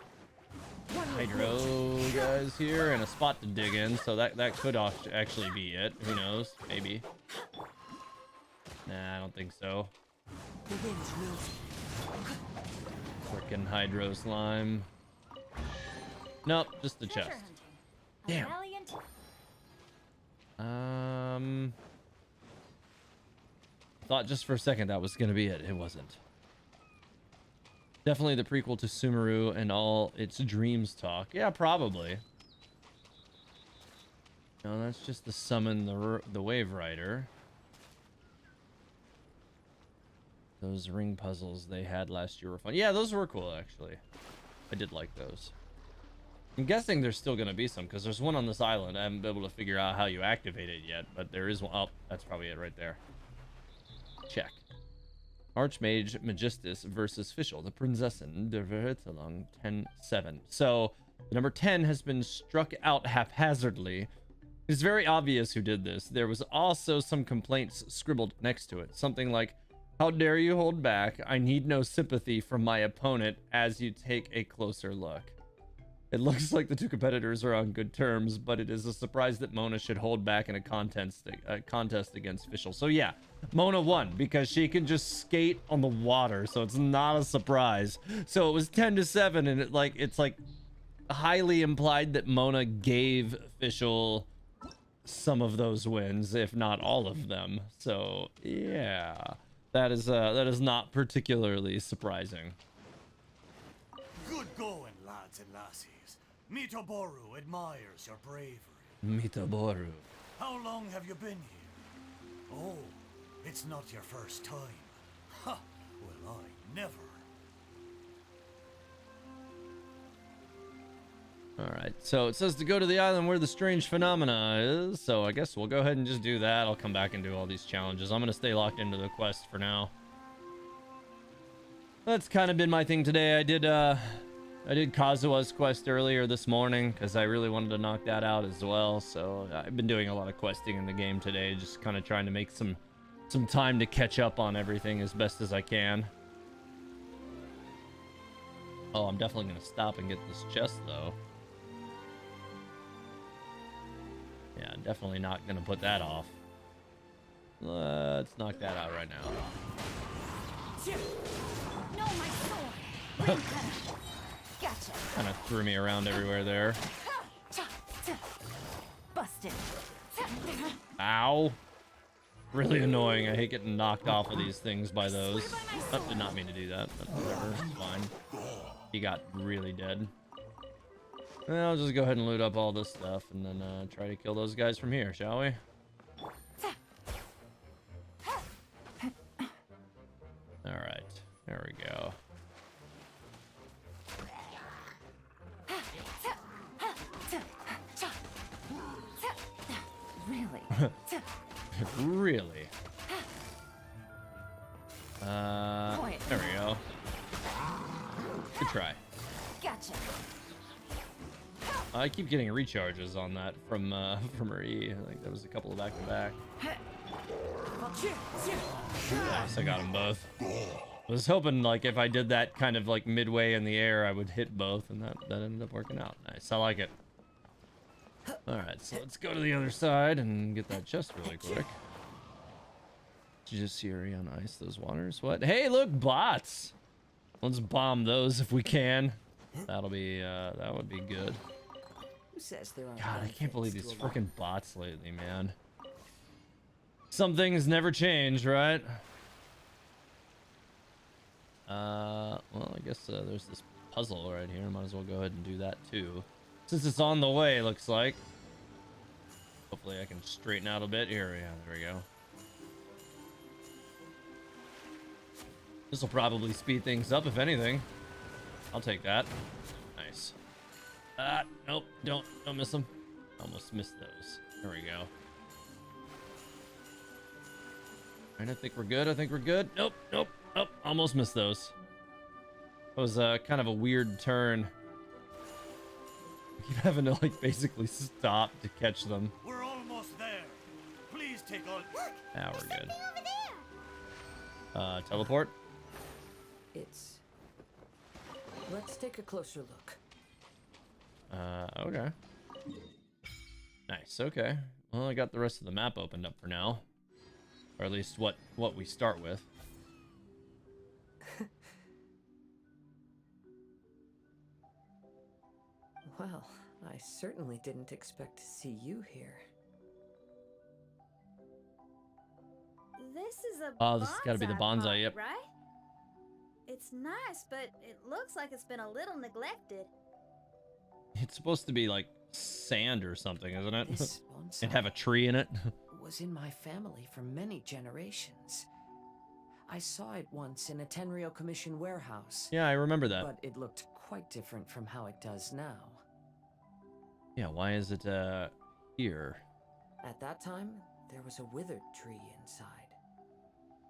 hydro guys here and a spot to dig in, so that could actually be it. Who knows? Maybe. Nah, I don't think so. Frickin' hydro slime. Nope, just the chest. Damn. Thought just for a second that was gonna be it. It wasn't. Definitely the prequel to Sumeru and all its dreams talk. Yeah, probably. No, that's just the summon the Wave Rider. Those ring puzzles they had last year were fun. Yeah, those were cool, actually. I did like those. I'm guessing there's still going to be some, because there's one on this island. I haven't been able to figure out how you activate it yet, but there is one. Oh, that's probably it right there. Check. Archmage Magistus versus FIschl, the Prinzessin der Verhütung 10-7. So, the number 10 has been struck out haphazardly. It's very obvious who did this. There was also some complaints scribbled next to it. Something like, "How dare you hold back? I need no sympathy from my opponent as you take a closer look." It looks like the two competitors are on good terms, but it is a surprise that Mona should hold back in a contest against FIschl. So yeah, Mona won because she can just skate on the water, so it's not a surprise. So it was 10-7, and it's like highly implied that Mona gave FIschl some of those wins, if not all of them. So yeah, that is not particularly surprising. Good going, lads and lassies. Mitoboru admires your bravery. Mitoboru. How long have you been here? Oh, it's not your first time. Ha! Well, I never. Alright, so it says to go to the island where the strange phenomena is, so I guess we'll go ahead and just do that. I'll come back and do all these challenges. I'm gonna stay locked into the quest for now. That's kind of been my thing today. I did Kazuha's quest earlier this morning because I really wanted to knock that out as well. So I've been doing a lot of questing in the game today, just kind of trying to make some time to catch up on everything as best as I can. Oh, I'm definitely gonna stop and get this chest though. Yeah, definitely not gonna put that off. Let's knock that out right now. No, my sword. Gotcha. Kind of threw me around everywhere there. Busted. Ow. Really annoying. I hate getting knocked off of these things by those. Oh, did not mean to do that, but whatever. It's fine. He got really dead. Well, I'll just go ahead and loot up all this stuff and then try to kill those guys from here, shall we? Alright. There we go. Really? Really? There we go. Good try. Gotcha. I keep getting recharges on that from her E. I think that was a couple of back-to-back. Nice, I got them both. I was hoping like if I did that kind of like midway in the air, I would hit both, and that ended up working out. Nice, I like it. Alright, so let's go to the other side and get that chest really quick. Did you just see Uri on ice, those waters? What? Hey, look, bots! Let's bomb those if we can. That'll be, that would be good. Who says there aren't God, I can't believe these benefits to a freaking bots lately, man. Some things never change, right? Well, I guess there's this puzzle right here. Might as well go ahead and do that too. Since it's on the way, looks like. Hopefully I can straighten out a bit. Here, yeah, there we go. This will probably speed things up, if anything. I'll take that. Nice. Nope, don't miss them. Almost missed those. There we go. Alright, I think we're good. I think we're good. Nope. Almost missed those. That was kind of a weird turn. I keep having to like basically stop to catch them. We're almost there. Please take all. Ah, we're good. Teleport. Let's take a closer look. Okay. Nice. Okay. Well, I got the rest of the map opened up for now, or at least what we start with. Well, I certainly didn't expect to see you here. This is a Oh, this has got to be the bonsai. pot, Yep. right? It's nice, but it looks like it's been a little neglected. It's supposed to be like sand or something, isn't it? This And have a tree in it. was in my family for many generations. I saw it once in a Tenryou Commission warehouse. Yeah, I remember that. But it looked quite different from how it does now. Yeah, why is it here At that time, there was a withered tree inside.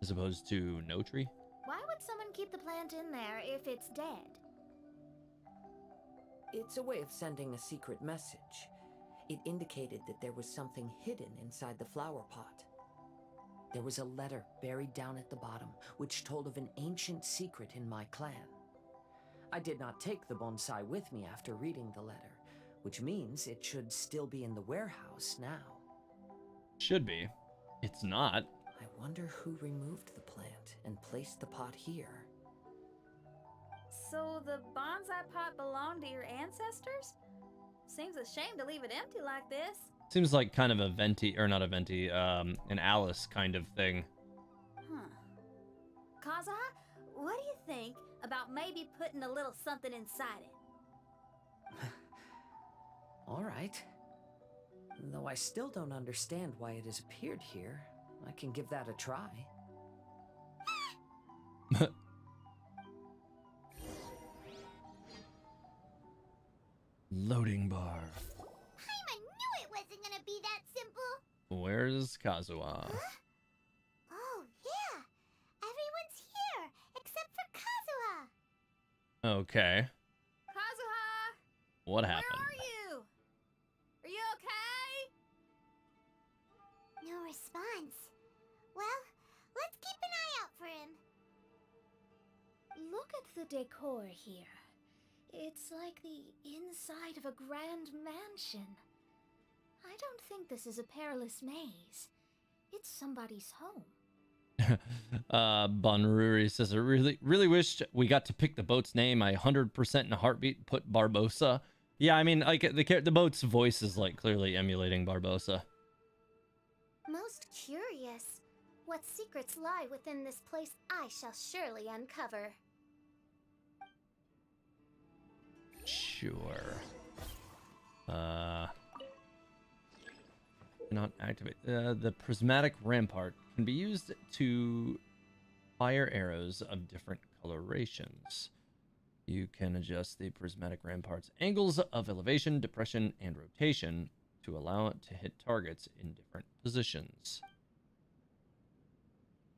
as opposed to no tree? Why would someone keep the plant in there if it's dead? It's a way of sending a secret message. It indicated that there was something hidden inside the flower pot. There was a letter buried down at the bottom, which told of an ancient secret in my clan. I did not take the bonsai with me after reading the letter, which means it should still be in the warehouse now. Should be. It's not. I wonder who removed the plant and placed the pot here. So the bonsai pot belonged to your ancestors? Seems a shame to leave it empty like this. Seems like kind of a venti, or not a venti, an Alice kind of thing. Huh. Kazuha, what do you think about maybe putting a little something inside it? All right. Though I still don't understand why it has appeared here, I can give that a try. Loading bar. I knew it wasn't gonna be that simple. Where's Kazuha? Huh? Oh, yeah. Everyone's here, except for Kazuha. Okay. Kazuha! What happened? Where are you? Are you okay? No response. Well, let's keep an eye out for him. Look at the decor here. It's like the inside of a grand mansion. I don't think this is a perilous maze. It's somebody's home. Bonruri says, I really wished we got to pick the boat's name. I 100% in a heartbeat put Barbosa. Yeah, I mean, like the boat's voice is like clearly emulating Barbosa. Most curious. What secrets lie within this place I shall surely uncover. Sure. Not activate. The prismatic rampart can be used to fire arrows of different colorations. You can adjust the prismatic rampart's angles of elevation, depression, and rotation to allow it to hit targets in different positions.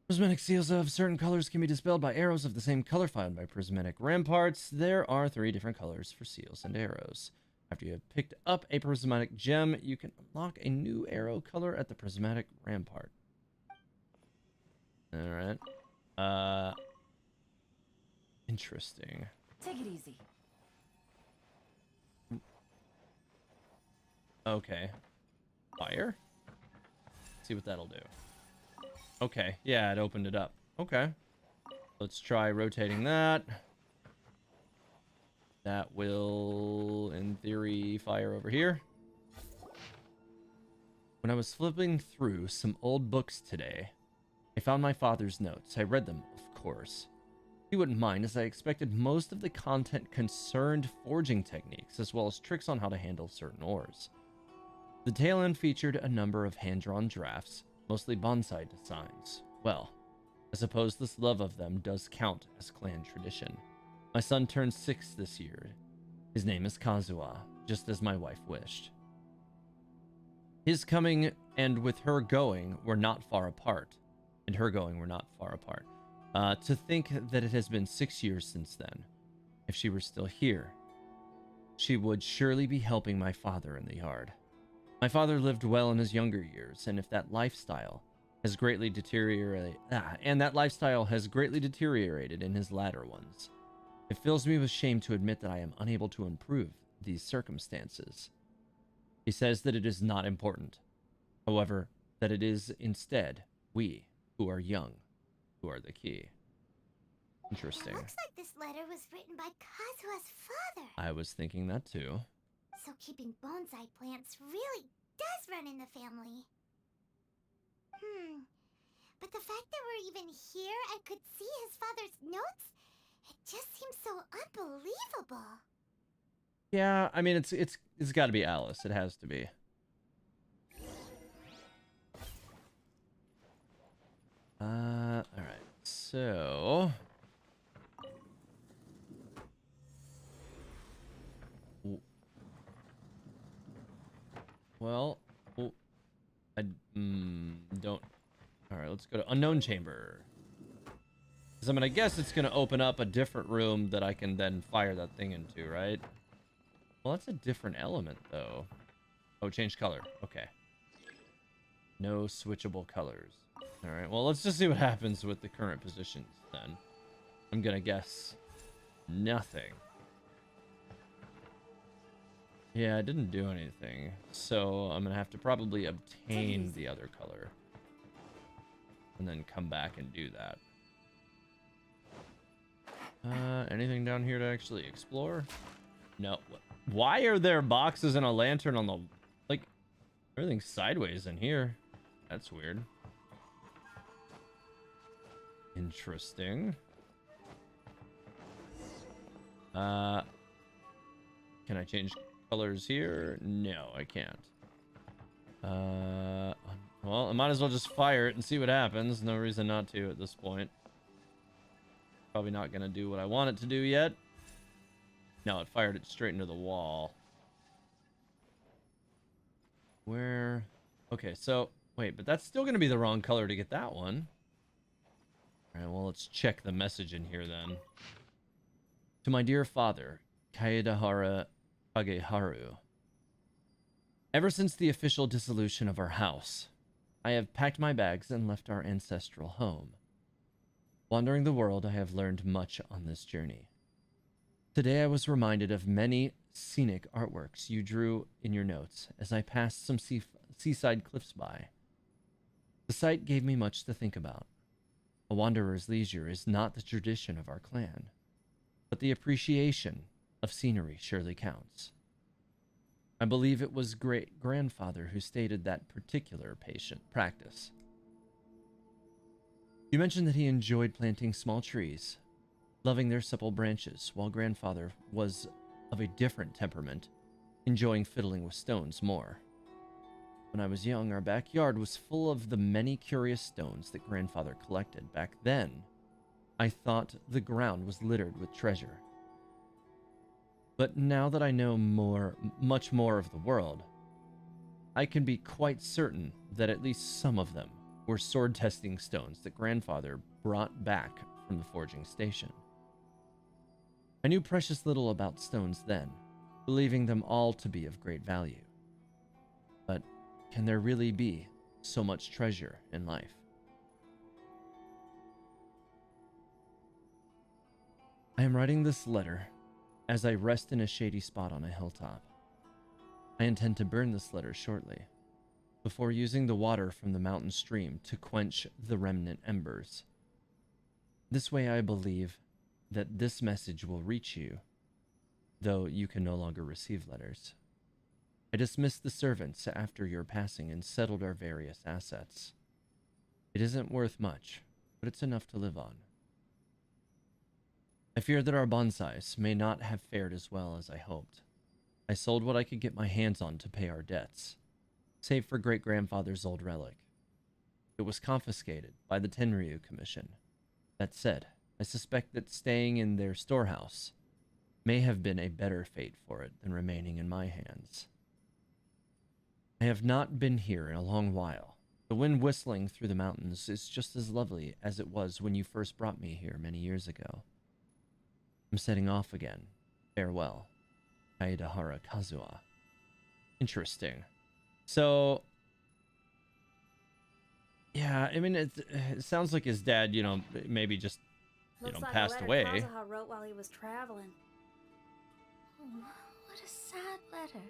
Prismatic seals of certain colors can be dispelled by arrows of the same color found by prismatic ramparts. There are 3 different colors for seals and arrows. After you have picked up a prismatic gem, you can unlock a new arrow color at the prismatic rampart. Alright. Interesting. Take it easy. Okay. Fire? Let's see what that'll do. Okay, yeah, it opened it up. Okay. Let's try rotating that. That will, in theory, fire over here. When I was flipping through some old books today, I found my father's notes. I read them, of course. He wouldn't mind, as I expected most of the content concerned forging techniques, as well as tricks on how to handle certain ores. The tail end featured a number of hand-drawn drafts, mostly bonsai designs. Well, I suppose this love of them does count as clan tradition. My son turns 6 this year. His name is Kazuha, just as my wife wished. His coming and with her going were not far apart. To think that it has been 6 years since then. If she were still here, she would surely be helping my father in the yard. My father lived well in his younger years, and if that lifestyle has greatly deteriorated, in his latter ones, it fills me with shame to admit that I am unable to improve these circumstances. He says that it is not important. However, that it is instead we, who are young, who are the key. Interesting. It looks like this letter was written by Kazuha's father. I was thinking that too. So keeping bonsai plants really does run in the family. But the fact that we're even here and could see his father's notes, it just seems so unbelievable. Yeah, I mean it's got to be Alice. It has to be. All right. So well, I don't. All right, let's go to unknown chamber. Because I'm gonna guess it's gonna open up a different room that I can then fire that thing into, right? Well, that's a different element, though. Oh, change color. Okay. No switchable colors. All right, well, let's just see what happens with the current positions, then. I'm gonna guess Nothing. Yeah, it didn't do anything. So I'm gonna have to probably obtain the other color. And then come back and do that. Anything down here to actually explore? No. Why are there boxes and a lantern on the... Like, everything's sideways in here. That's weird. Interesting. Can I change colors here? No, I can't. Well, I might as well just fire it and see what happens. No reason not to at this point. Probably not gonna do what I want it to do yet. No, it fired it straight into the wall. Where? Okay, so wait, but that's still gonna be the wrong color to get that one. All right, well, let's check the message in here then. To my dear father, Kaedahara Kageharu. Ever since the official dissolution of our house, I have packed my bags and left our ancestral home. Wandering the world, I have learned much on this journey. Today I was reminded of many scenic artworks you drew in your notes as I passed some seaside cliffs by. The sight gave me much to think about. A wanderer's leisure is not the tradition of our clan, but the appreciation of scenery surely counts. I believe it was great-grandfather who stated that particular practice. You mentioned that he enjoyed planting small trees, loving their supple branches, while grandfather was of a different temperament, enjoying fiddling with stones more. When I was young, our backyard was full of the many curious stones that grandfather collected. Back then, I thought the ground was littered with treasure. But now that I know much more of the world, I can be quite certain that at least some of them were sword-testing stones that grandfather brought back from the forging station. I knew precious little about stones then, believing them all to be of great value. But can there really be so much treasure in life? I am writing this letter as I rest in a shady spot on a hilltop. I intend to burn this letter shortly, before using the water from the mountain stream to quench the remnant embers. This way I believe that this message will reach you, though you can no longer receive letters. I dismissed the servants after your passing and settled our various assets. It isn't worth much, but it's enough to live on. I fear that our bonsais may not have fared as well as I hoped. I sold what I could get my hands on to pay our debts, save for great-grandfather's old relic. It was confiscated by the Tenryu Commission. That said, I suspect that staying in their storehouse may have been a better fate for it than remaining in my hands. I have not been here in a long while. The wind whistling through the mountains is just as lovely as it was when you first brought me here many years ago. I'm setting off again. Farewell. Kaedahara Kazuha. Interesting. So, yeah, I mean, it sounds like his dad, you know, maybe just, passed away. Kazuha wrote while he was traveling. Oh, what a sad letter.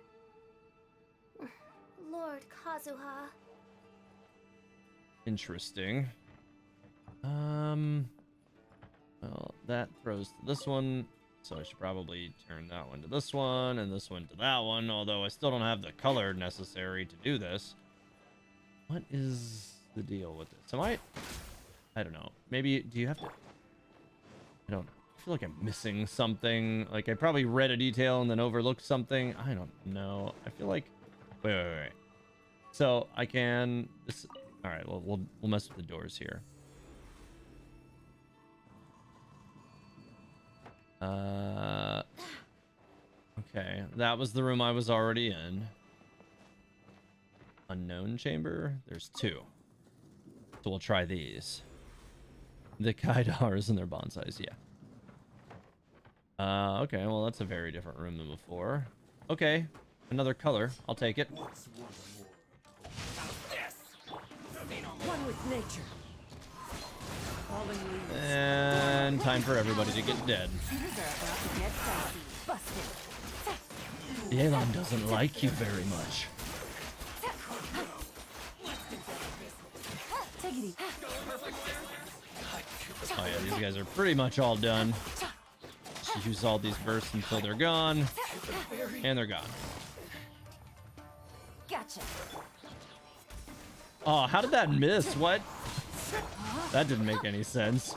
Lord Kazuha. Interesting. Well, that throws to this one, so I should probably turn that one to this one, and this one to that one, although I still don't have the color necessary to do this. What is the deal with this? I don't know. Maybe, do you have to... I feel like I'm missing something. Like, I probably read a detail and then overlooked something. I don't know. I feel like... Wait. So, I can... Alright, well, we'll mess with the doors here. Okay, that was the room I was already in. Unknown chamber? There's two. So we'll try these. The Kaidaras and their bonsais, yeah. Okay, well that's a very different room than before. Okay, another color. I'll take it. One with nature. And and time for everybody to get dead. Yelan doesn't like you very much. Oh yeah, these guys are pretty much all done. Just use all these bursts until they're gone. And they're gone. Gotcha. Oh, how did that miss? What? That didn't make any sense.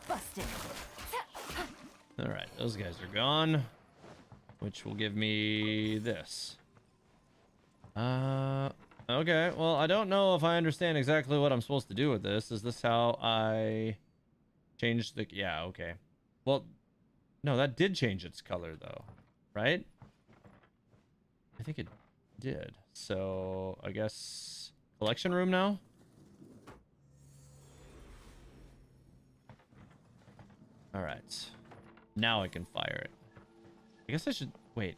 Busted. Alright, those guys are gone. Which will give me this. Okay, well, I don't know if I understand exactly what I'm supposed to do with this. Is this how I change the... Yeah, okay. Well, no, that did change its color, though. Right? I think it did. So, I guess... Collection room now? Alright. Now I can fire it. I guess I should... Wait.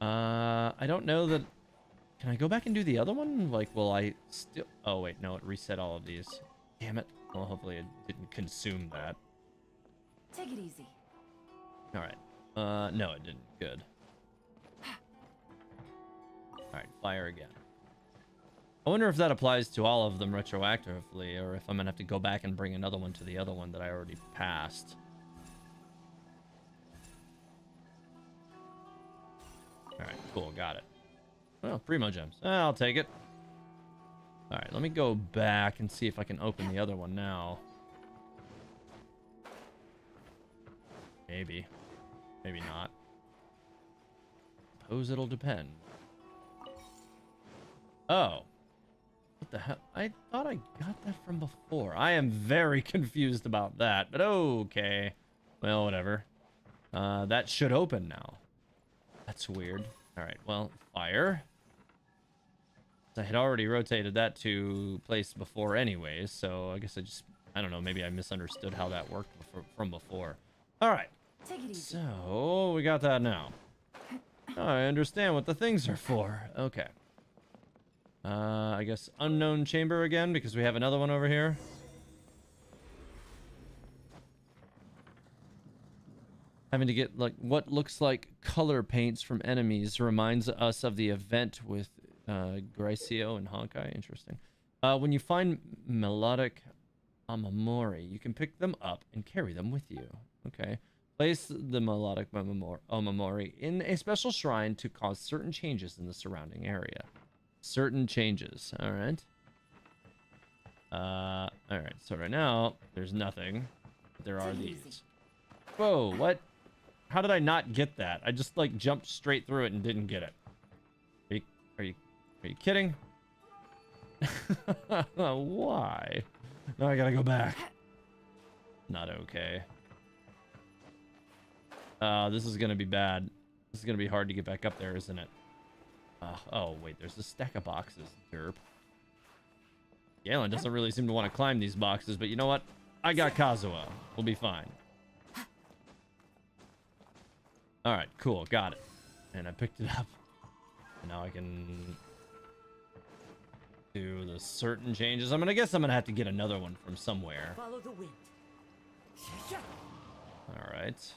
I don't know that... Can I go back and do the other one? Like, will I still... Oh, wait. No, it reset all of these. Damn it. Well, hopefully it didn't consume that. Take it easy. Alright. No, it didn't. Good. Alright, fire again. I wonder if that applies to all of them retroactively, or if I'm gonna have to go back and bring another one to the other one that I already passed. Alright, cool. Got it. Well, Primo Gems. I'll take it. Alright, let me go back and see if I can open the other one now. Maybe. Maybe not. Suppose it'll depend. Oh. What the hell? I thought I got that from before. I am very confused about that, but okay. Well, whatever. That should open now. That's weird. Alright, well, fire. I had already rotated that to place before anyways, so I guess I don't know, maybe I misunderstood how that worked from before. Alright. So, we got that now. Oh, I understand what the things are for. Okay. I guess unknown chamber again, because we have another one over here. Having to get, like, what looks like color paints from enemies reminds us of the event with Gracio and Honkai. Interesting. When you find melodic Amamori, you can pick them up and carry them with you. Okay. Place the melodic Amamori in a special shrine to cause certain changes in the surrounding area. Certain changes. All right. All right. So right now, there's nothing. But there are these. Whoa, what? How did I not get that? I just, like, jumped straight through it and didn't get it. Are you kidding? Why? Now I gotta go back. Not okay. This is gonna be bad. This is gonna be hard to get back up there, isn't it? Oh, wait, there's a stack of boxes. Derp. Galen doesn't really seem to want to climb these boxes, but you know what? I got Kazuha. We'll be fine. Alright, cool. Got it. And I picked it up. And now I can do the certain changes. I'm gonna guess I'm gonna have to get another one from somewhere. Follow the wind. Alright.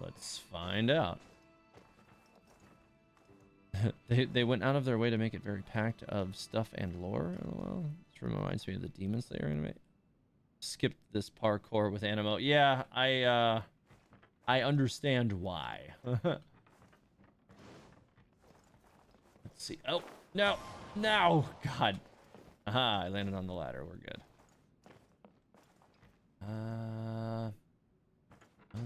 Let's find out. They went out of their way to make it very packed of stuff and lore. Well, this reminds me of the Demon Slayer anime. Skipped this parkour with Animo. Yeah, I understand why. Let's see. Oh, no. No. God. Aha, I landed on the ladder. We're good. I'm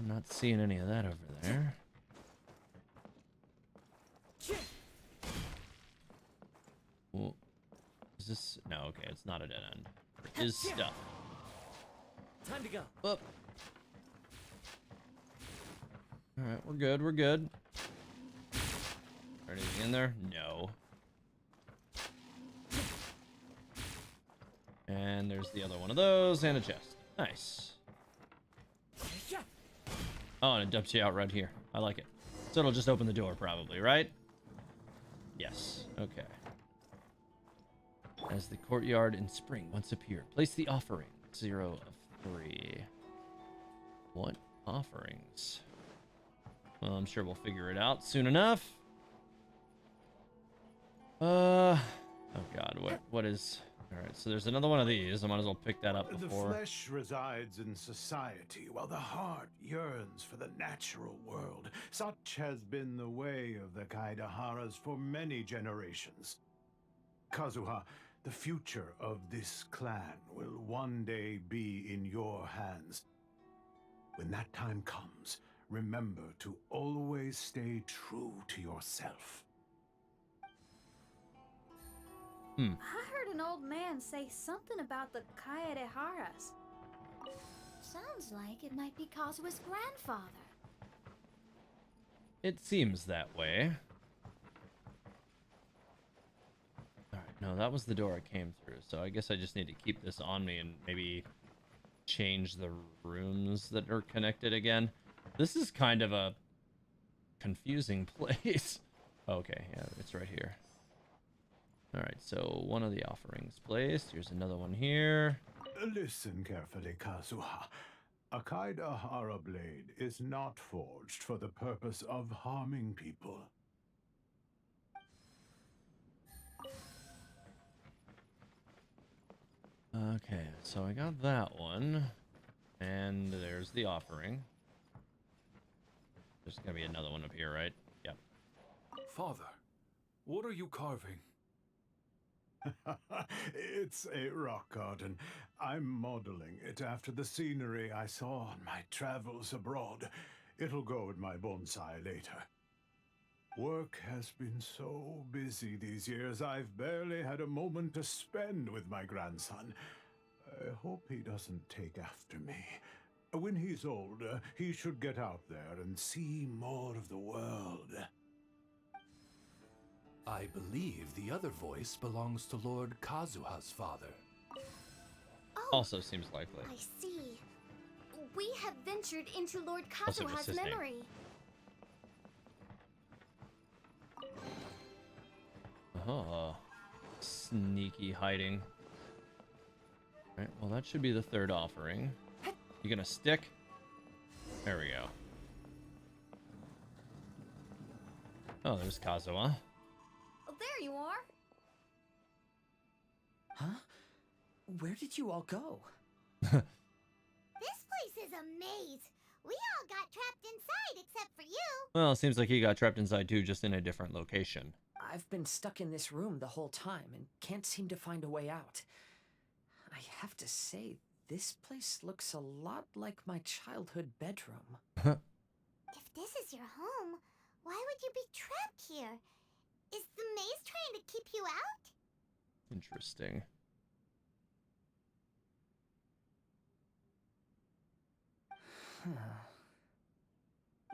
not seeing any of that over there. Well, is this... No, okay, it's not a dead end. There is stuff. Time to go. Up. Alright, we're good, we're good. Anything in there? No. And there's the other one of those, and a chest. Nice. Oh, and it dumps you out right here. I like it. So it'll just open the door, probably, right? Yes. Okay. as the courtyard in spring once appeared. Place the offering. 0 of 3. What offerings? Well, I'm sure we'll figure it out soon enough. Oh god, what is... Alright, so there's another one of these. I might as well pick that up before. The flesh resides in society, while the heart yearns for the natural world. Such has been the way of the Kaidaharas for many generations. Kazuha, the future of this clan will one day be in your hands. When that time comes, remember to always stay true to yourself. I heard an old man say something about the Kaidaharas. Sounds like it might be Kazuha's grandfather. It seems that way. Alright, no, that was the door I came through, so I guess I just need to keep this on me and maybe change the rooms that are connected again. This is kind of a confusing place. Okay, yeah, it's right here. Alright, so one of the offerings placed. Here's another one here. Listen carefully, Kazuha. A Kaidahara blade is not forged for the purpose of harming people. Okay, so I got that one. And there's the offering. There's gonna be another one up here, right? Yep. Father, what are you carving? It's a rock garden. I'm modeling it after the scenery I saw on my travels abroad. It'll go in my bonsai later. Work has been so busy these years, I've barely had a moment to spend with my grandson. I hope he doesn't take after me. When he's older, he should get out there and see more of the world. I believe the other voice belongs to Lord Kazuha's father. Oh, Also seems likely. I see. We have ventured into Lord Also, what's Kazuha's his name? memory. Oh, sneaky hiding. Alright, well that should be the third offering. You gonna stick? There we go. Oh, there's Kazuha. Oh, there you are. Huh? Where did you all go? This place is a maze. We all got trapped inside except for you. Well, it seems like he got trapped inside too, just in a different location. I've been stuck in this room the whole time and can't seem to find a way out. I have to say, this place looks a lot like my childhood bedroom. If this is your home, why would you be trapped here? Is the maze trying to keep you out? Interesting.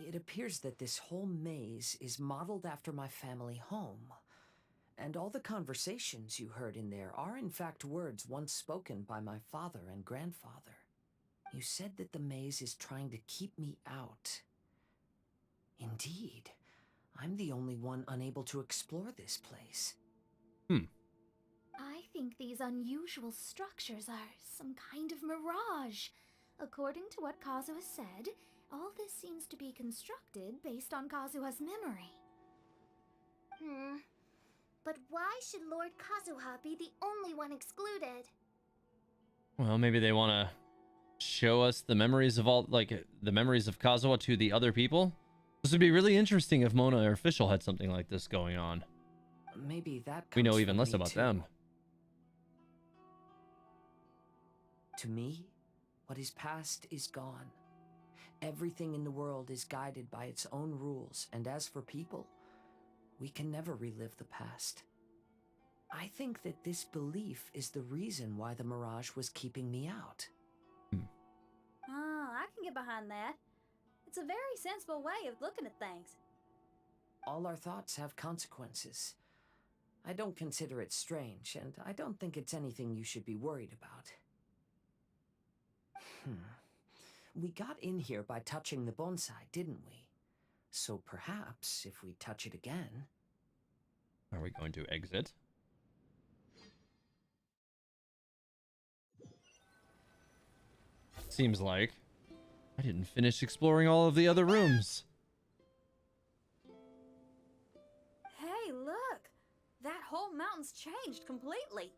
It appears that this whole maze is modeled after my family home. And all the conversations you heard in there are in fact words once spoken by my father and grandfather. You said that the maze is trying to keep me out. Indeed, I'm the only one unable to explore this place. I think these unusual structures are some kind of mirage. According to what Kazuha said, all this seems to be constructed based on Kazuha's memory. But why should Lord Kazuha be the only one excluded? Well, maybe they want to show us the memories of all, like, the memories of Kazuha to the other people? This would be really interesting if Mona or FIschl had something like this going on. Maybe that We know comes even from less me about too. them. To me, what is past is gone. Everything in the world is guided by its own rules, and as for people, we can never relive the past. I think that this belief is the reason why the mirage was keeping me out. Oh, I can get behind that. It's a very sensible way of looking at things. All our thoughts have consequences. I don't consider it strange, and I don't think it's anything you should be worried about. We got in here by touching the bonsai, didn't we? So perhaps if we touch it again... Are we going to exit? seems like. I didn't finish exploring all of the other rooms. Hey, look! That whole mountain's changed completely.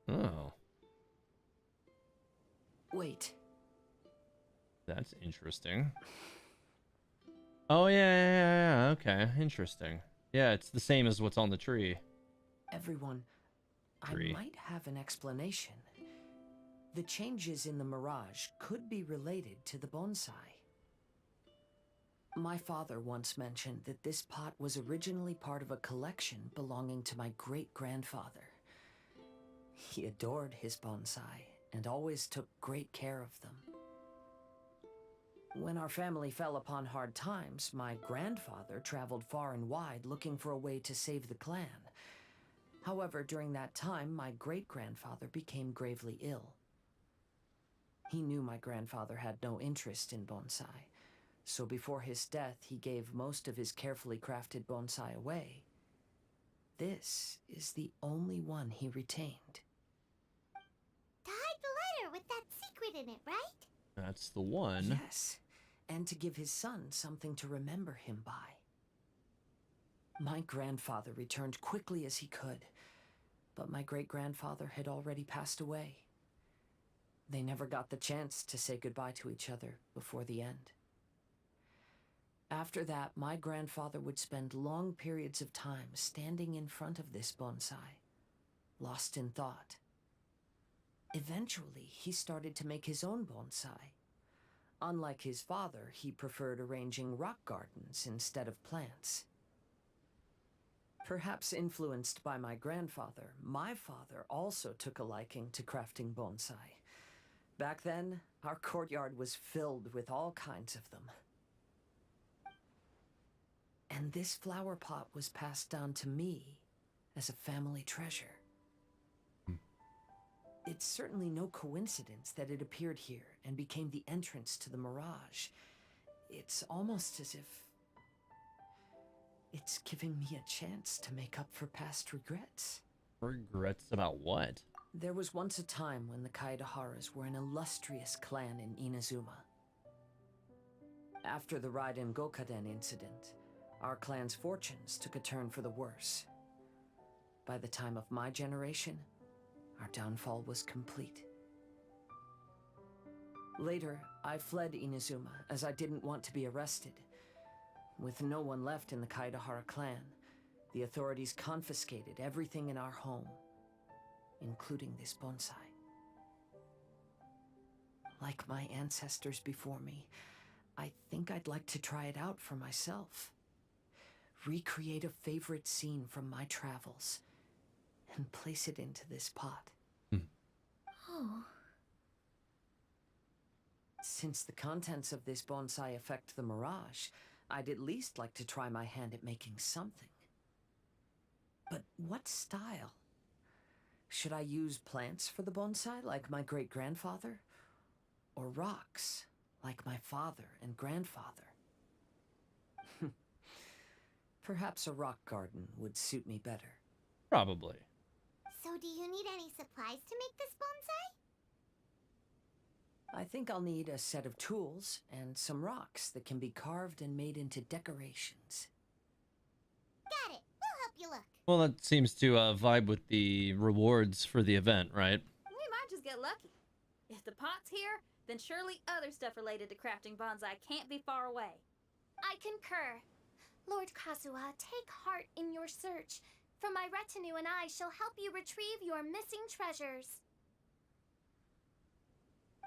Oh, Wait, that's interesting. Oh, yeah, okay, interesting. Yeah, it's the same as what's on the tree. everyone, Tree. I might have an explanation. The changes in the mirage could be related to the bonsai. My father once mentioned that this pot was originally part of a collection belonging to my great-grandfather. He adored his bonsai and always took great care of them. When our family fell upon hard times, my grandfather traveled far and wide looking for a way to save the clan. However, during that time, my great-grandfather became gravely ill. He knew my grandfather had no interest in bonsai, so before his death, he gave most of his carefully crafted bonsai away. This is the only one he retained. To hide the letter with that secret in it, right? That's the one. Yes, and to give his son something to remember him by. My grandfather returned quickly as he could, but my great-grandfather had already passed away. They never got the chance to say goodbye to each other before the end. After that, my grandfather would spend long periods of time standing in front of this bonsai, lost in thought. Eventually, he started to make his own bonsai. Unlike his father, he preferred arranging rock gardens instead of plants. Perhaps influenced by my grandfather, my father also took a liking to crafting bonsai. Back then, our courtyard was filled with all kinds of them. And this flower pot was passed down to me as a family treasure. It's certainly no coincidence that it appeared here and became the entrance to the mirage. It's almost as if it's giving me a chance to make up for past regrets. Regrets about what? There was once a time when the Kaidaharas were an illustrious clan in Inazuma. After the Raiden Gokaden incident, our clan's fortunes took a turn for the worse. By the time of my generation, our downfall was complete. Later, I fled Inazuma as I didn't want to be arrested. With no one left in the Kaidahara clan, the authorities confiscated everything in our home, including this bonsai. Like my ancestors before me, I think I'd like to try it out for myself. Recreate a favorite scene from my travels and place it into this pot. Oh. Since the contents of this bonsai affect the mirage, I'd at least like to try my hand at making something. But what style? Should I use plants for the bonsai like my great-grandfather? Or rocks like my father and grandfather? Perhaps a rock garden would suit me better. Probably. So do you need any supplies to make this bonsai? I think I'll need a set of tools and some rocks that can be carved and made into decorations. Got it. We'll help you look. Well, that seems to vibe with the rewards for the event, right? We might just get lucky. If the pot's here, then surely other stuff related to crafting bonsai can't be far away. I concur. Lord Kazuha, take heart in your search, for my retinue and I shall help you retrieve your missing treasures.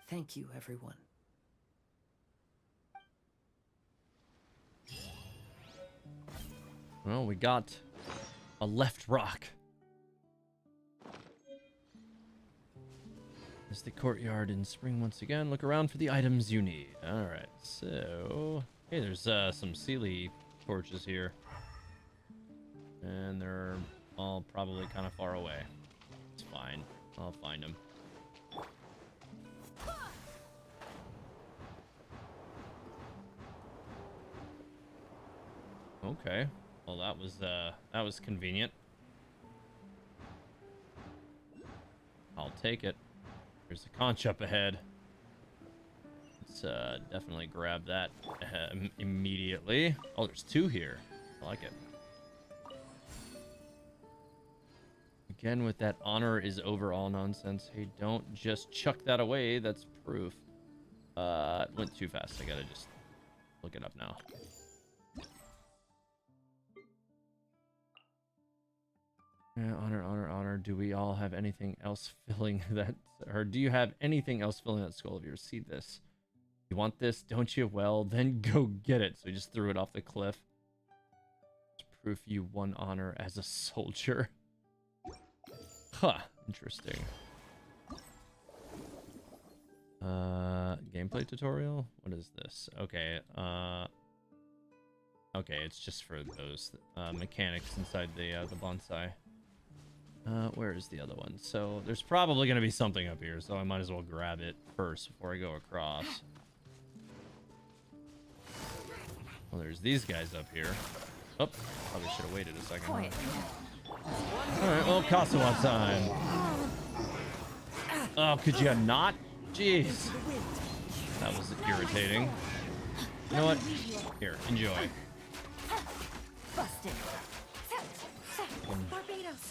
Thank you, everyone. Well, we got a left rock. There's the courtyard in spring once again. Look around for the items you need. Alright, so... Hey, there's some Sealy torches here. And they're all probably kind of far away. It's fine. I'll find them. Okay. Well, that was convenient. I'll take it. There's a conch up ahead. Let's definitely grab that immediately. Oh, there's 2 here. I like it. Again, with that honor is over all nonsense. Hey, don't just chuck that away. That's proof. It went too fast. I gotta just look it up now. Yeah, honor, honor, honor. Do we all have anything else filling that? Or do you have anything else filling that skull of yours? See this. You want this, don't you? Well, then go get it. So he just threw it off the cliff. It's proof you won honor as a soldier. Huh. Interesting. Gameplay tutorial? What is this? Okay. Okay, it's just for those mechanics inside the bonsai. Where is the other one? So there's probably going to be something up here, so I might as well grab it first before I go across. Well, there's these guys up here. Oh, probably should have waited a second. Alright, well, Kasawa time. Oh, could you not? Jeez. That was irritating. You know what? Here, enjoy.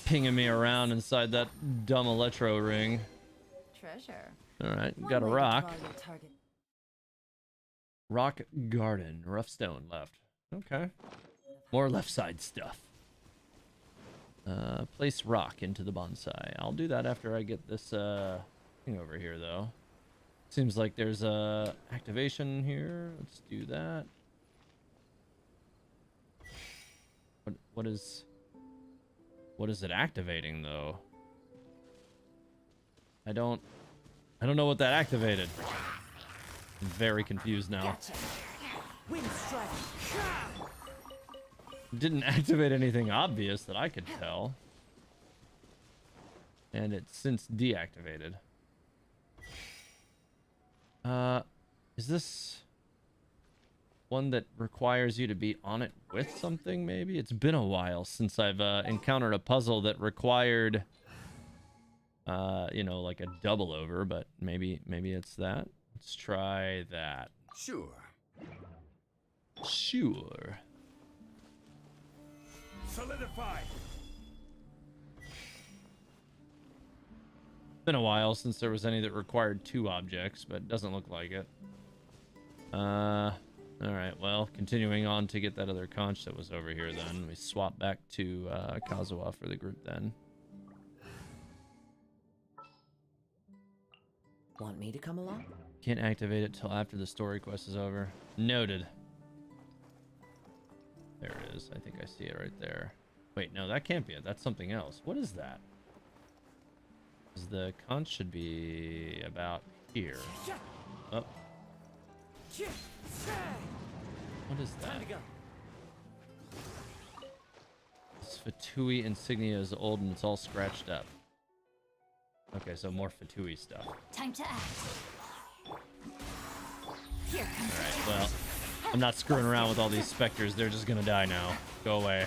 Pinging me around inside that dumb electro ring. Treasure. Alright, got a rock. Rock garden. Rough stone left. Okay. More left side stuff. Place rock into the bonsai. I'll do that after I get this thing over here, though. Seems like there's a activation here. Let's do that. What is it activating, though? I don't know what that activated. I'm very confused now. Didn't activate anything obvious that I could tell. And it's since deactivated. Is this one that requires you to be on it with something, maybe? It's been a while since I've encountered a puzzle that required you know, like a double over, but maybe it's that. Let's try that. Sure. Solidify. Been a while since there was any that required 2 objects, but it doesn't look like it. Alright, well, continuing on to get that other conch that was over here then. We swap back to Kazuha for the group then. Want me to come along? Can't activate it till after the story quest is over. Noted. There it is. I think I see it right there. Wait, no, that can't be it. That's something else. What is that? The conch should be about here. Oh. What is that? This Fatui insignia is old and it's all scratched up. Okay, so more Fatui stuff. Time to act. Alright, well, I'm not screwing around with all these specters. They're just gonna die now. Go away.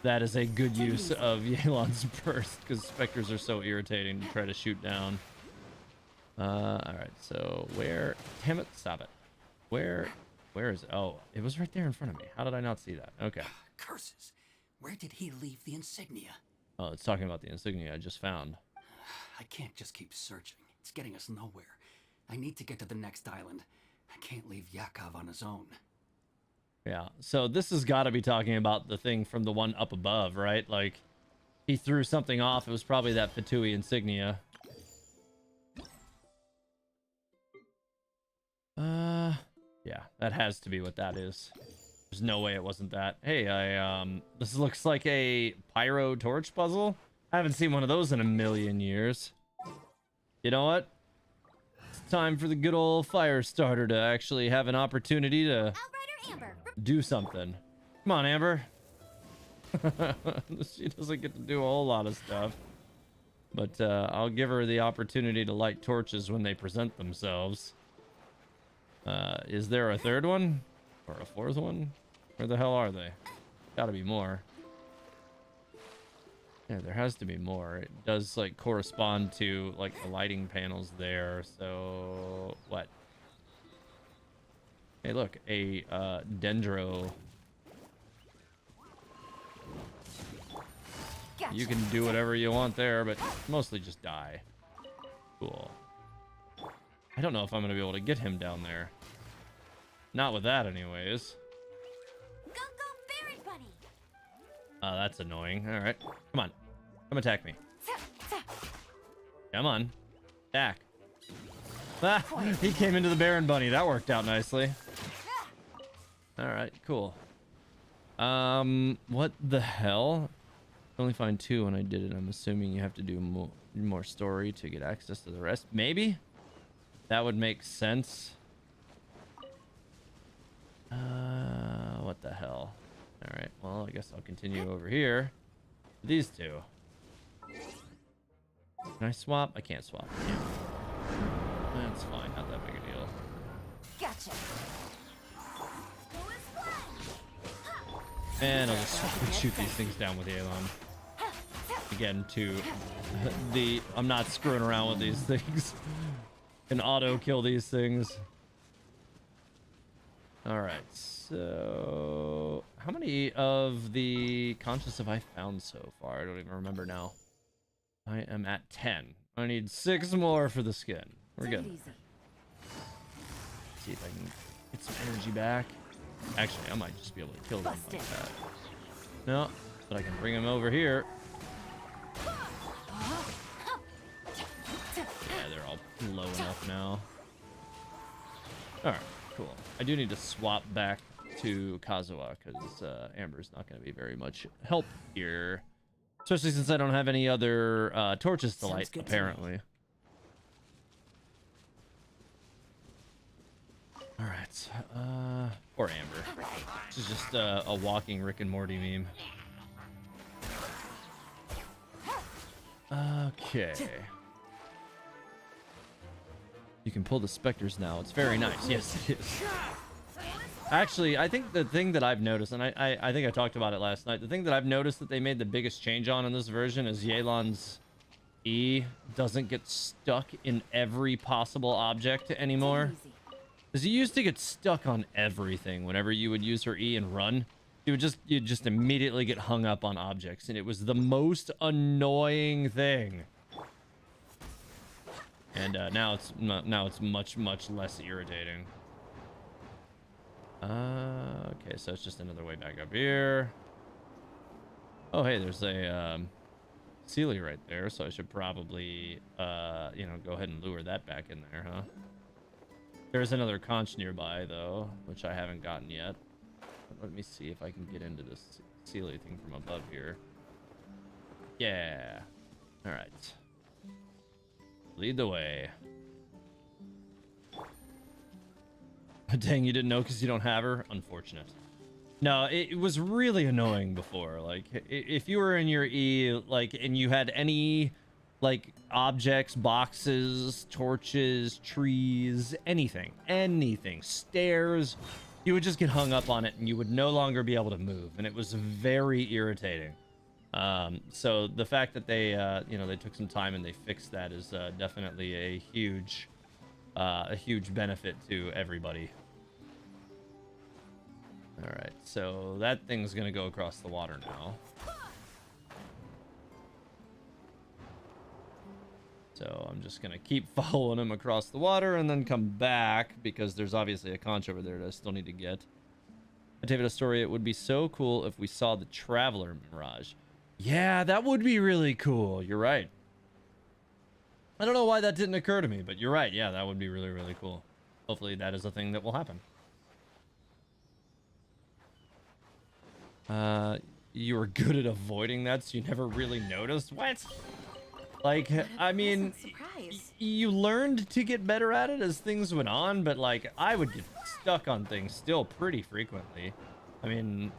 That is a good use of Yelan's burst, because specters are so irritating to try to shoot down. Alright, so where... Damn it, stop it. Where is... Oh, it was right there in front of me. How did I not see that? Okay. Curses. Where did he leave the insignia? Oh, it's talking about the insignia I just found. I can't just keep searching. It's getting us nowhere. I need to get to the next island. I can't leave Yakov on his own. Yeah, so this has got to be talking about the thing from the one up above, right? Like, he threw something off. It was probably that Fatui insignia. Yeah, that has to be what that is. There's no way it wasn't that. Hey, this looks like a pyro torch puzzle. I haven't seen one of those in a million years. You know what? It's time for the good old fire starter to actually have an opportunity to do something. Come on, Amber. She doesn't get to do a whole lot of stuff. But I'll give her the opportunity to light torches when they present themselves. Is there a third one? Or a fourth one? Where the hell are they? Gotta be more. Yeah, there has to be more. It does, like, correspond to, like, the lighting panels there. So, what? Hey, look, a dendro. Gotcha. You can do whatever you want there, but mostly just die. Cool. I don't know if I'm gonna be able to get him down there. Not with that, anyways. Go, fairy bunny! That's annoying. All right, come on, come attack me. Come on, attack. Ah, he came into the Baron Bunny. That worked out nicely. All right, cool. What the hell? I only find 2 when I did it. I'm assuming you have to do more story to get access to the rest. Maybe that would make sense. What the hell? All right, well, I guess I'll continue over here. These 2. Can I swap? I can't swap. Yeah. That's fine, not that big a deal. Gotcha. And I'll just shoot these things down with Yelan. Again, I'm not screwing around with these things. Can auto kill these things. Alright, so how many of the conscious have I found so far? I don't even remember now. I am at 10. I need 6 more for the skin. We're good. See if I can get some energy back. Actually, I might just be able to kill them like that. No, but I can bring him over here. Yeah, they're all low enough now. Alright, cool. I do need to swap back to Kazuha because Amber's not going to be very much help here. Especially since I don't have any other torches to light, apparently. Alright, poor Amber. This is just a walking Rick and Morty meme. Okay. You can pull the specters now. It's very nice. Yes, it is. Actually, I think the thing that I've noticed, and I think I talked about it last night, the thing that I've noticed that they made the biggest change on in this version is Yelan's E doesn't get stuck in every possible object anymore. Because you used to get stuck on everything whenever you would use her E and run. You'd just immediately get hung up on objects, and it was the most annoying thing. And now it's much less irritating. Okay, so it's just another way back up here. Oh, hey, there's a Sealy right there, so I should probably you know, go ahead and lure that back in there, huh? There's another conch nearby, though, which I haven't gotten yet. Let me see if I can get into this Sealy thing from above here. Yeah. All right. Lead the way. Dang, you didn't know because you don't have her? Unfortunate. No, it was really annoying before. Like, if you were in your E, like, and you had any, like, objects, boxes, torches, trees, anything, stairs, you would just get hung up on it and you would no longer be able to move. And it was very irritating. So the fact that they, you know, they took some time and they fixed that is definitely a huge benefit to everybody. All right, so that thing's gonna go across the water now. So I'm just gonna keep following him across the water and then come back because there's obviously a conch over there that I still need to get. Teyvat Historia, it would be so cool if we saw the Traveler Mirage. Yeah, that would be really cool. You're right. I don't know why that didn't occur to me, but you're right. Yeah, that would be really, really cool. Hopefully that is a thing that will happen. You were good at avoiding that, so you never really noticed? What? Like, I mean, you learned to get better at it as things went on, but like, I would get stuck on things still pretty frequently. I mean,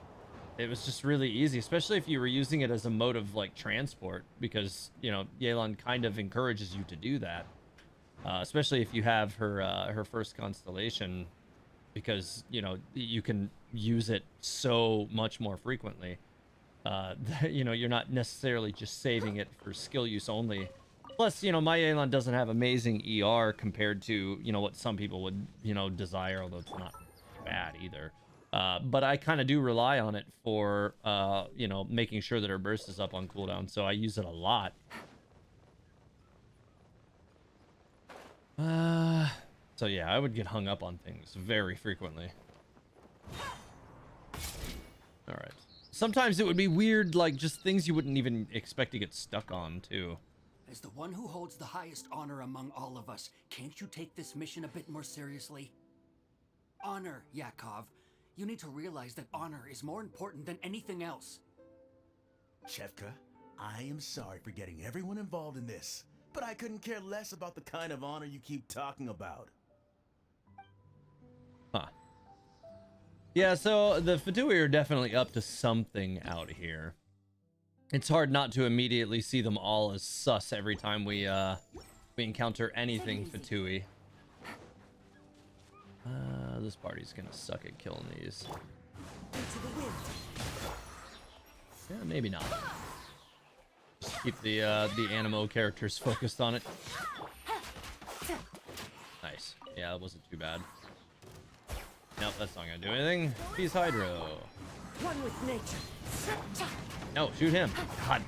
it was just really easy, especially if you were using it as a mode of like transport, because, you know, Yelan kind of encourages you to do that. Especially if you have her, her first constellation, because, you know, you can use it so much more frequently. You know, you're not necessarily just saving it for skill use only. Plus, you know, my Yelan doesn't have amazing ER compared to, you know, what some people would, you know, desire, although it's not bad either. But I kind of do rely on it for, you know, making sure that her burst is up on cooldown, so I use it a lot. So yeah, I would get hung up on things very frequently. Alright. Sometimes it would be weird, like, just things you wouldn't even expect to get stuck on, too. As the one who holds the highest honor among all of us, can't you take this mission a bit more seriously? Honor, Yakov. You need to realize that honor is more important than anything else. Chevka, I am sorry for getting everyone involved in this, but I couldn't care less about the kind of honor you keep talking about. Huh. Yeah, so the Fatui are definitely up to something out here. It's hard not to immediately see them all as sus every time we encounter anything Fatui. This party's gonna suck at killing these. Yeah, maybe not. Just keep the Animo characters focused on it. Nice. Yeah, that wasn't too bad. Nope, that's not gonna do anything. He's Hydro. One with nature. No, shoot him. God.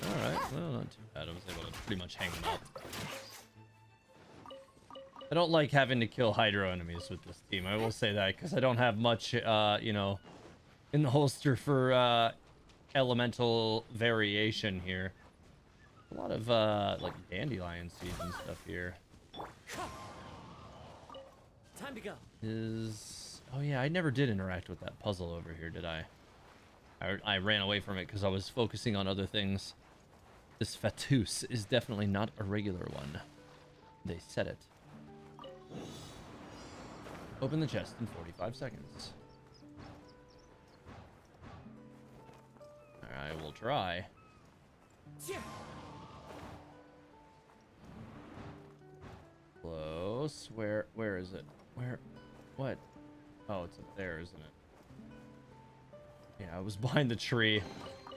Alright, well, not too bad. I was able to pretty much hang them up. I don't like having to kill Hydro enemies with this team. I will say that, because I don't have much, you know, in the holster for elemental variation here. A lot of, like, dandelion seeds and stuff here. Time to go. Oh yeah, I never did interact with that puzzle over here, did I? I ran away from it because I was focusing on other things. This Fatus is definitely not a regular one. They said it. Open the chest in 45 seconds. I will try. Close. Where is it? What? Oh, it's up there, isn't it? Yeah, I was behind the tree.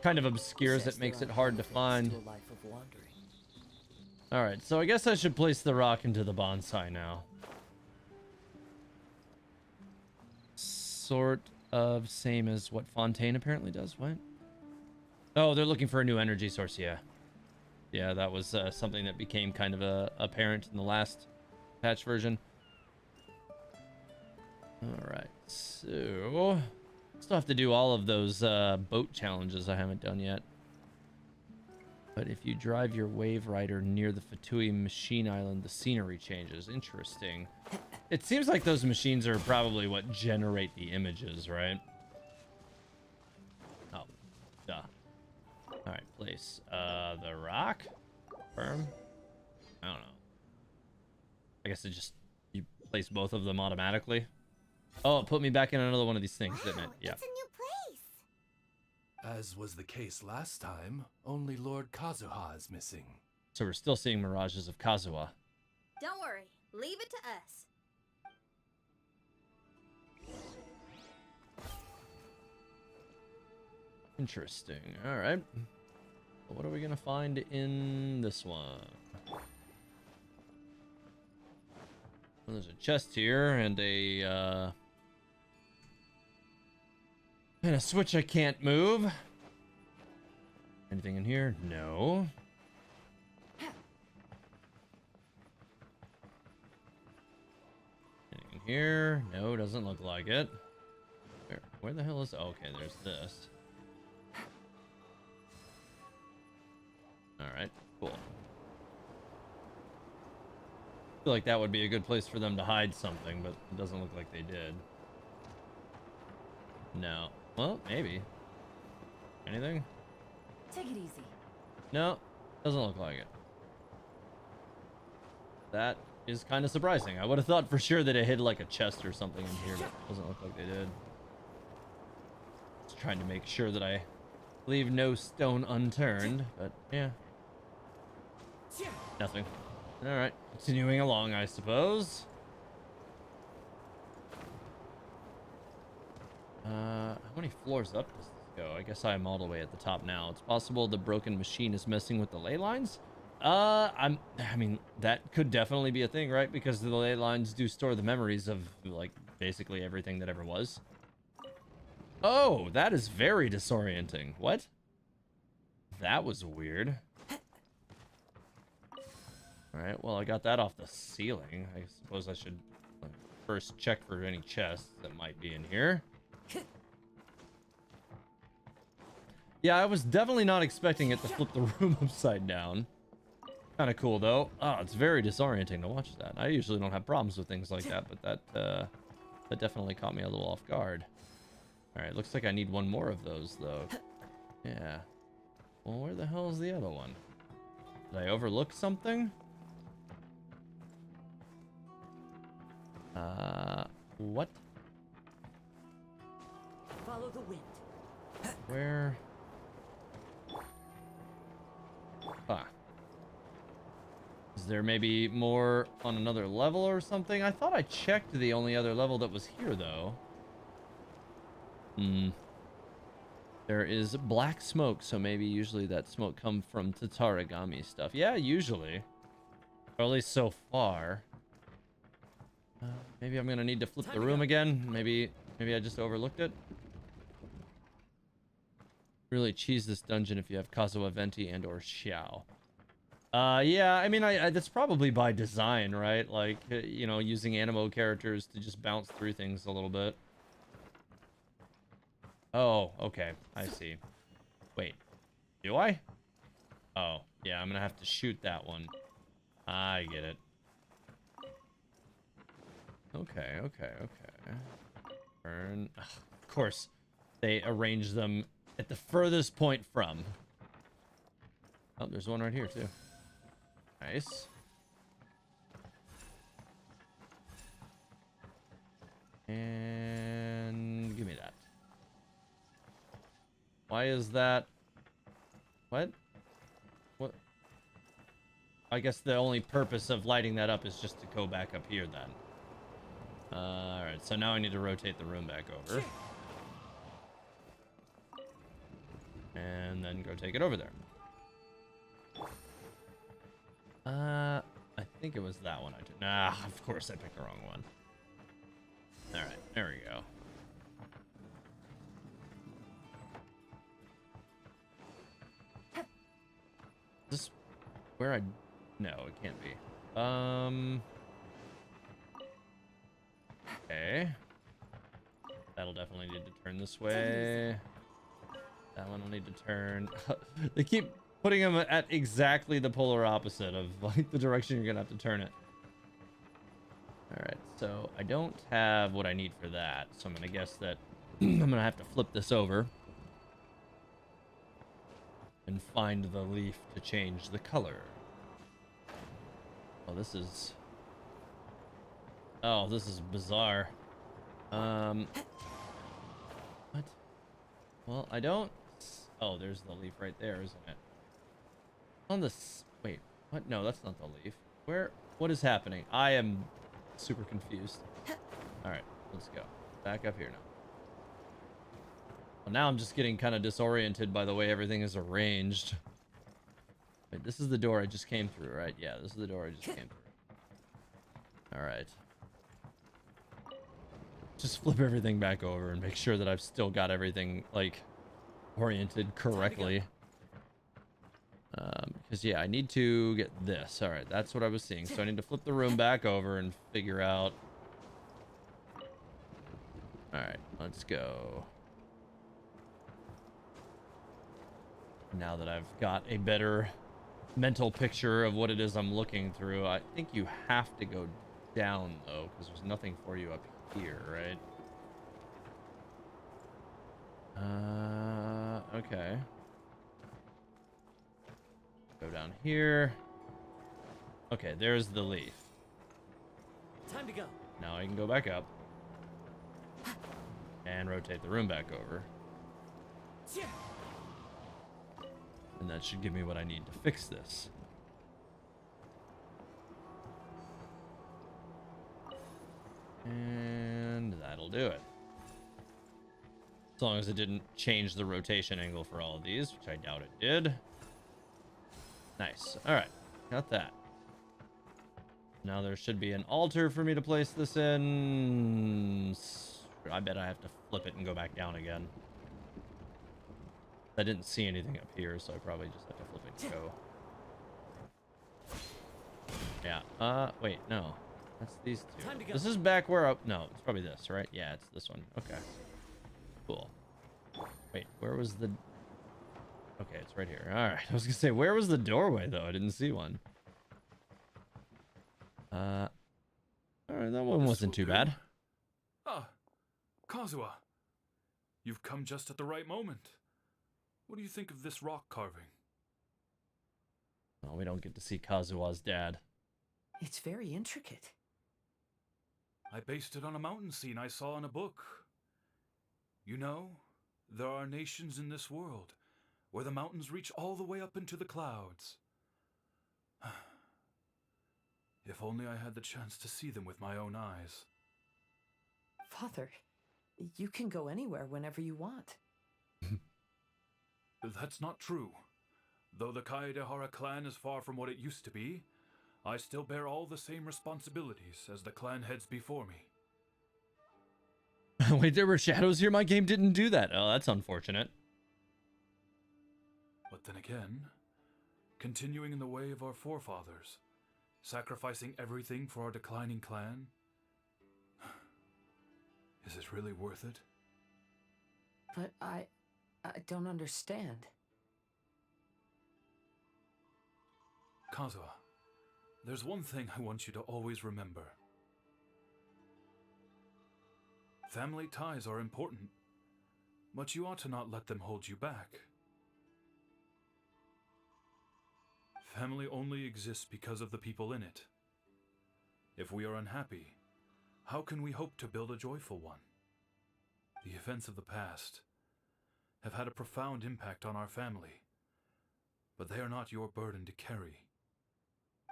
Kind of obscures it, makes it hard to find. Alright, so I guess I should place the rock into the bonsai now. Sort of same as what Fontaine apparently does. What? Oh, they're looking for a new energy source, yeah. Yeah, that was something that became kind of apparent in the last patch version. Alright, so... still have to do all of those boat challenges I haven't done yet. But if you drive your wave rider near the Fatui machine island, the scenery changes. Interesting. It seems like those machines are probably what generate the images, right? Oh, duh. Alright, place the rock. Firm. I don't know. I guess it just, you place both of them automatically. Oh, it put me back in another one of these things, didn't it? Yeah. It's a new place. As was the case last time, only Lord Kazuha is missing. So we're still seeing mirages of Kazuha. Don't worry. Leave it to us. Interesting. All right. What are we gonna find in this one? Well, there's a chest here and a switch I can't move. Anything in here? No. Anything in here? No, doesn't look like it. Where the hell is... oh, okay, there's this. Alright, cool. I feel like that would be a good place for them to hide something, but it doesn't look like they did. No. Well, maybe. Anything? Take it easy. No, doesn't look like it. That is kind of surprising. I would have thought for sure that it hid like a chest or something in here, but it doesn't look like they did. Just trying to make sure that I leave no stone unturned, but yeah. Nothing. Alright, continuing along, I suppose. How many floors up does this go? I guess I'm all the way at the top now. It's possible the broken machine is messing with the ley lines? I mean, that could definitely be a thing, right? Because the ley lines do store the memories of, like, basically everything that ever was. Oh, that is very disorienting. What? That was weird. Alright, well, I got that off the ceiling. I suppose I should first check for any chests that might be in here. Yeah, I was definitely not expecting it to flip the room upside down. Kind of cool, though. Oh, it's very disorienting to watch that. I usually don't have problems with things like that, but that definitely caught me a little off guard. Alright, looks like I need one more of those, though. Yeah. Well, where the hell is the other one? Did I overlook something? What? Follow the wind. Where? Ah. Is there maybe more on another level or something? I thought I checked the only other level that was here, though. There is black smoke, so maybe usually that smoke comes from Tatarigami stuff. Yeah, usually. Or at least so far. Maybe I'm gonna need to flip the room again. Maybe I just overlooked it. Really cheese this dungeon if you have Kazuha Venti and or Xiao. Yeah, I mean, that's probably by design, right? Like, you know, using animo characters to just bounce through things a little bit. Oh, okay. I see. Wait. Do I? Oh, yeah, I'm gonna have to shoot that one. I get it. Okay. Burn. Ugh, of course, they arrange them at the furthest point from. Oh, there's one right here, too. Nice. And give me that. Why is that? What? What? I guess the only purpose of lighting that up is just to go back up here then. Alright, so now I need to rotate the room back over. And then go take it over there. I think it was that one I took. Nah, of course I picked the wrong one. Alright, there we go. Is this where I... No, it can't be. Okay. That'll definitely need to turn this way. That one will need to turn. They keep putting them at exactly the polar opposite of like the direction you're gonna have to turn it. Alright, so I don't have what I need for that, so I'm gonna guess that I'm gonna have to flip this over and find the leaf to change the color. Oh, this is... Oh, this is bizarre. What? Well, I don't... Oh, there's the leaf right there, isn't it? On this... Wait, what? No, that's not the leaf. Where... What is happening? I am super confused. Alright, let's go. Back up here now. Well, now I'm just getting kind of disoriented by the way everything is arranged. Wait, this is the door I just came through, right? Yeah, this is the door I just came through. Alright. Just flip everything back over and make sure that I've still got everything, like, oriented correctly. Because, yeah, I need to get this. Alright, that's what I was seeing. So I need to flip the room back over and figure out... Alright, let's go. Now that I've got a better mental picture of what it is I'm looking through, I think you have to go down, though, because there's nothing for you up here, right? Okay. Go down here. Okay, there's the leaf. Time to go. Now I can go back up and rotate the room back over. And that should give me what I need to fix this. And that'll do it. As long as it didn't change the rotation angle for all of these, which I doubt it did. Nice. All right. got that. Now there should be an altar for me to place this in. I bet I have to flip it and go back down again. I didn't see anything up here, so I probably just have to flip it and go. Yeah. Wait, no. That's these two. This is back where I... No, it's probably this, right? Yeah, it's this one. Okay. Cool. Wait, where was the... Okay, it's right here. All right. I was going to say, where was the doorway, though? I didn't see one. All right, that one wasn't too bad. Ah, Kazuha. You've come just at the right moment. What do you think of this rock carving? Oh, we don't get to see Kazuha's dad. It's very intricate. I based it on a mountain scene I saw in a book. You know, there are nations in this world where the mountains reach all the way up into the clouds. If only I had the chance to see them with my own eyes. Father, you can go anywhere whenever you want. That's not true. Though the Kaedehara clan is far from what it used to be, I still bear all the same responsibilities as the clan heads before me. Wait, there were shadows here? My game didn't do that. Oh, that's unfortunate. But then again, continuing in the way of our forefathers, sacrificing everything for our declining clan, is it really worth it? But I don't understand. Kazuha, there's one thing I want you to always remember. Family ties are important, but you ought to not let them hold you back. Family only exists because of the people in it. If we are unhappy, how can we hope to build a joyful one? The events of the past have had a profound impact on our family, but they are not your burden to carry.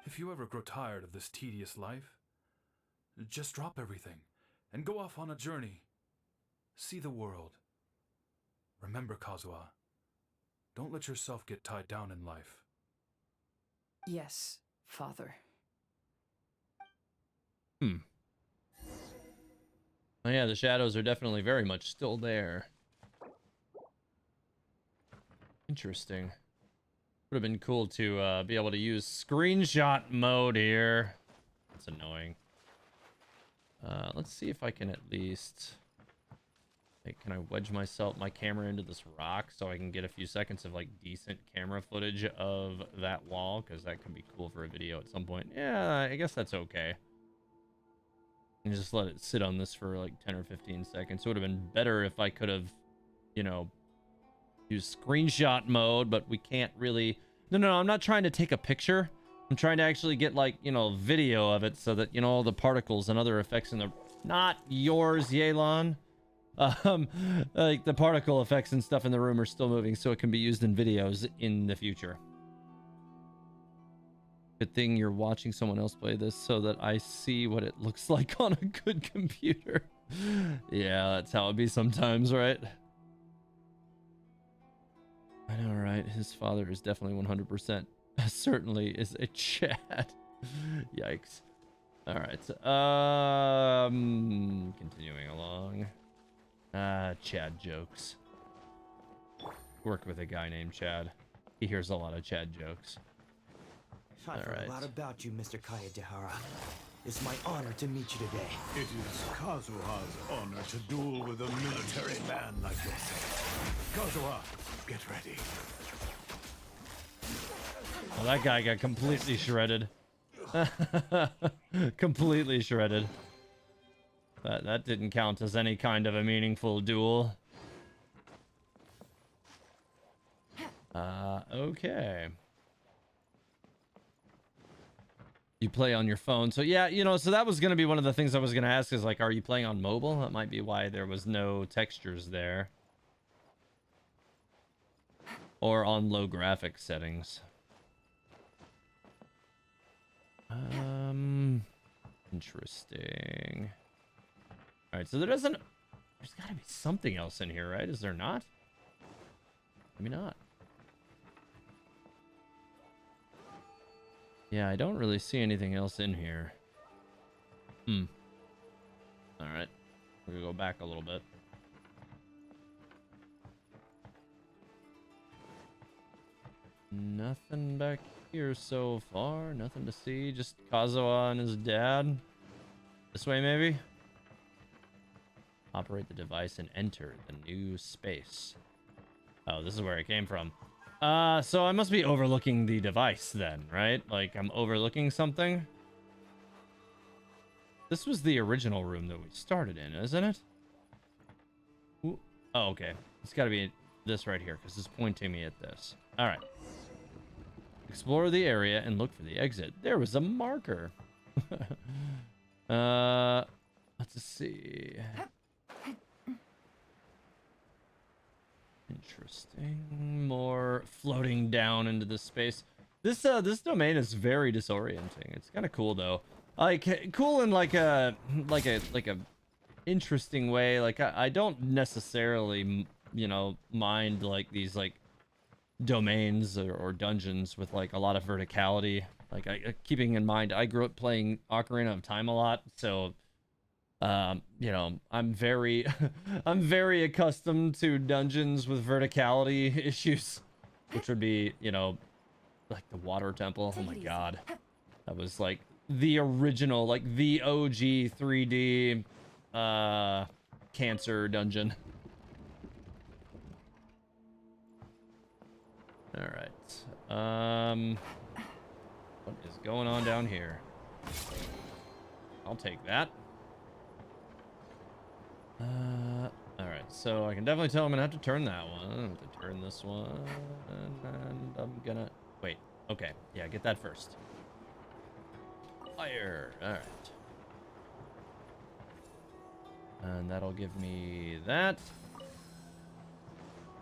If you ever grow tired of this tedious life, just drop everything and go off on a journey. See the world. Remember, Kazuha, don't let yourself get tied down in life. Yes, Father. Oh yeah, the shadows are definitely very much still there. Interesting. Would have been cool to be able to use screenshot mode here. That's annoying. Let's see if I can at least... Hey, can I wedge my camera into this rock so I can get a few seconds of like decent camera footage of that wall? Because that could be cool for a video at some point. Yeah, I guess that's okay. And just let it sit on this for like 10 or 15 seconds. It would have been better if I could have, you know, used screenshot mode, but we can't really... No, I'm not trying to take a picture. I'm trying to actually get like, you know, video of it so that, you know, all the particles and other effects in the... Not yours, Yelan. Like the particle effects and stuff in the room are still moving, so it can be used in videos in the future. Good thing you're watching someone else play this so that I see what it looks like on a good computer. Yeah, that's how it be sometimes, right? I know, right? His father is definitely 100%. Certainly is a Chad. Yikes. All right. Continuing along. Chad jokes. Work with a guy named Chad. He hears a lot of Chad jokes. I've heard a lot about you, Mr. Kaedehara. It's my honor to meet you today. It is Kazuha's honor to duel with a military man like yourself. Kazuha, get ready. Well, that guy got completely shredded. Completely shredded. That didn't count as any kind of a meaningful duel. Okay. You play on your phone. So yeah, you know, so that was going to be one of the things I was going to ask is like, are you playing on mobile? That might be why there was no textures there. Or on low graphics settings. Interesting. All right, so there's got to be something else in here, right? Is there not? Maybe not. Yeah, I don't really see anything else in here. Alright. We're gonna go back a little bit. Nothing back here so far. Nothing to see. Just Kazuha and his dad. This way, maybe? Operate the device and enter the new space. Oh, this is where it came from. So I must be overlooking the device then, right? Like, I'm overlooking something? This was the original room that we started in, isn't it? Ooh. Oh, okay. It's gotta be this right here, because it's pointing me at this. Alright. Explore the area and look for the exit. There was a marker. Let's see. Interesting. More floating down into the space. This domain is very disorienting. It's kind of cool though. Like cool in like a interesting way. Like I don't necessarily, you know, mind like these like domains or dungeons with like a lot of verticality. Like keeping in mind I grew up playing Ocarina of Time a lot, so you know, I'm very accustomed to dungeons with verticality issues, which would be, you know, like the water temple. Oh my god, that was like the original, like the OG 3D cancer dungeon. All right. What is going on down here? I'll take that. All right. So I can definitely tell I'm gonna have to turn that one. I have to turn this one, and I'm gonna wait. Okay. Yeah, get that first. Fire. All right. And that'll give me that.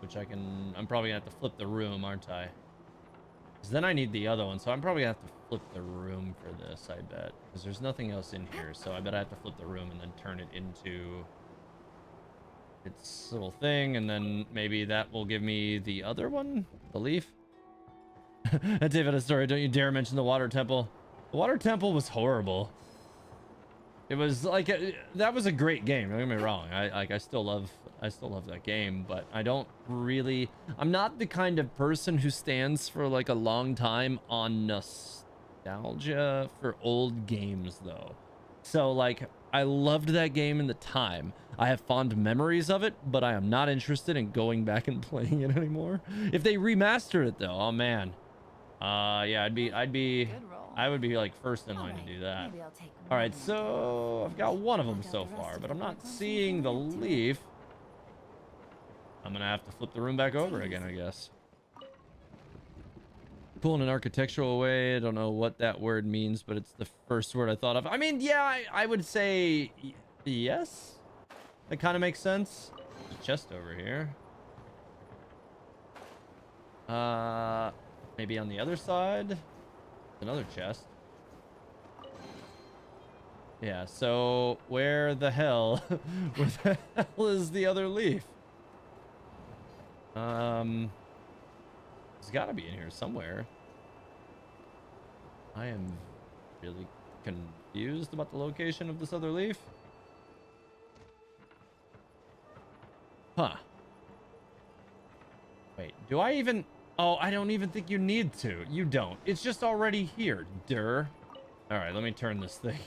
Which I can... I'm probably going to have to flip the room, aren't I? Because then I need the other one. So I'm probably going to have to flip the room for this, I bet. Because there's nothing else in here. So I bet I have to flip the room and then turn it into its little thing. And then maybe that will give me the other one? The leaf? Teyvat, Historia, don't you dare mention the water temple. The water temple was horrible. It was like that was a great game. Don't get me wrong. I still love that game, but I don't really. I'm not the kind of person who stands for like a long time on nostalgia for old games, though. So like I loved that game in the time. I have fond memories of it, but I am not interested in going back and playing it anymore. If they remaster it, though, oh man. Yeah, I would be like first in line to do that. All right, so I've got one of them so far, but I'm not seeing the leaf. I'm gonna have to flip the room back over again, I guess. Cool in an architectural way. I don't know what that word means, but it's the first word I thought of. I mean, yeah, I would say yes. That kind of makes sense. There's a chest over here. Maybe on the other side. Another chest. Yeah, so where the hell is the other leaf? It's gotta be in here somewhere. I am really confused about the location of this other leaf. Huh. Wait, do I even... Oh, I don't even think you need to. You don't. It's just already here, durr. Alright, let me turn this thing.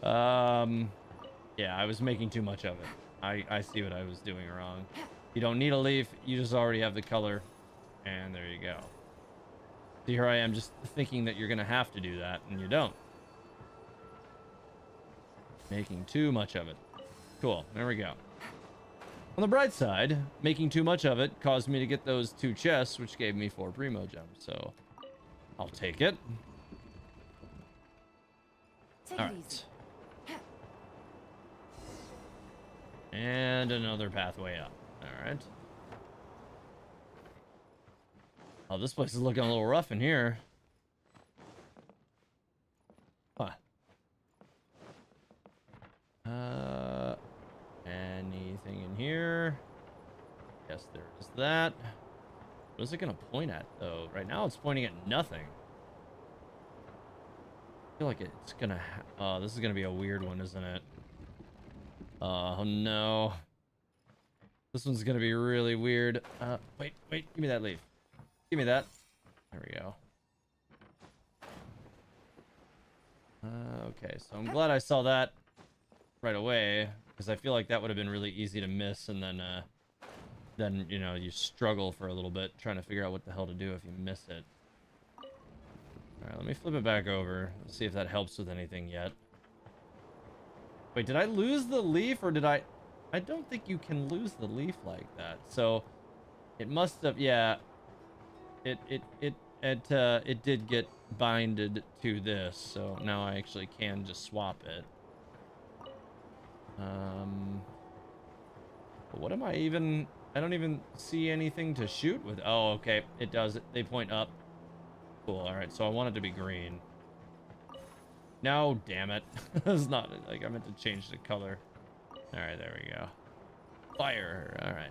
Yeah, I was making too much of it. I see what I was doing wrong. You don't need a leaf. You just already have the color. And there you go. See, here I am just thinking that you're going to have to do that, and you don't. Making too much of it. Cool. There we go. On the bright side, making too much of it caused me to get those 2 chests, which gave me 4 primo gems. So, I'll take it. All right. And another pathway up. All right. Oh, this place is looking a little rough in here. Huh. Anything in here? Yes, there is that. What is it gonna point at, though? Right now, it's pointing at nothing. feel like it's gonna oh, this is gonna be a weird one, isn't it? Oh no. This one's gonna be really weird. Wait, give me that leaf. Give me that. There we go. Okay, so I'm glad I saw that right away, because I feel like that would have been really easy to miss, and then you know, you struggle for a little bit trying to figure out what the hell to do if you miss it. Alright, let me flip it back over. Let's see if that helps with anything yet. Wait, did I lose the leaf, or did I don't think you can lose the leaf like that. So it must have, yeah. It did get binded to this, so now I actually can just swap it. But what am I even? I don't even see anything to shoot with. Oh, okay, it does. They point up. Cool. All right, so I want it to be green. No, damn it. It's not like I meant to change the color. All right, there we go. Fire. All right.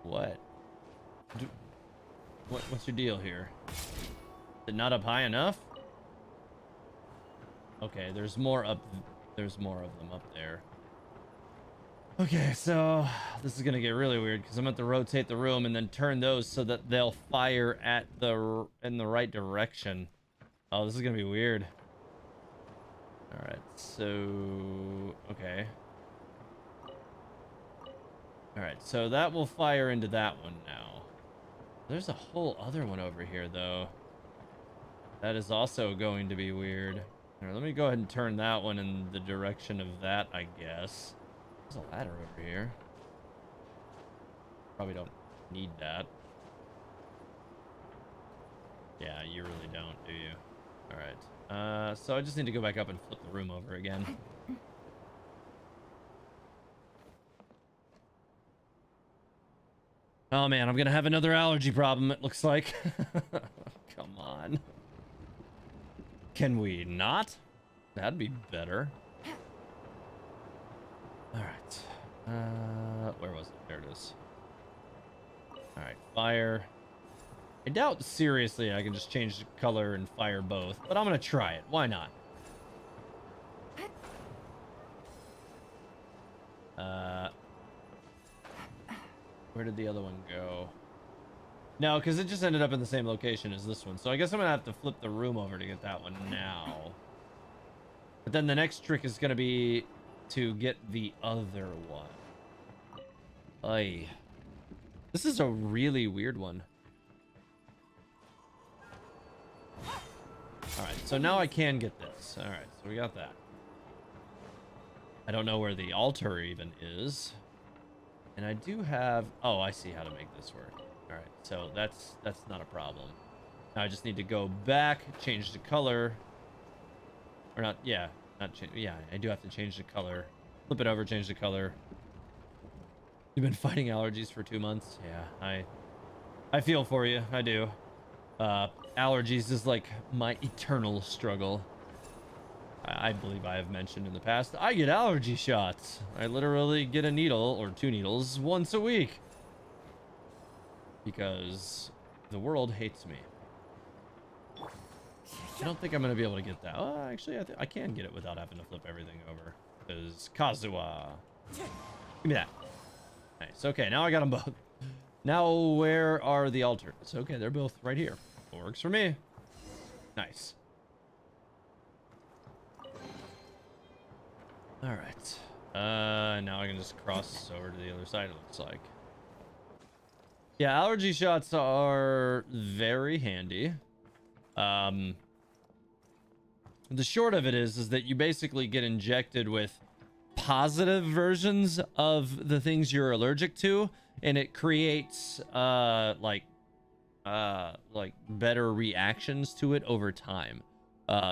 What? What's your deal here? Is it not up high enough? Okay, there's more up. There's more of them up there. Okay, so this is gonna get really weird because I'm going to rotate the room and then turn those so that they'll fire at in the right direction. Oh, this is gonna be weird. All right, so okay. All right, so that will fire into that one now. There's a whole other one over here, though. That is also going to be weird. All right, let me go ahead and turn that one in the direction of that, I guess. There's a ladder over here. Probably don't need that. Yeah, you really don't, do you? All right. So I just need to go back up and flip the room over again. Oh man, I'm gonna have another allergy problem, it looks like. Come on. Can we not? That'd be better. Alright. Where was it? There it is. Alright, fire. I doubt seriously I can just change the color and fire both, but I'm gonna try it. Why not? Where did the other one go? No, because it just ended up in the same location as this one. So I guess I'm going to have to flip the room over to get that one now. But then the next trick is going to be to get the other one. Ay. This is a really weird one. Alright, so now I can get this. Alright, so we got that. I don't know where the altar even is. And I do have... Oh, I see how to make this work. All right, so that's not a problem. Now I just need to go back, change the color. Or not, yeah. Not change, yeah, I do have to change the color. Flip it over, change the color. You've been fighting allergies for 2 months? Yeah, I feel for you. I do. Allergies is like my eternal struggle. I believe I have mentioned in the past, I get allergy shots. I literally get a needle or 2 needles once a week. Because the world hates me. I don't think I'm going to be able to get that. Oh, actually, I can get it without having to flip everything over. Because Kazuha. Give me that. Nice. Okay, now I got them both. Now, where are the altars? Okay, they're both right here. Works for me. Nice. All right. Now I can just cross over to the other side, it looks like. Yeah, allergy shots are very handy. The short of it is that you basically get injected with positive versions of the things you're allergic to, and it creates like better reactions to it over time.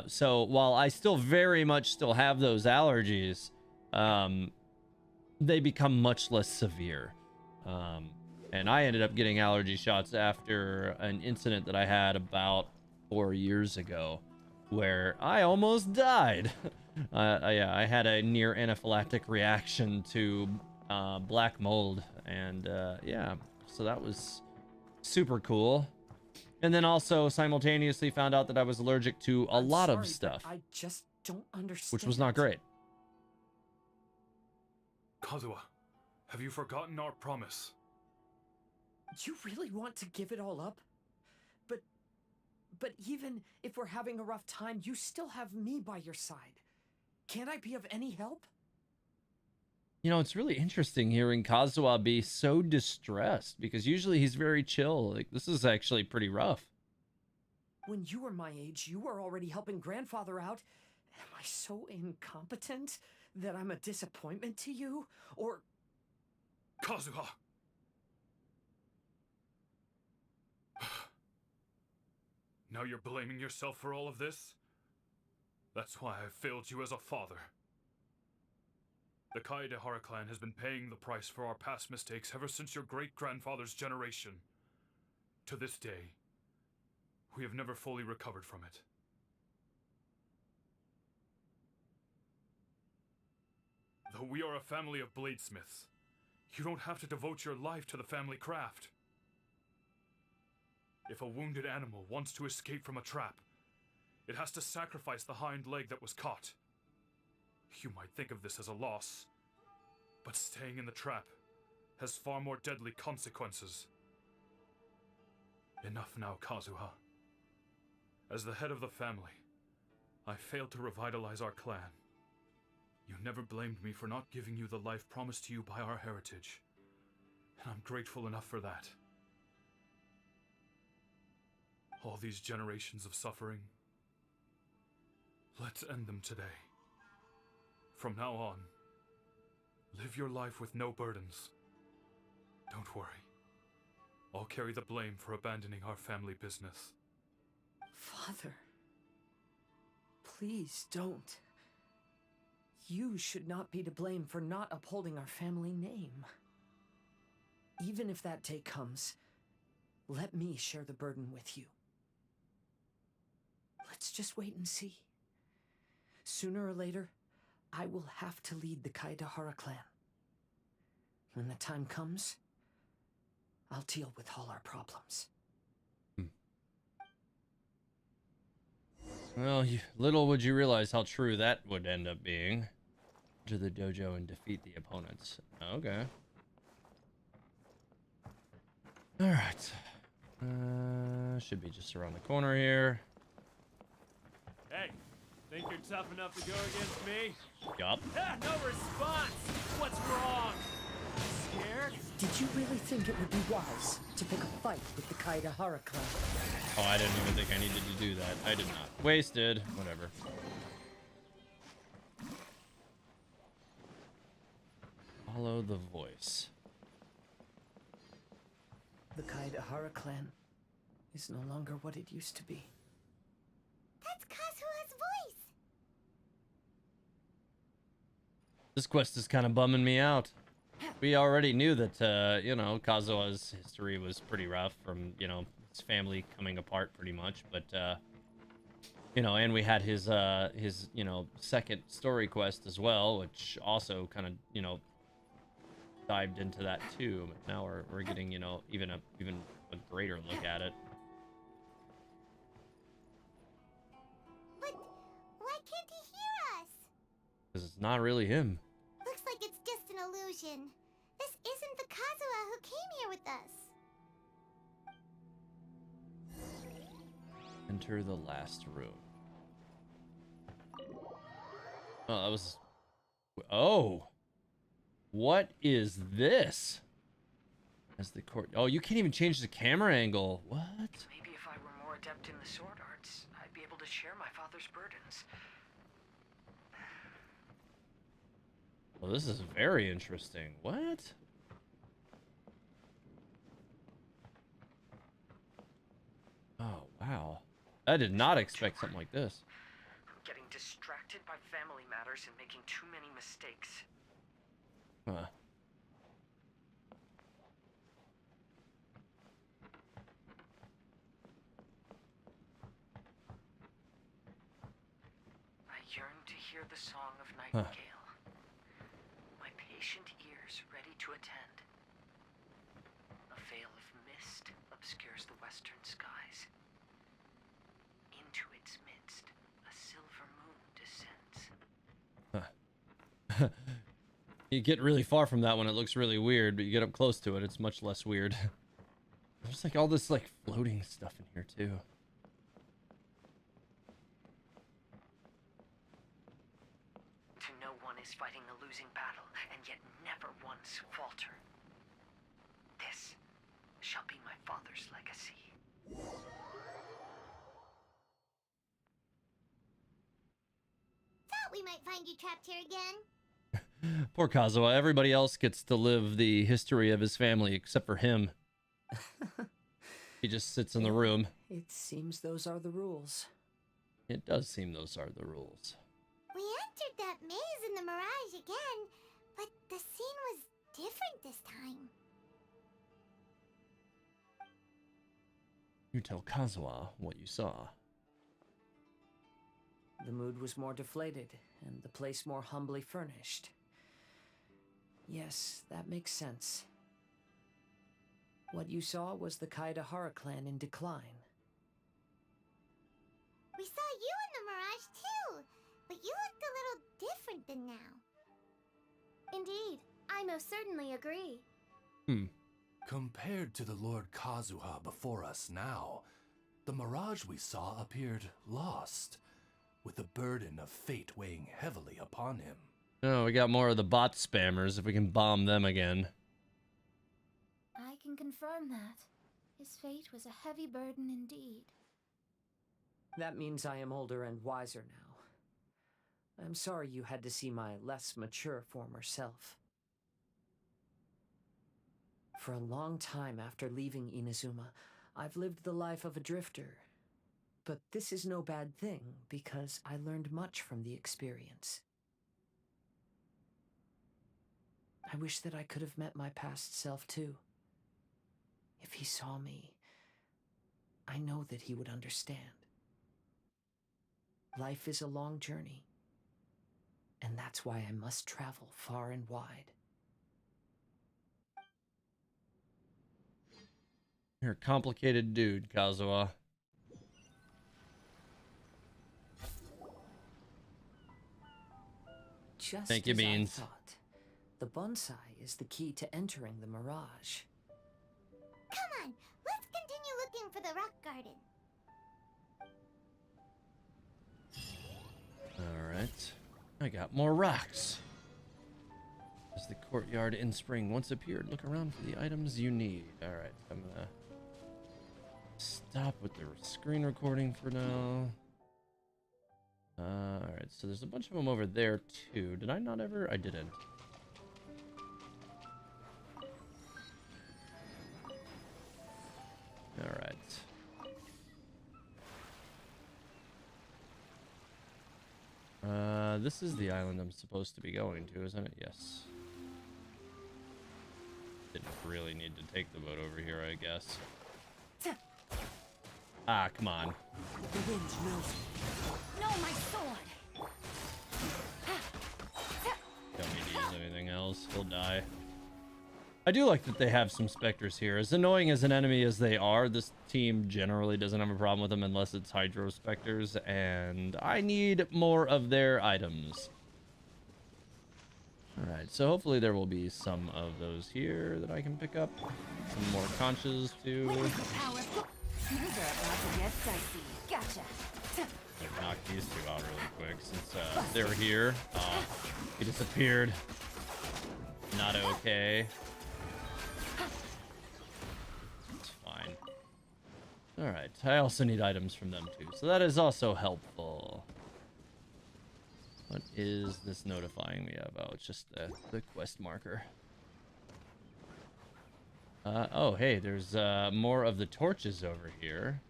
So while I still very much still have those allergies, they become much less severe. And I ended up getting allergy shots after an incident that I had about 4 years ago, where I almost died. Yeah, I had a near anaphylactic reaction to black mold, And yeah, so that was super cool. And then also simultaneously found out that I was allergic to a lot of stuff, I just don't understand. which was not great. Kazuha, have you forgotten our promise? You really want to give it all up? But even if we're having a rough time, you still have me by your side. Can't I be of any help? You know, it's really interesting hearing Kazuha be so distressed, because usually he's very chill. Like, this is actually pretty rough. When you were my age, you were already helping grandfather out. Am I so incompetent that I'm a disappointment to you? Or... Kazuha! Now you're blaming yourself for all of this? That's why I failed you as a father. The Kaedehara clan has been paying the price for our past mistakes ever since your great-grandfather's generation. To this day, we have never fully recovered from it. Though we are a family of bladesmiths, you don't have to devote your life to the family craft. If a wounded animal wants to escape from a trap, it has to sacrifice the hind leg that was caught. You might think of this as a loss, but staying in the trap has far more deadly consequences. Enough now, Kazuha. As the head of the family, I failed to revitalize our clan. You never blamed me for not giving you the life promised to you by our heritage, and I'm grateful enough for that. All these generations of suffering, let's end them today. From now on, live your life with no burdens. Don't worry. I'll carry the blame for abandoning our family business. Father, please don't. You should not be to blame for not upholding our family name. Even if that day comes, let me share the burden with you. Let's just wait and see. Sooner or later, I will have to lead the Kaedehara clan. When the time comes, I'll deal with all our problems. Well, little would you realize how true that would end up being. To the dojo and defeat the opponents. Okay. Alright. Should be just around the corner here. Hey, think you're tough enough to go against me? Yup. No response! What's wrong? Scared? Did you really think it would be wise to pick a fight with the Kaedehara clan? Oh, I didn't even think I needed to do that. I did not. Wasted. Whatever. Follow the voice. The Kaedehara clan is no longer what it used to be. That's Kazuha's voice! This quest is kind of bumming me out. We already knew that, you know, Kazuha's history was pretty rough from, you know, his family coming apart pretty much. But, you know, and we had his, you know, second story quest as well, which also kind of, you know, dived into that too. But now we're getting, you know, even a greater look at it. But why can't he hear us? Because it's not really him. Looks like it's just an illusion. This isn't the Kazuha who came here with us. Enter the last room. Oh, that was... Oh! What is this? As the court... Oh, you can't even change the camera angle. What? Maybe if I were more adept in the sword arts, I'd be able to share my father's burdens. Well, this is very interesting. What? Oh, wow. I did not expect something like this. I'm getting distracted by family matters and making too many mistakes. Huh. I yearn to hear the song of Nightingale. My patient ears ready to attend. western skies. Into its midst, a silver moon descends. You get really far from that one, it looks really weird, but you get up close to it, it's much less weird. There's like all this like floating stuff in here too. To no one is fighting a losing battle, and yet never once falter. This shall be my father's legacy. Thought we might find you trapped here again. Poor Kazuha, everybody else gets to live the history of his family except for him. He just sits in the room. It seems those are the rules. It does seem those are the rules. We entered that maze in the Mirage again, but the scene was different this time. You tell Kazuha what you saw. The mood was more deflated, and the place more humbly furnished. Yes, that makes sense. What you saw was the Kaedahara clan in decline. We saw you in the Mirage too, but you looked a little different than now. Indeed, I most certainly agree. Compared to the Lord Kazuha before us now, the mirage we saw appeared lost, with the burden of fate weighing heavily upon him. Oh, we got more of the bot spammers if we can bomb them again. I can confirm that. His fate was a heavy burden indeed. That means I am older and wiser now. I'm sorry you had to see my less mature former self. For a long time after leaving Inazuma, I've lived the life of a drifter. But this is no bad thing, because I learned much from the experience. I wish that I could have met my past self too. If he saw me, I know that he would understand. Life is a long journey, and that's why I must travel far and wide. You're a complicated dude, Kazuha. Just Thank you, as Beans. I thought. The bonsai is the key to entering the Mirage. Come on, let's continue looking for the rock garden. Alright. I got more rocks. As the courtyard in spring once appeared, look around for the items you need. Alright, I'm gonna stop with the screen recording for now. Alright, so there's a bunch of them over there too. Did I not ever? I didn't. Alright. This is the island I'm supposed to be going to, isn't it? Yes. Didn't really need to take the boat over here, I guess. Ah, come on. The wind knows me. No, my sword! Don't need to use anything else. He'll die. I do like that they have some specters here. As annoying as an enemy as they are, this team generally doesn't have a problem with them unless it's hydro specters, and I need more of their items. Alright, so hopefully there will be some of those here that I can pick up. Some more conches too. These are about to get dicey. Gotcha. Like, knock these two out really quick since they were here. He disappeared. Not okay. It's fine. Alright, I also need items from them too, so that is also helpful. What is this notifying me of? Oh, it's just the quest marker. Oh, hey, there's more of the torches over here.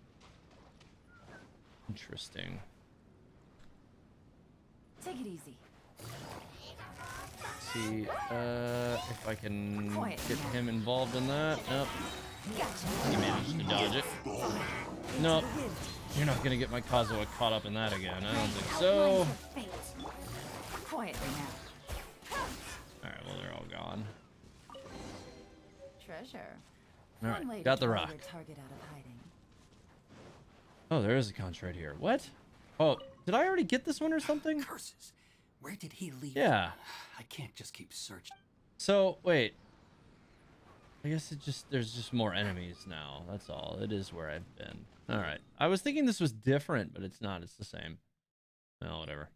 Interesting. Take it easy. Let's see if I can get him involved in that. Nope. He managed to dodge it. Nope. You're not gonna get my Kazuha caught up in that again. I don't think so. Quietly now. Alright, well, they're all gone. Treasure. Alright, One way got to the draw rock. your target out of hiding. Oh, there is a conch right here. What? Oh, did I already get this one or something? Curses. Where did he leave? Yeah. I can't just keep searching. So, wait. I guess there's just more enemies now. That's all. It is where I've been. All right. I was thinking this was different, but it's not. It's the same. Oh, whatever.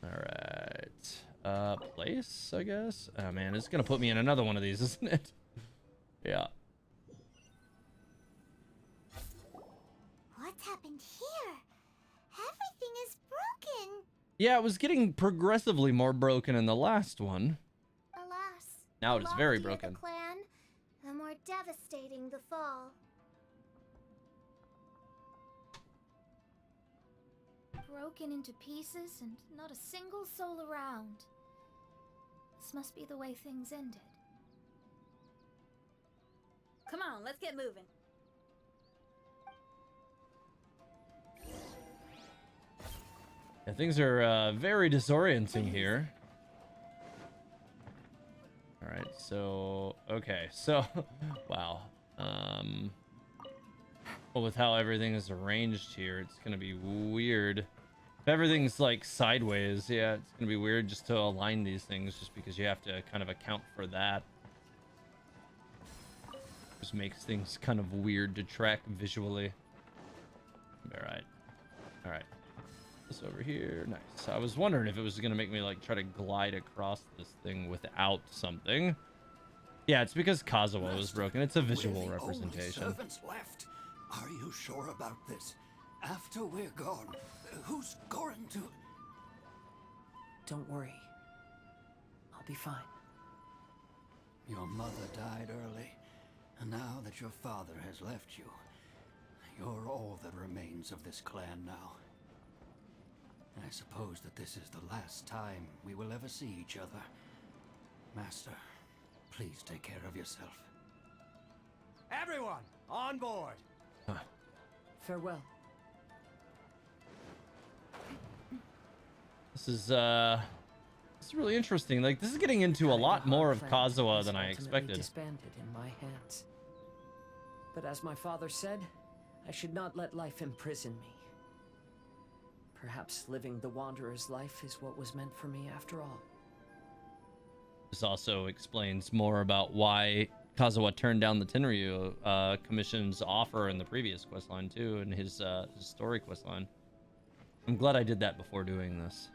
All right. Place, I guess. Oh man, it's gonna put me in another one of these, isn't it? Yeah. What's happened here? Everything is broken. Yeah, it was getting progressively more broken in the last one. Alas, Now it is very the loftier broken. the clan, the more devastating the fall. Broken into pieces and not a single soul around. This must be the way things ended. Come on, let's get moving. Yeah, things are very disorienting here. All right, so okay, so wow. Well, with how everything is arranged here, it's gonna be weird. If everything's like sideways, yeah, it's gonna be weird just to align these things, just because you have to kind of account for that. Just makes things kind of weird to track visually. All right, all right. This over here, nice. I was wondering if it was gonna make me like try to glide across this thing without something. Yeah, it's because Kazuo was broken. It's a visual representation. Only servants left. Are you sure about this? After we're gone, who's going to? Don't worry. I'll be fine. Your mother died early, and now that your father has left you, you're all that remains of this clan now. I suppose that this is the last time we will ever see each other. Master, please take care of yourself. Everyone, on board! Farewell. This is really interesting. Like, this is getting into a lot more of Kazuo than I expected. Disbanded in my hands. But as my father said, I should not let life imprison me. Perhaps living the Wanderer's life is what was meant for me after all. This also explains more about why Kazuo turned down the Tenryu Commission's offer in the previous questline too, in his story questline. I'm glad I did that before doing this.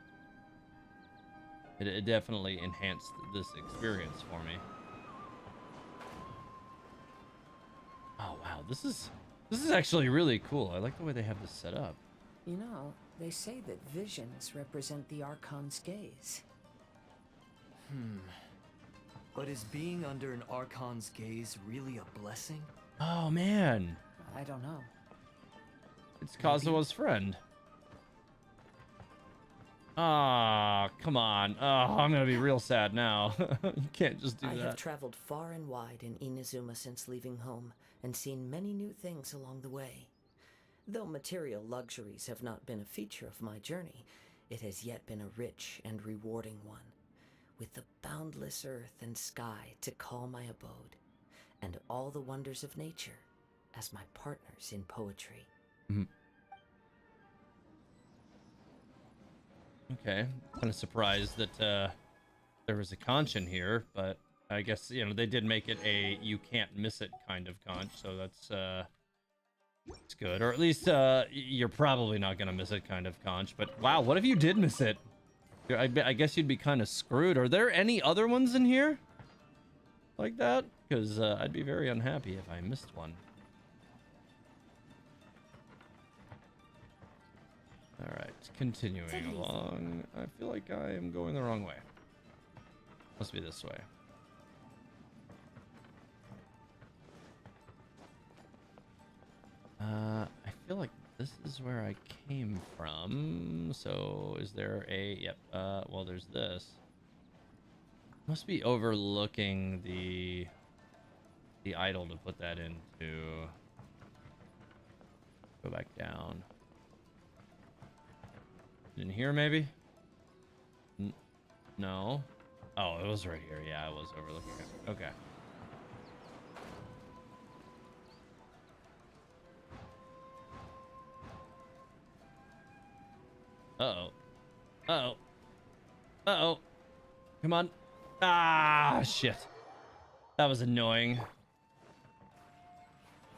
It definitely enhanced this experience for me. Oh wow, this is actually really cool. I like the way they have this set up. You know, they say that visions represent the Archon's gaze. But is being under an Archon's gaze really a blessing? Oh man, I don't know. it's Kazuo's friend. Ah, come on. Oh, I'm gonna be real sad now. You can't just do I that. have traveled far and wide in Inazuma since leaving home, and seen many new things along the way. Though material luxuries have not been a feature of my journey, it has yet been a rich and rewarding one, with the boundless earth and sky to call my abode, and all the wonders of nature as my partners in poetry. Okay, kind of surprised that there was a conch in here, but I guess, you know, they did make it a you can't miss it kind of conch, so that's it's good. Or at least you're probably not gonna miss it kind of conch. But wow, what if you did miss it? I guess you'd be kind of screwed. Are there any other ones in here like that? Because I'd be very unhappy if I missed one. All right, continuing along. I feel like I am going the wrong way. Must be this way. I feel like this is where I came from. So is there a, yep, well, there's this. Must be overlooking the idol to put that into. Go back down. In here, maybe? No. Oh, it was right here. Yeah, I was overlooking it. Okay. Uh-oh. Uh-oh. Uh-oh. Come on. Ah, shit. That was annoying.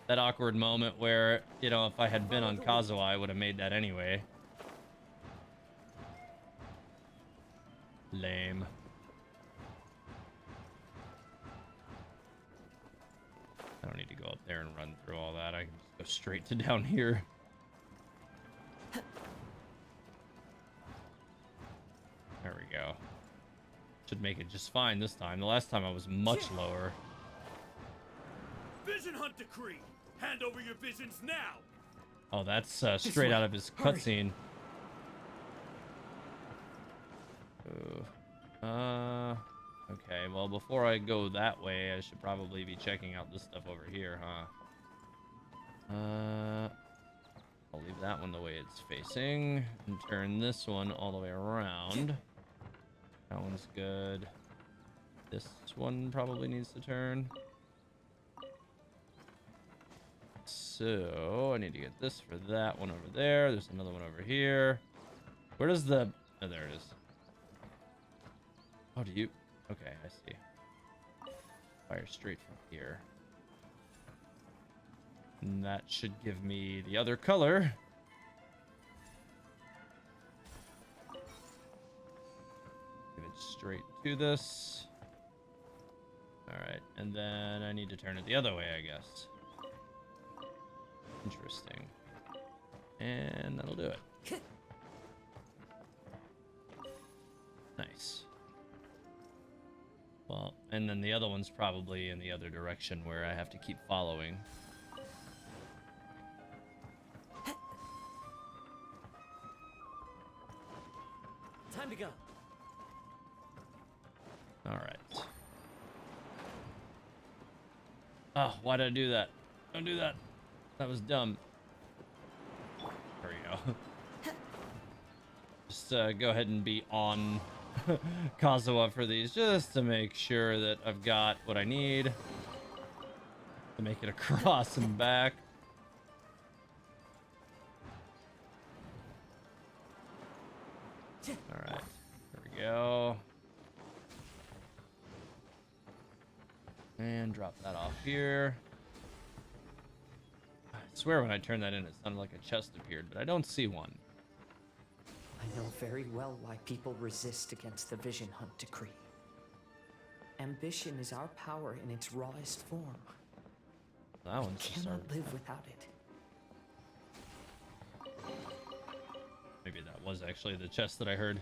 That awkward moment where, you know, if I had been on Kazuha, I would have made that anyway. Lame. I don't need to go up there and run through all that. I can just go straight to down here. There we go. Should make it just fine this time. The last time I was much lower. Vision Hunt Decree! Hand over your visions now! Oh, that's straight out of his cutscene. Okay, well, before I go that way, I should probably be checking out this stuff over here, huh? I'll leave that one the way it's facing and turn this one all the way around. That one's good. This one probably needs to turn. So, I need to get this for that one over there. There's another one over here. Where does the... Oh, there it is. Oh, do you... Okay, I see. Fire straight from here. And that should give me the other color. Give it straight to this. Alright, and then I need to turn it the other way, I guess. Interesting. And that'll do it. Nice. Well, and then the other one's probably in the other direction where I have to keep following. Time to go. All right. Oh, why did I do that? Don't do that. That was dumb. There we go. Just go ahead and be on Kazuha for these, just to make sure that I've got what I need to make it across and back. All right, there we go. And drop that off here. I swear when I turned that in, it sounded like a chest appeared, but I don't see one. I know very well why people resist against the Vision Hunt Decree. Ambition is our power in its rawest form. That one's we cannot live without it. Maybe that was actually the chest that I heard.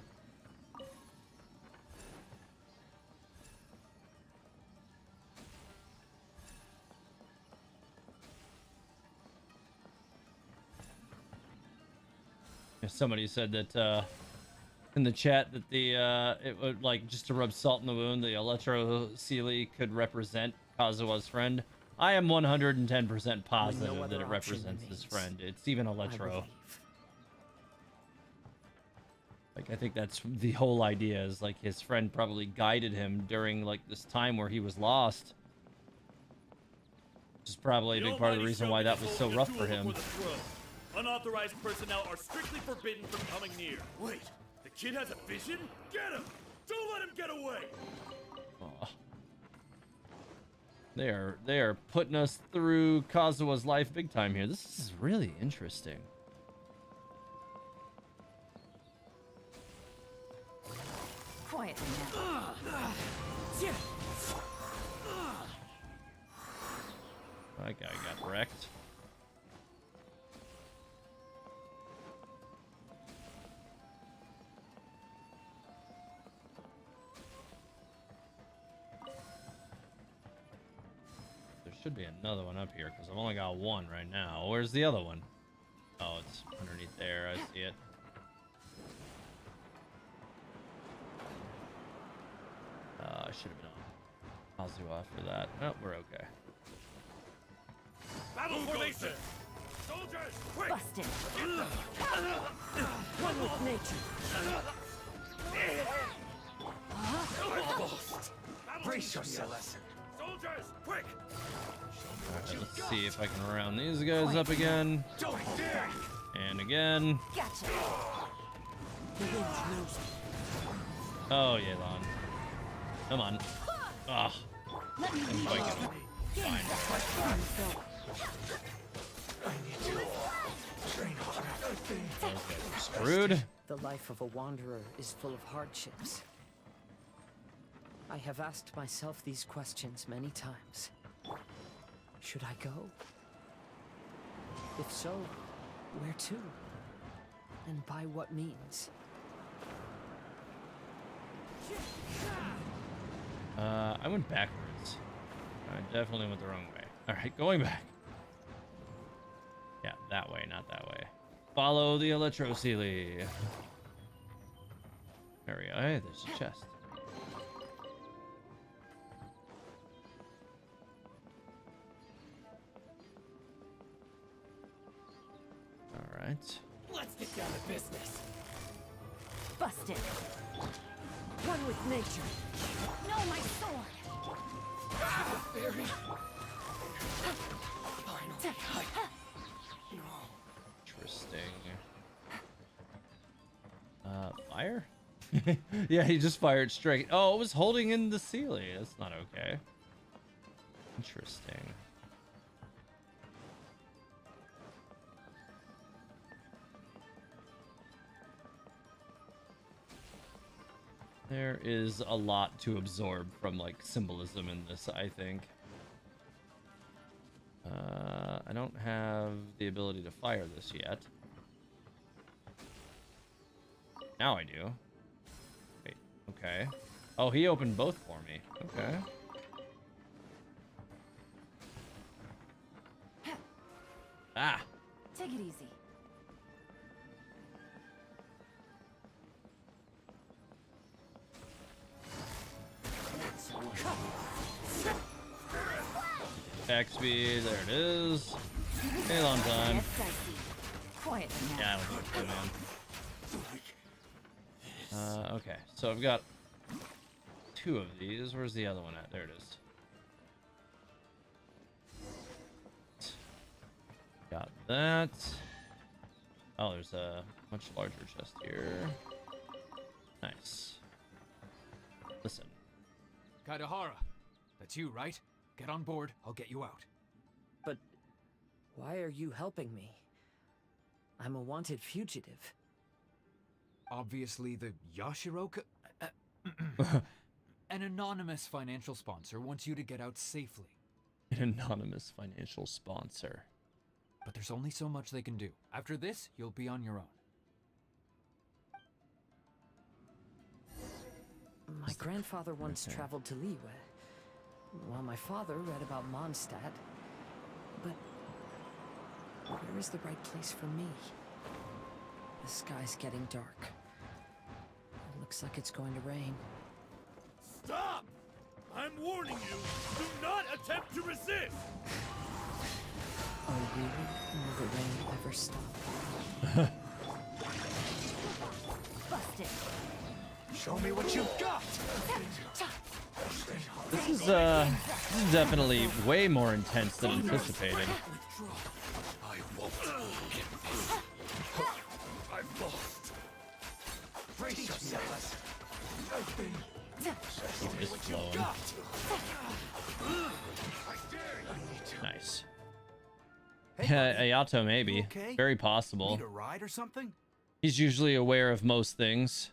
Somebody said that in the chat that the it would, like, just to rub salt in the wound, the Electro Sealy could represent Kazuha's friend. I am 110% positive that it represents his friend. It's even Electro. Like, I think that's the whole idea, is like his friend probably guided him during like this time where he was lost. Which is probably a big part of the reason why that was so rough for him. Unauthorized personnel are strictly forbidden from coming near. Wait, the kid has a vision? Get him! Don't let him get away! Oh. They are putting us through Kazuha's life big time here. This is really interesting. Quiet now. That guy got wrecked. Should be another one up here because I've only got one right now. Where's the other one? Oh, it's underneath there. I see it. I should have been on Kazuha for that. Oh, we're okay. Battle formation! Soldiers, quick! Busted. One with nature. Brace yourself. Soldiers, quick! Alright, let's see if I can round these guys up again. And again. Gotcha. Oh, Yelan. Come on. Ah. Fine. Okay, screwed. The life of a wanderer is full of hardships. I have asked myself these questions many times. Should I go? If so, where to? And by what means? I went backwards. I definitely went the wrong way. Alright, going back. Yeah, that way, not that way. Follow the Electrosealy. There we go. Hey, there's a chest. Alright. Let's get down to business. Busted. One with nature. No, my sword. Fairy. Interesting. Fire? Yeah, he just fired straight. Oh, it was holding in the Sealy. That's not okay. Interesting. There is a lot to absorb from like symbolism in this, I think. I don't have the ability to fire this yet. Now I do. Wait, okay. Oh, he opened both for me. Okay. Ah! Take it easy. Back speed, there it is. Hey, long time. Quiet now. Yeah, I don't think so, man. Okay, so I've got 2 of these. Where's the other one at? There it is. Got that. Oh, there's a much larger chest here. Nice. Listen. Kaidahara, that's you, right? Get on board, I'll get you out. But why are you helping me? I'm a wanted fugitive. Obviously the Yashiroka... An anonymous financial sponsor wants you to get out safely. An anonymous financial sponsor. But there's only so much they can do. After this, you'll be on your own. My grandfather once traveled to Liyue, while my father read about Mondstadt. But where is the right place for me? The sky's getting dark. It looks like it's going to rain. Stop! I'm warning you, do not attempt to resist! Oh, really? Will the rain ever stop? Busted. Show me what you've got! This is definitely way more intense than anticipated. I won't. I've lost. Brace yourself. Keep this flowing. Nice. Yeah, Ayato maybe. Okay? Very possible. Need a ride or something? He's usually aware of most things.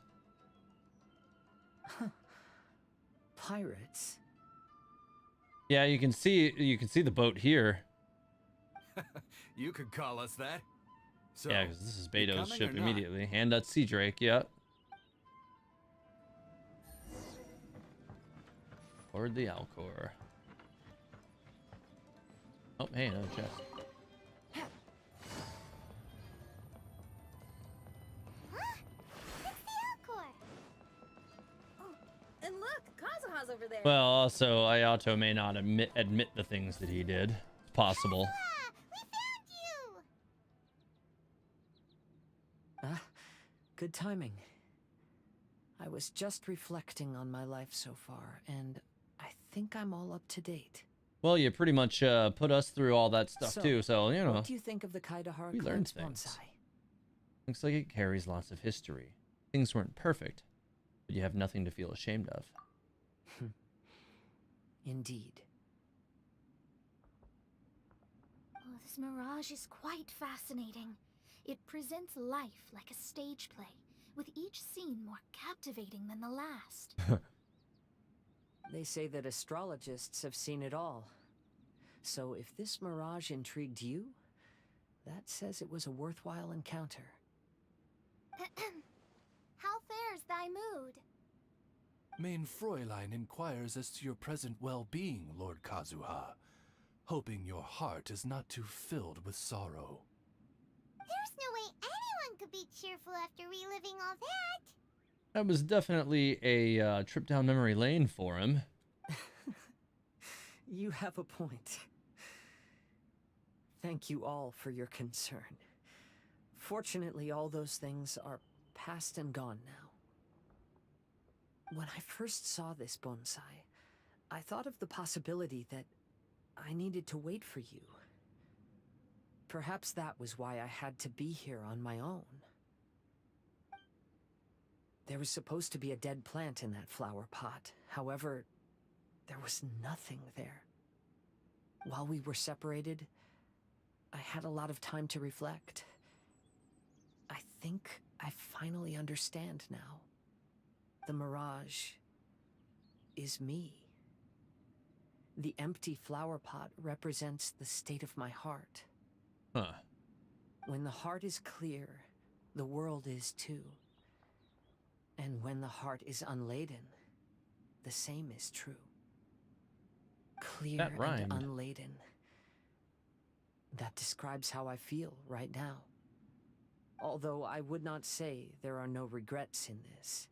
Pirates? Yeah, you can see the boat here. You could call us that. So, Yeah, because this is you Beto's coming ship or not? immediately. And that's Sea Drake, yeah. Board the Alcor. Oh, hey, another chest. And look, Kazuha's over there. Well, also, Ayato may not admit the things that he did. It's possible. Ah, good timing. I was just reflecting on my life so far, and I think I'm all up to date. Well, you pretty much put us through all that stuff too, so, you know. What do you think of the Kaidahara we learned Clan's things. bonsai? Looks like it carries lots of history. Things weren't perfect, but you have nothing to feel ashamed of. Indeed. Oh, this mirage is quite fascinating. It presents life like a stage play, with each scene more captivating than the last. They say that astrologists have seen it all. So if this mirage intrigued you, that says it was a worthwhile encounter. How fares thy mood? Main Fräulein inquires as to your present well-being, Lord Kazuha, hoping your heart is not too filled with sorrow. There's no way anyone could be cheerful after reliving all that. That was definitely a trip down memory lane for him. You have a point. Thank you all for your concern. Fortunately, all those things are past and gone now. When I first saw this bonsai, I thought of the possibility that I needed to wait for you. Perhaps that was why I had to be here on my own. There was supposed to be a dead plant in that flower pot. However, there was nothing there. While we were separated, I had a lot of time to reflect. I think I finally understand now. The mirage is me. The empty flower pot represents the state of my heart. Huh. When the heart is clear, the world is too. And when the heart is unladen, the same is true. Clear That and rhymed. unladen. That describes how I feel right now. Although I would not say there are no regrets in this.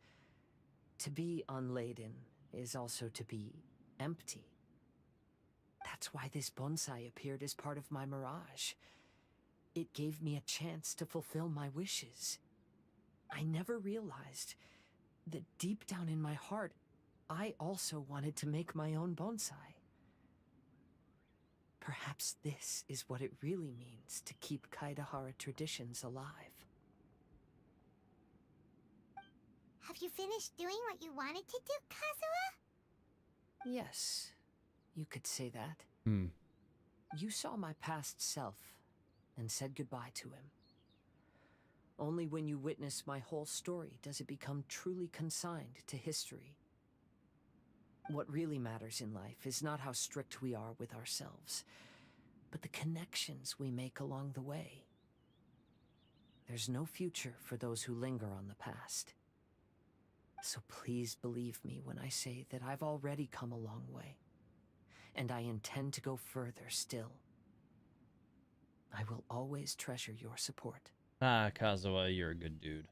To be unladen is also to be empty. That's why this bonsai appeared as part of my mirage. It gave me a chance to fulfill my wishes. I never realized that deep down in my heart, I also wanted to make my own bonsai. Perhaps this is what it really means to keep Kaidahara traditions alive. Have you finished doing what you wanted to do, Kazuha? Yes, you could say that. Hmm. You saw my past self and said goodbye to him. Only when you witness my whole story does it become truly consigned to history. What really matters in life is not how strict we are with ourselves, but the connections we make along the way. There's no future for those who linger on the past. So please believe me when I say that I've already come a long way, and I intend to go further still. I will always treasure your support. Ah, Kazuha, you're a good dude.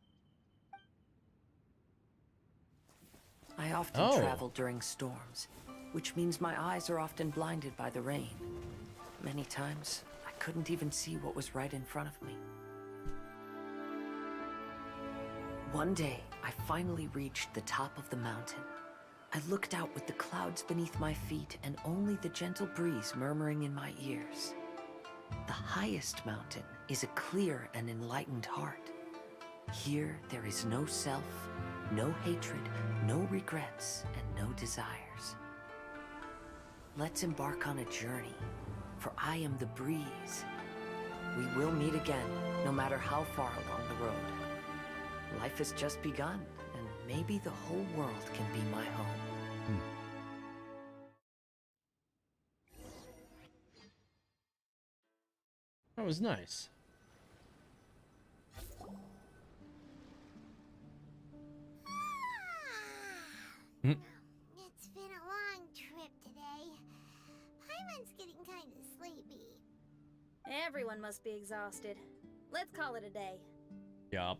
I often travel during storms, which means my eyes are often blinded by the rain. Many times, I couldn't even see what was right in front of me. One day, I finally reached the top of the mountain. I looked out with the clouds beneath my feet and only the gentle breeze murmuring in my ears. The highest mountain is a clear and enlightened heart. Here, there is no self, no hatred, no regrets, and no desires. Let's embark on a journey, for I am the breeze. We will meet again, no matter how far along the road. Life has just begun, and maybe the whole world can be my home. That was nice. It's been a long trip today. Paimon's getting kind of sleepy. Everyone must be exhausted. Let's call it a day. Yup.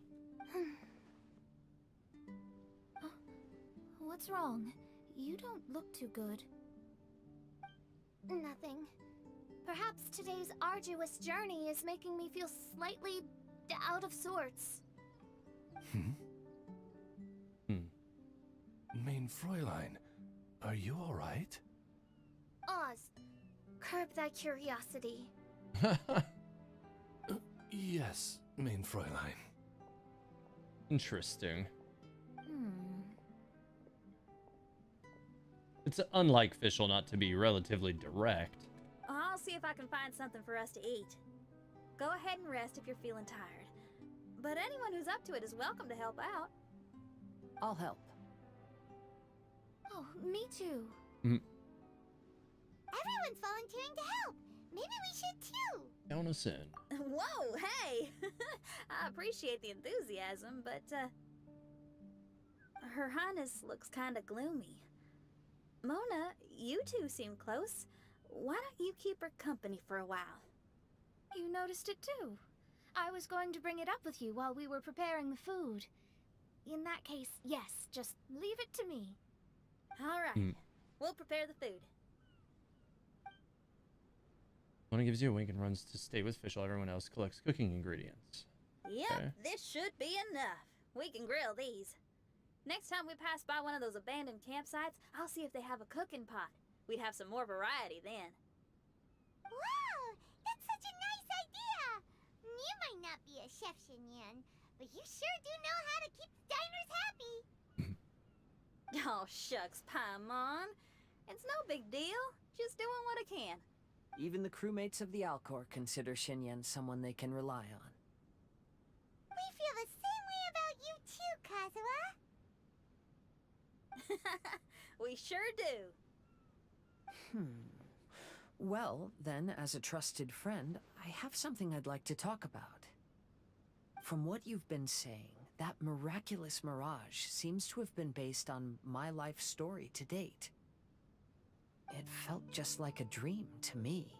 What's wrong? You don't look too good. Nothing. Perhaps today's arduous journey is making me feel slightly out of sorts. Main Fräulein, are you all right? Oz, curb thy curiosity. Yes, main Fräulein. Interesting. It's unlike FIschl not to be relatively direct. I'll see if I can find something for us to eat. Go ahead and rest if you're feeling tired. But anyone who's up to it is welcome to help out. I'll help. Oh, me too. Everyone's volunteering to help. Maybe we should too. Count us in. Whoa, hey! I appreciate the enthusiasm, but, Her Highness looks kinda gloomy. Mona, you two seem close. Why don't you keep her company for a while? You noticed it too. I was going to bring it up with you while we were preparing the food. In that case, yes, just leave it to me. All right, we'll prepare the food. Mona gives you a wink and runs to stay with FIschl. Everyone else collects cooking ingredients. Yep, Okay. this should be enough. We can grill these. Next time we pass by one of those abandoned campsites, I'll see if they have a cooking pot. We'd have some more variety then. Wow, that's such a nice idea. You might not be a chef, Xinyan, but you sure do know how to keep the diners happy. Oh, shucks, Paimon. It's no big deal. Just doing what I can. Even the crewmates of the Alcor consider Xinyan someone they can rely on. We feel the same way about you too, Kazuha. We sure do. Well, then, as a trusted friend, I have something I'd like to talk about. From what you've been saying, that miraculous mirage seems to have been based on my life story to date. It felt just like a dream to me.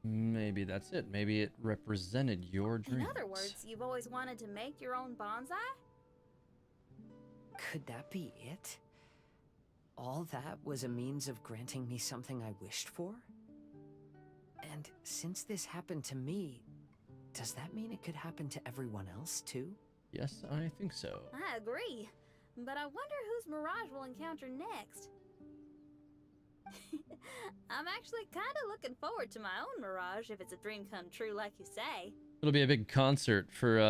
Maybe that's it. Maybe it represented your dreams. In other words, you've always wanted to make your own bonsai? Could that be it? All that was a means of granting me something I wished for? And since this happened to me, does that mean it could happen to everyone else too? Yes, I think so. I agree. But I wonder whose mirage we'll encounter next. I'm actually kind of looking forward to my own mirage if it's a dream come true like you say. It'll be a big concert for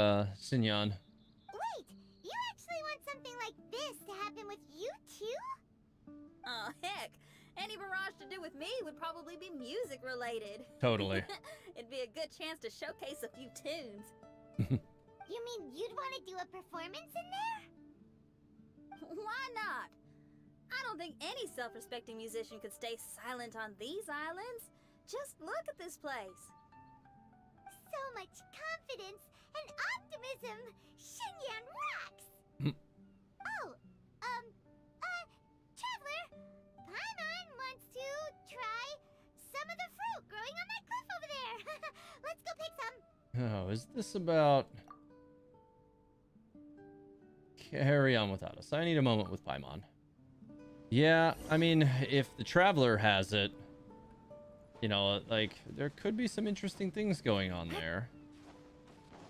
Xinyan. Wait, you actually want something like this to happen with you too? Oh, heck. Any mirage to do with me would probably be music related. Totally. It'd be a good chance to showcase a few tunes. You mean you'd want to do a performance in there? Why not? I don't think any self-respecting musician could stay silent on these islands. Just look at this place. So much confidence and optimism. Xinyan rocks! Traveler, Paimon wants to try some of the fruit growing on that cliff over there. Let's go pick some. Oh, is this about... Carry on without us. I need a moment with Paimon. Yeah, I mean, if the Traveler has it, you know, like, there could be some interesting things going on there.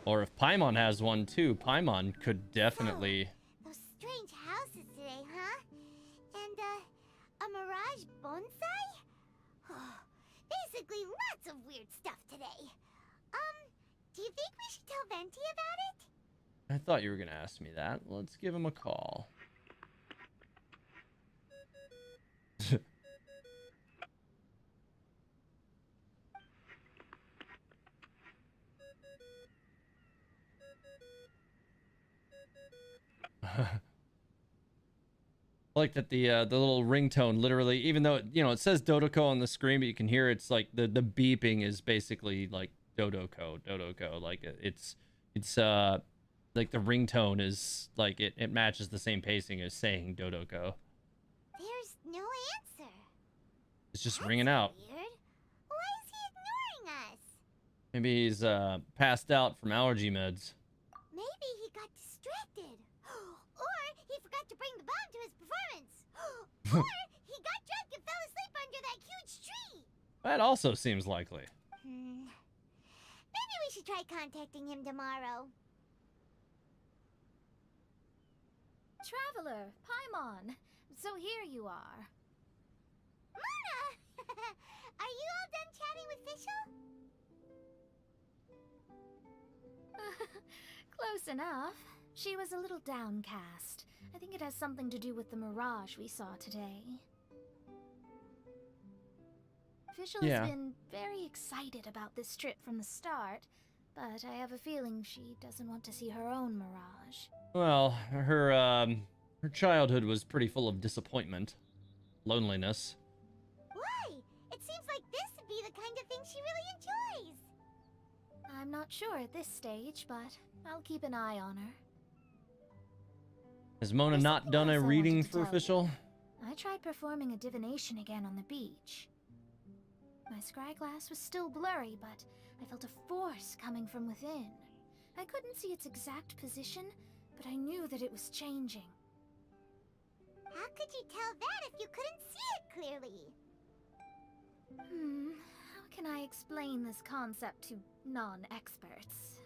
Or if Paimon has one too, Paimon could definitely... Those strange houses today, huh? And, a mirage bonsai? Basically, lots of weird stuff today. Do you think we should tell Venti about it? I thought you were going to ask me that. Let's give him a call. I like that the little ringtone literally, even though you know it says Dodoko on the screen, but you can hear it's like the beeping is basically like Dodoko. Like it's like the ringtone is like it matches the same pacing as saying Dodoko. There's no answer. It's just ringing out. Weird. Why is he ignoring us? Maybe he's passed out from allergy meds. Maybe he got distracted. Or he forgot to bring the bomb to his performance. Or he got drunk and fell asleep under that huge tree. That also seems likely. Maybe we should try contacting him tomorrow. Traveler, Paimon. So here you are. Mona! with FIschl? Close enough. She was a little downcast. I think it has something to do with the mirage we saw today. FIschl has been very excited about this trip from the start, but I have a feeling she doesn't want to see her own mirage. Well, her childhood was pretty full of disappointment, loneliness. Why? It seems like this would be the kind of thing she really enjoys. I'm not sure at this stage, but I'll keep an eye on her. Has Mona not done a reading for FIschl? I tried performing a divination again on the beach. My scryglass was still blurry, but I felt a force coming from within. I couldn't see its exact position, but I knew that it was changing. How could you tell that if you couldn't see it clearly? How can I explain this concept to non-experts?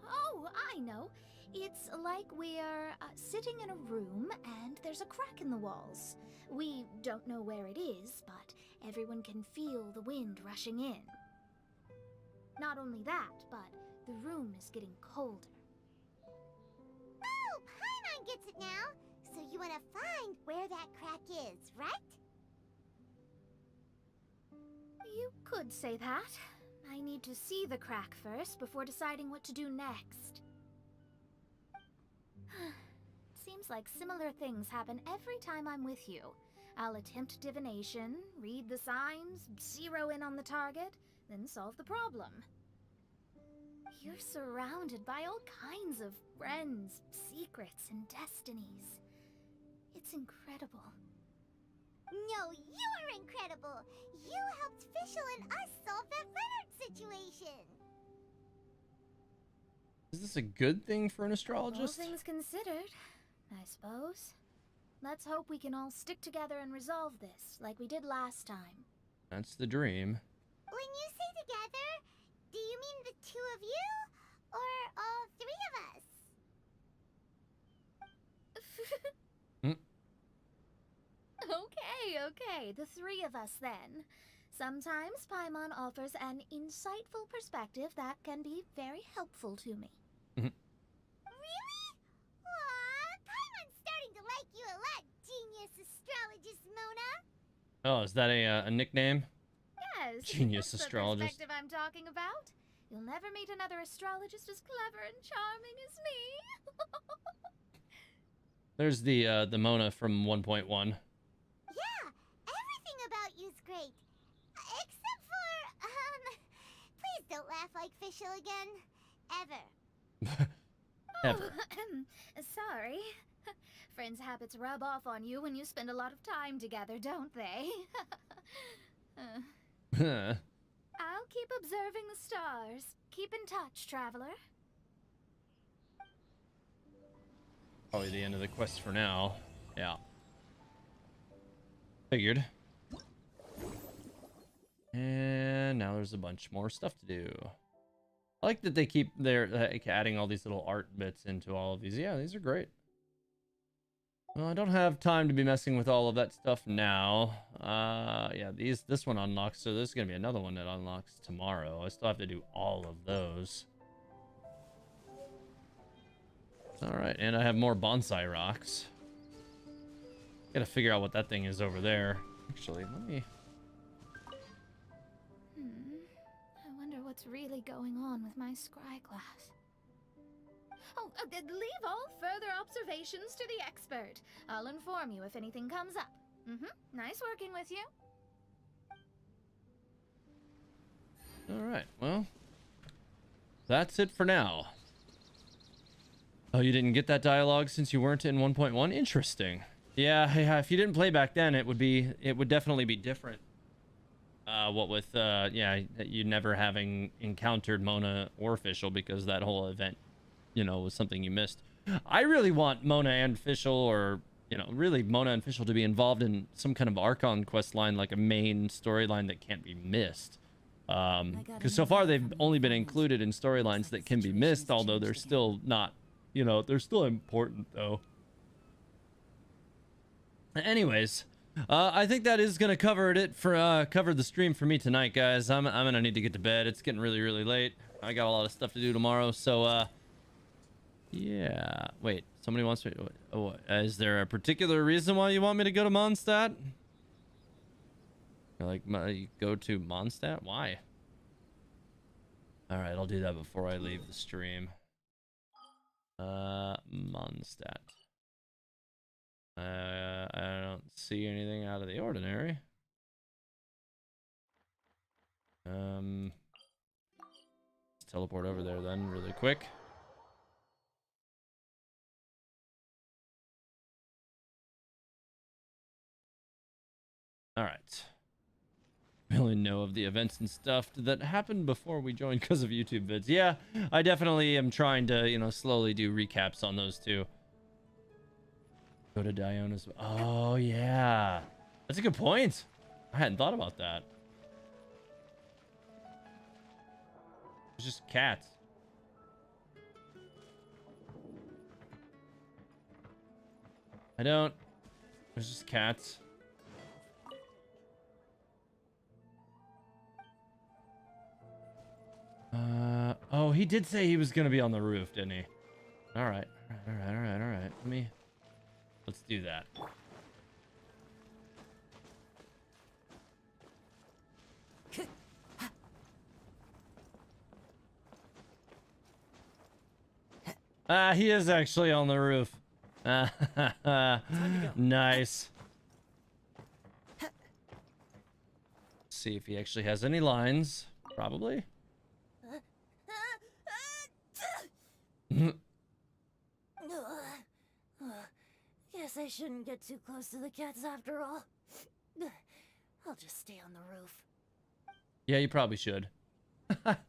Oh, I know. It's like we're sitting in a room and there's a crack in the walls. We don't know where it is, but everyone can feel the wind rushing in. Not only that, but the room is getting colder. Oh, Paimon gets it now. So you want to find where that crack is, right? You could say that. I need to see the crack first before deciding what to do next. Seems like similar things happen every time I'm with you. I'll attempt divination, read the signs, zero in on the target, then solve the problem. You're surrounded by all kinds of friends, secrets, and destinies. It's incredible. No, you're incredible! You helped FIschl and us solve that Leonard situation! Is this a good thing for an astrologist? All things considered, I suppose. Let's hope we can all stick together and resolve this, like we did last time. That's the dream. When you say together, do you mean the two of you? Or all three of us? Okay, the three of us then. Sometimes Paimon offers an insightful perspective that can be very helpful to me. Really? Aw, Paimon's starting to like you a lot, genius astrologist Mona. Oh, is that a nickname? Yes, Genius that's astrologist. the perspective I'm talking about. You'll never meet another astrologist as clever and charming as me. There's the Mona from 1.1. Yeah, everything about you's great. Except for, please don't laugh like FIschl again. Ever. Ever. Oh, sorry. Friends' habits rub off on you when you spend a lot of time together, don't they? I'll keep observing the stars. Keep in touch, traveler. Probably the end of the quest for now. Yeah. Figured. And now there's a bunch more stuff to do. I like that they keep their adding all these little art bits into all of these. Yeah, these are great. Well, I don't have time to be messing with all of that stuff now. Yeah, this one unlocks, so there's gonna be another one that unlocks tomorrow. I still have to do all of those. All right, and I have more bonsai rocks. Gotta figure out what that thing is over there. Actually, let me. I wonder what's really going on with my scryglass. Oh, leave all further observations to the expert. I'll inform you if anything comes up. Nice working with you. All right, well, that's it for now. Oh, you didn't get that dialogue since you weren't in 1.1? Interesting. Yeah, if you didn't play back then, it would definitely be different. What with, yeah, you never having encountered Mona or FIschl because that whole event, you know, was something you missed. I really want Mona and FIschl, or, you know, really Mona and FIschl to be involved in some kind of Archon quest line, like a main storyline that can't be missed. Because so far they've only been included in storylines that can be missed, although they're still not, you know, they're still important though. Anyways, I think that is gonna cover the stream for me tonight, guys. I'm gonna need to get to bed. It's getting really, really late. I got a lot of stuff to do tomorrow, so yeah. Wait, somebody wants me. Oh, is there a particular reason why you want me to go to Mondstadt? Like, go to Mondstadt? Why? All right, I'll do that before I leave the stream. Mondstadt. I don't see anything out of the ordinary. Let's teleport over there then really quick. All right. We only know of the events and stuff that happened before we joined because of YouTube vids. Yeah, I definitely am trying to, you know, slowly do recaps on those too. Go to Diona's. Oh, yeah. That's a good point. I hadn't thought about that. It's just cats. I don't. There's just cats. Oh, he did say he was gonna be on the roof, didn't he? All right. Let's do that. He is actually on the roof. Nice. See if he actually has any lines. Probably. Guess I shouldn't get too close to the cats after all. I'll just stay on the roof. Yeah, you probably should.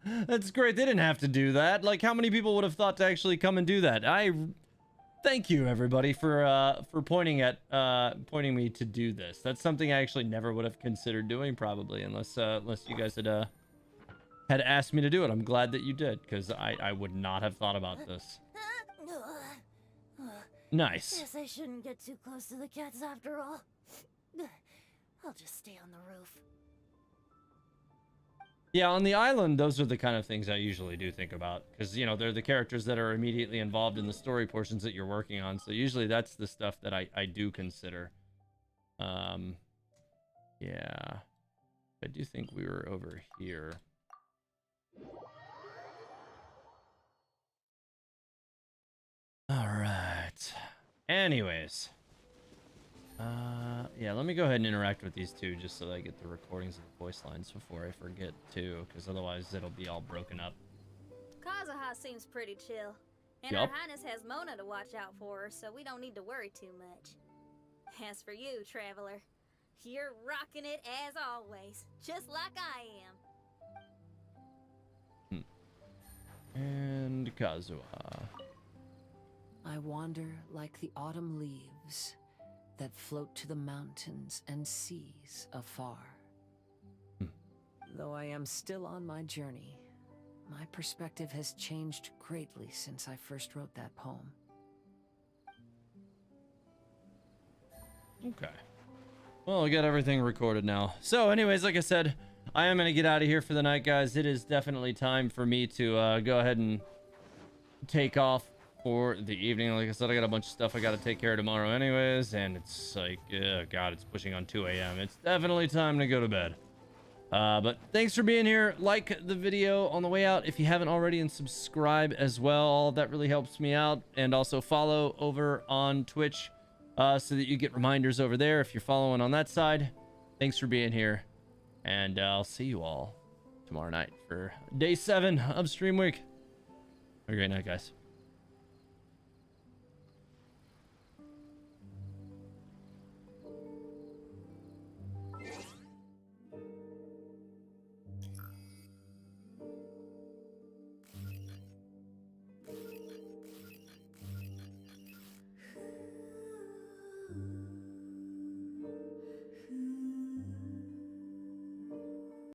That's great. They didn't have to do that. Like, how many people would have thought to actually come and do that? I thank you, everybody, for pointing me to do this. That's something I actually never would have considered doing, probably, unless you guys had asked me to do it. I'm glad that you did, because I would not have thought about this. Nice. Guess I shouldn't get too close to the cats after all. I'll just stay on the roof. Yeah, on the island, those are the kind of things I usually do think about, because, you know, they're the characters that are immediately involved in the story portions that you're working on. So usually that's the stuff that I do consider. Yeah. I do think we were over here. All right. Anyways. Yeah, let me go ahead and interact with these two just so that I get the recordings of the voice lines before I forget too, because otherwise it'll be all broken up. Kazuha seems pretty chill. And Yup. Her Highness has Mona to watch out for her, so we don't need to worry too much. As for you, Traveler, you're rocking it as always, just like I am. And Kazuha. I wander like the autumn leaves that float to the mountains and seas afar. Though I am still on my journey, my perspective has changed greatly since I first wrote that poem. Okay. Well, I got everything recorded now. So anyways, like I said, I am going to get out of here for the night, guys. It is definitely time for me to go ahead and take off for the evening. Like I said, I got a bunch of stuff I got to take care of tomorrow anyways, and it's like, God, it's pushing on 2 a.m. It's definitely time to go to bed. But thanks for being here. Like the video on the way out if you haven't already, and subscribe as well. All of that really helps me out. And also follow over on Twitch so that you get reminders over there if you're following on that side. Thanks for being here, and I'll see you all tomorrow night for day 7 of Stream Week. Have a great night, guys.